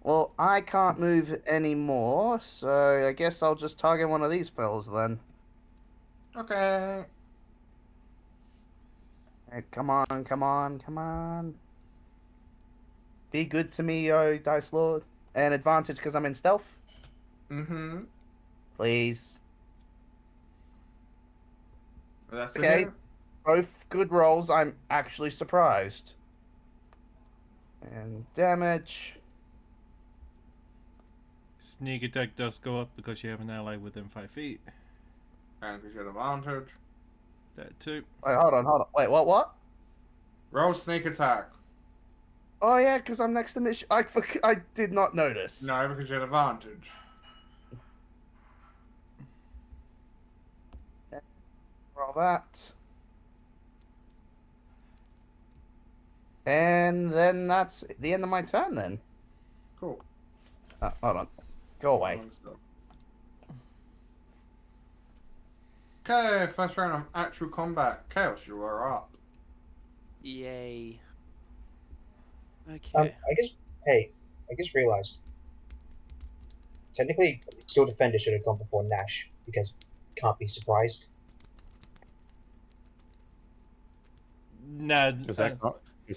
Well, I can't move anymore, so I guess I'll just target one of these fellas then. Okay. Hey, come on, come on, come on. Be good to me, yo, Dice Lord. An advantage because I'm in stealth? Mm-hmm. Please. That's Okay. it. Both good rolls, I'm actually surprised. And damage. sneak attack does go up because you have an ally within 5 feet. And because you had advantage. That too. Wait, hold on. Wait, what? Roll sneak attack. Oh, yeah, because I'm next to Mish. I did not notice. No, because you had advantage. Roll that. And then that's the end of my turn then. Cool. Hold on. Go away. Okay, first round of actual combat. Chaos, you are up. Yay. Okay. I just realized. Technically, Steel Defender should have gone before Nash because can't be surprised. Nah, Is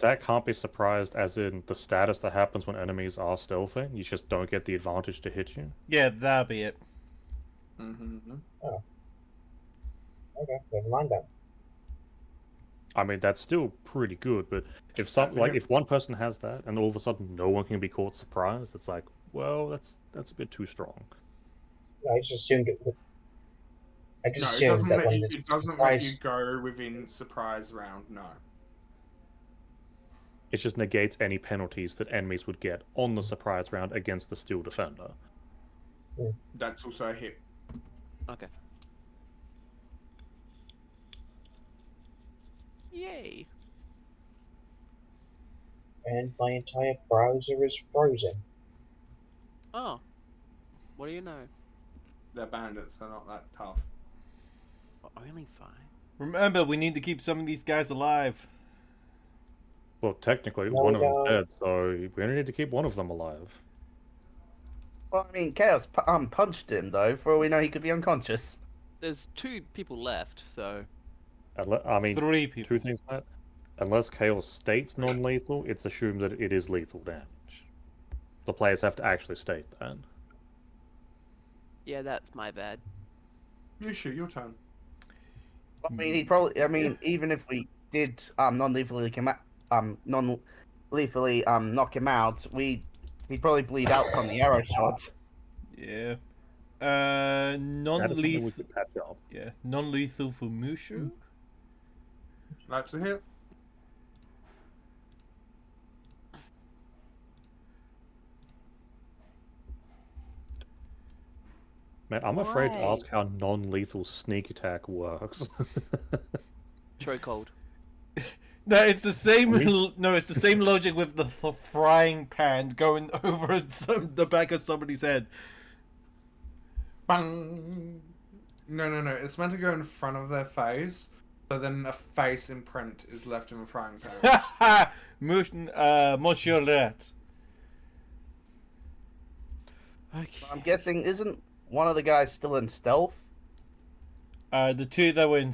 that can't be surprised as in the status that happens when enemies are stealthing? You just don't get the advantage to hit you? yeah, that'll be it. Mm-hmm. Okay, never mind then. I mean, that's still pretty good, but if if one person has that and all of a sudden no one can be caught surprised, it's like, well, that's a bit too strong. No, I just assumed it would. I just No, it assumed doesn't, that make when you, the it doesn't make surprise. you go within surprise round, no. It just negates any penalties that enemies would get on the surprise round against the Steel Defender. That's also a hit. Okay. Yay. And my entire browser is frozen. Oh. What do you know? They're bandits, they're not that tough. Well, only 5. Remember, we need to keep some of these guys alive. Well, technically, No, one of them's no. dead, so we only need to keep one of them alive. Well, I mean, Chaos punched him though. For all we know, he could be unconscious. There's 2 people left, so I mean, 3 people. 2 things that. Unless Chaos states non-lethal, it's assumed that it is lethal damage. The players have to actually state that. yeah, that's my bad. You shoot, your turn. I mean, he probably. I mean, even if we did non-lethally knock him out, he'd probably bleed out from the arrow shots. Yeah. That is something we Non-lethal. could patch up. Yeah, non-lethal for Mushu. That's a hit. Man, I'm afraid to Why? ask how non-lethal sneak attack works. Chokehold. No, it's the same. No, it's the same logic with the frying pan going over the back of somebody's head. Bang! No. It's meant to go in front of their face, so then a face imprint is left in the frying pan. Ha ha! Monsieur Rat. Okay. I'm guessing isn't one of the guys still in stealth? The 2 that were in.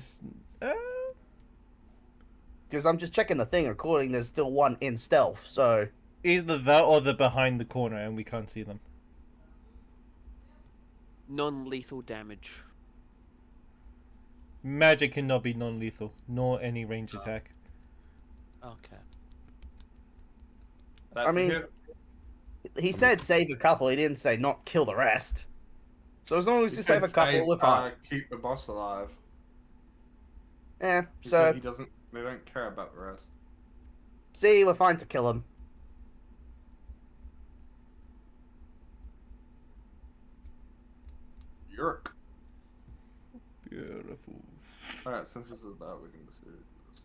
Because I'm just checking the thing. According, there's still one in stealth. So Either that or they're behind the corner and we can't see them. Non-lethal damage. Magic cannot be non-lethal, nor any range attack. Okay. That's I mean- a hit. he said save a couple. He didn't say not kill the rest. So as long as He you said save a couple, we're fine. keep the boss alive. Yeah. He So said he doesn't. They don't care about the rest. see, we're fine to kill him. Yerk. Beautiful. Alright, since this is that, we can just do this.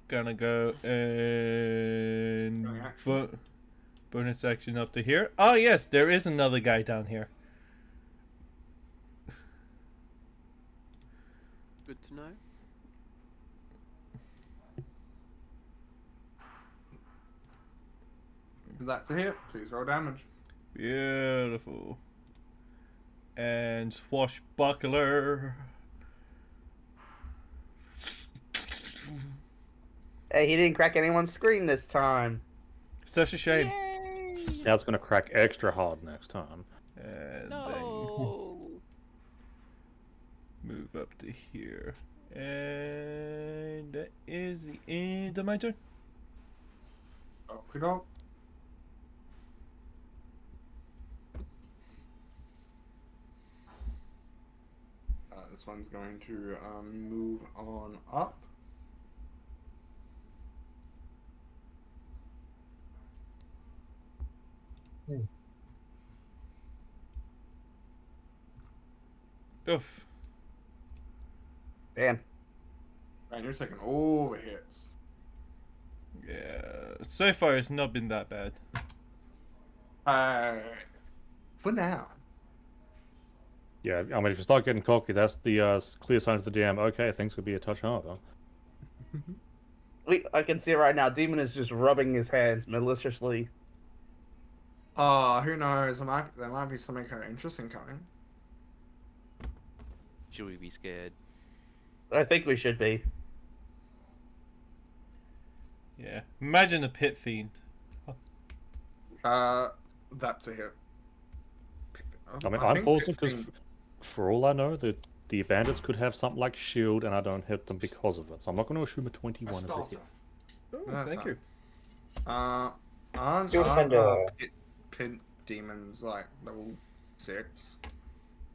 Gonna go and Going action. bonus action up to here. Oh yes, there is another guy down here. Good to know. That's a hit. Please roll damage. Beautiful. And swashbuckler. Hey, he didn't crack anyone's screen this time. Such a shame. Yay! Now it's going to crack extra hard next time. And No. then move up to here. And that is the end of my turn. Okay, dog. This one's going to move on up. Oof. Damn. And you're taking all the hits. Yeah. So far, it's not been that bad. For now. Yeah, I mean, if you start getting cocky, that's the clear sign to the DM. Okay, things could be a touch harder. I can see it right now. Demon is just rubbing his hands maliciously. Who knows? There might be something kind of interesting coming. Should we be scared? I think we should be. Yeah. Imagine a pit fiend. That's a hit. I mean, I I'm think pausing because, 15 for all I know, the bandits could have something like shield, and I don't hit them because of it. So I'm not going to assume a 21 is a hit. Oh, That's thank you. Aren't Steel Defender. pit demons like level 6?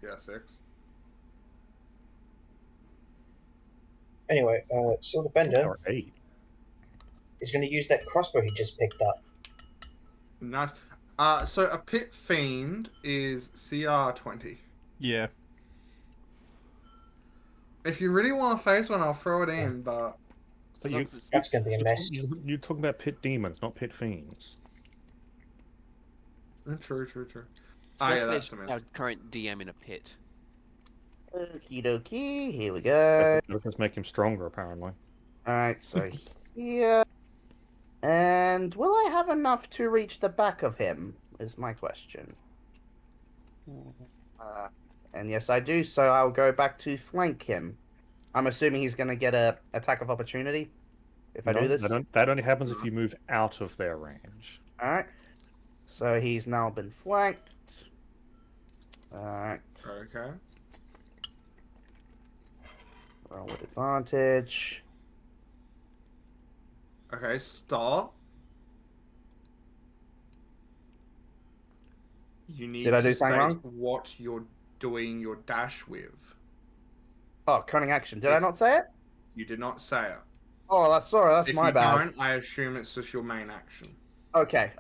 Yeah, 6. Anyway, Shield Defender Power 8. is going to use that crossbow he just picked up. Nice. So a pit fiend is CR 20. Yeah. If you really want to face one, I'll throw it in, but So As long you, as it's- That's going to be a mess. you're talking about pit demons, not pit fiends. True. it's Ah, yeah, basically that's a our miss. current DM in a pit. Okie dokie, here we go. That does make him stronger, apparently. Alright, so here. And will I have enough to reach the back of him? Is my question. And yes, I do, so I'll go back to flank him. I'm assuming he's going to get a attack of opportunity if I do this. That only happens if you move out of their range. Alright. So he's now been flanked. Alright. Okay. Roll with advantage. Okay, stop. You need Did I to do something state wrong? what you're doing your dash with. Oh, cunning action. Did I not say it? You did not say it. Oh, that's sorry. That's If my you bad. don't, I assume it's just your main action. Okay.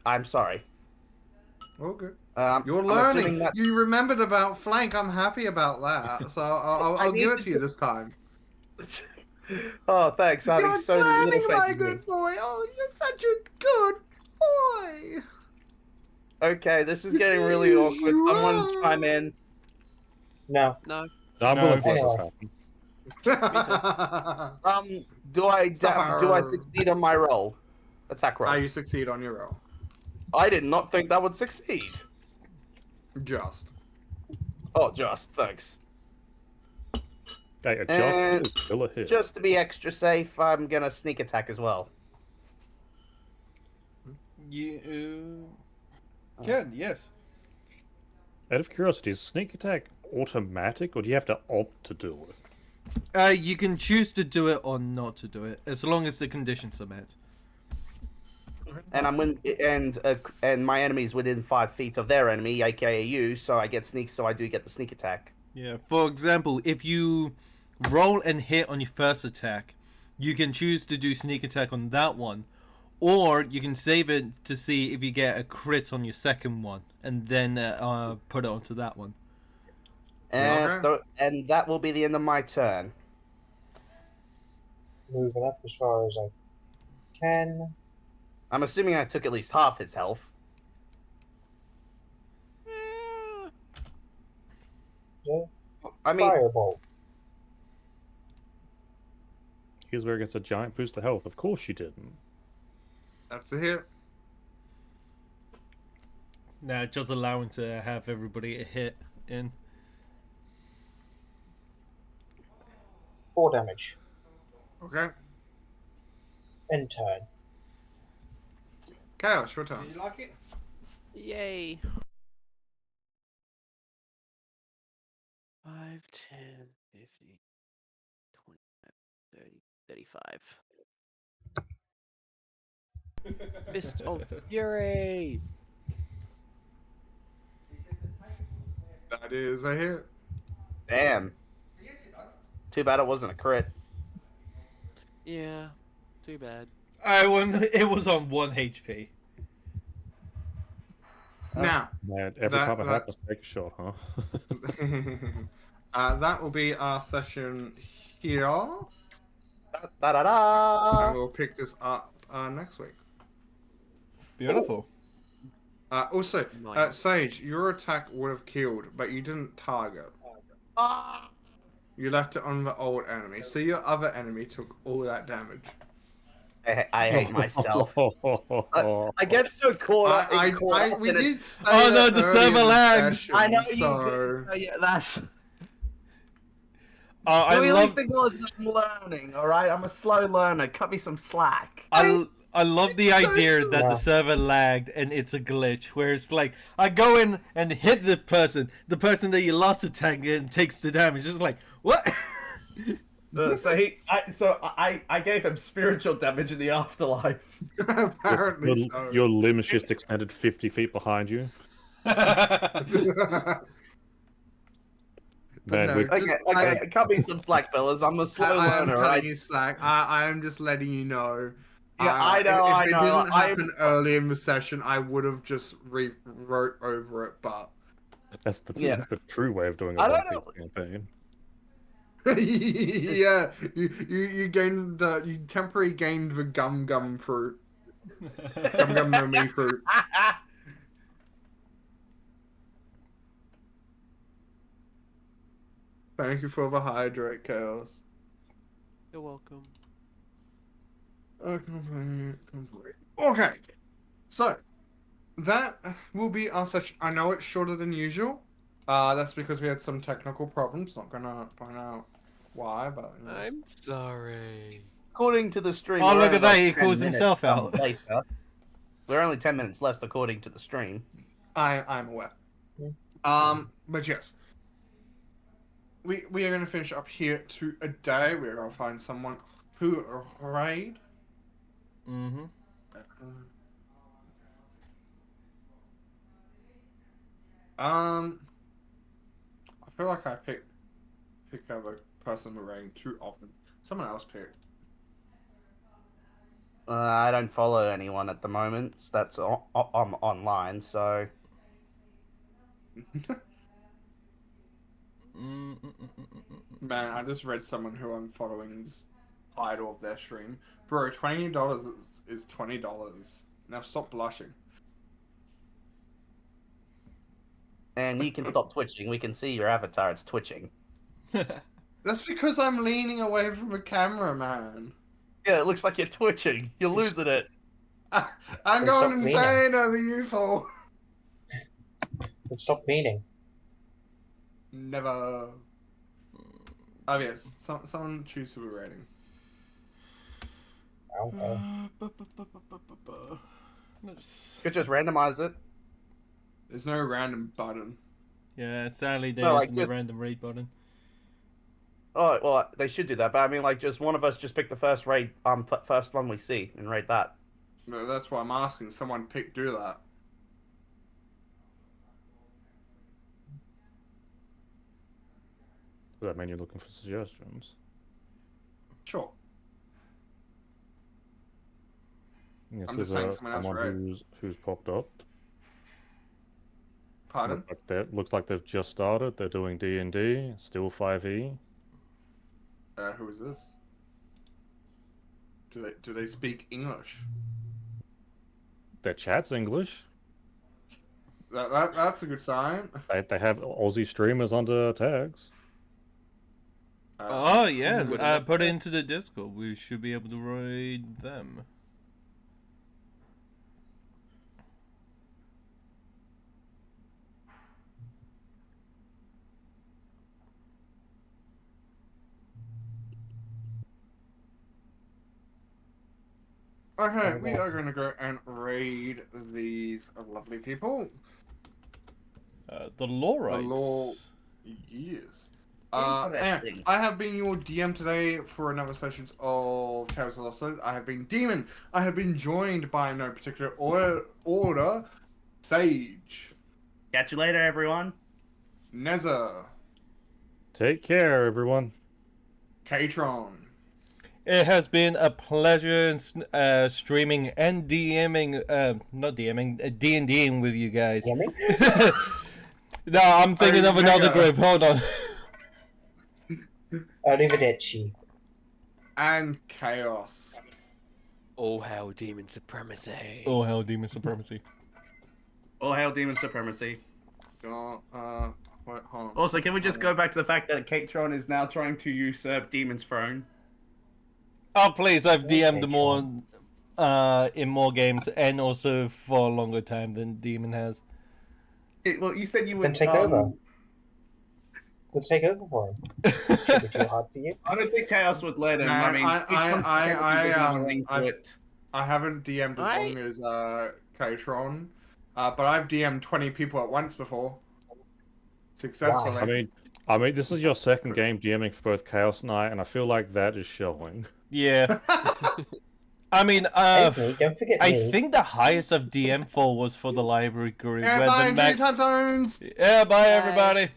I'm sorry. All good. I'm You're assuming learning. that- You remembered about flank. I'm happy about that. So I'll need give it to to you this time. Oh, thanks for having You're so little learning, faith my in me. good boy. Oh, you're such a good boy. Okay, this is getting really awkward. Someone chime in. No. No. I'm No, willing to let this anyway. happen. Do I Suffer. succeed on my roll? Attack roll. You succeed on your roll. I did not think that would succeed. Just. Oh, just thanks. Hey, adjust And is still a hit. Just to be extra safe, I'm gonna sneak attack as well. You can, yes. Out of curiosity, is sneak attack automatic, or do you have to opt to do it? You can choose to do it or not to do it, as long as the conditions are met. And and my enemy's within 5 feet of their enemy, aka you, so I get sneak. So I do get the sneak attack. Yeah, for example, if you roll and hit on your first attack, you can choose to do sneak attack on that one, or you can save it to see if you get a crit on your second one, and then put it onto that one. And Okay. and that will be the end of my turn. Moving up as far as I can. I'm assuming I took at least half his health. Yeah. I mean, Firebolt. Here's where it gets a giant boost to health. Of course you didn't. That's a hit. Now, just allowing to have everybody a hit in. 4 damage. Okay. End turn. Chaos, your turn. You like it? Yay. 5, 10, 50, 25, 30, 35. Fist of Fury! That is a hit. damn. Too bad it wasn't a crit. Yeah, too bad. It was on 1 HP. Now, Man, every That- time it that- happens, take a shot, huh? that will be our session here. Da da And da. we'll pick this up next week. Beautiful. Also, Nice. Sage, your attack would have killed, but you didn't target. You left it on the old enemy, so your other enemy took all that damage. I hate myself. I get so caught up. We did say Oh, no, that the early server in the lagged. session, I know you so... did. Yeah, that's. I Do we at love least acknowledge that I'm learning? All right, I'm a slow learner. Cut me some slack. I love the idea that Yeah. the server lagged and it's a glitch where it's like I go in and hit the person that you lost attack and takes the damage. It's like what? So I gave him spiritual damage in the afterlife. Apparently so. Your limbs just extended 50 feet behind you. But Man, no, we- just, Okay, cut me some slack, fellas. I'm a slow I am learner, cutting right? you slack. I am just letting you know. Yeah, I know, If I it know. didn't happen early in the session, I would have just wrote over it. But That's the Yeah. true way of doing a I One don't Piece campaign. yeah, you gained you temporarily gained the gum fruit, gum no me fruit. Thank you for the hydrate, Chaos. You're welcome. Complete. Okay, so that will be our session. I know it's shorter than usual. That's because we had some technical problems. Not gonna point out why, but you know. I'm sorry. According to the stream, Oh, we're look only at that, like he 10 calls minutes himself out. Later. We're only 10 minutes left according to the stream. I'm aware. But yes, we are gonna finish up here today. We're gonna find someone who raid. Mm-hmm. I feel like I pick up a person who raid too often. Someone else pick. I don't follow anyone at the moment. That's online, so Man, I just read someone who I'm following's title of their stream. Bro, $20 is $20. Now stop blushing. and you can stop twitching. We can see your avatar. It's twitching. That's because I'm leaning away from the camera, man. Yeah, it looks like you're twitching. You're losing it. I'm Then going stop insane over you, fool. But stop meaning. Never. Oh yes, someone choose who we're rating. Could just randomize it. There's no random button. Yeah, sadly there No, like, isn't just- a random rate button. Oh well, they should do that. But I mean, like, just one of us just pick the first raid, first one we see and rate that. No, that's why I'm asking. Someone do that. Does that mean you're looking for suggestions? Sure. Yes, I'm there's just saying someone else who's popped up. Pardon? Looks like they've just started. They're doing D&D, still 5e. Who is this? Do they speak English? Their chat's English. That's a good sign. They have Aussie streamers under tags. Oh yeah, who would put it into the Discord. We should be able to raid them. Okay, we are going to go and raid these lovely people. The Lorites. The law, yes. And Interesting. I have been your DM today for another session of Tales of the Lost. I have been Demon. I have been joined by no particular order. Sage, Catch you later, everyone. Neza, Take care, everyone. Katron, It has been a pleasure streaming and DMing, not DMing, D&Ding with you guys. Hear me? No, I'm thinking of another group. Hold on. Arrivederci. and Chaos. Oh, how demon supremacy. Oh hell, demon supremacy. All hail demon supremacy. Wait, hold on. Also, can we just go back to the fact that Katron is now trying to usurp Demon's throne? Oh please, I've DM'd more in more games and also for a longer time than Demon has. Well, you said you would. Then take over. Let's take over for him. Should be too hard for you. I don't think Chaos would let him. Man, I mean, I haven't DM'd as long as Katron, but I've DM'd 20 people at once before. Successfully. I mean, this is your second game DMing for both Chaos and I feel like that is showing. Yeah. I mean, Hey, don't forget I me. think the highest of DM for was for the library group. Yeah, where bye, the enjoy your time zones! Yeah, bye Bye. everybody.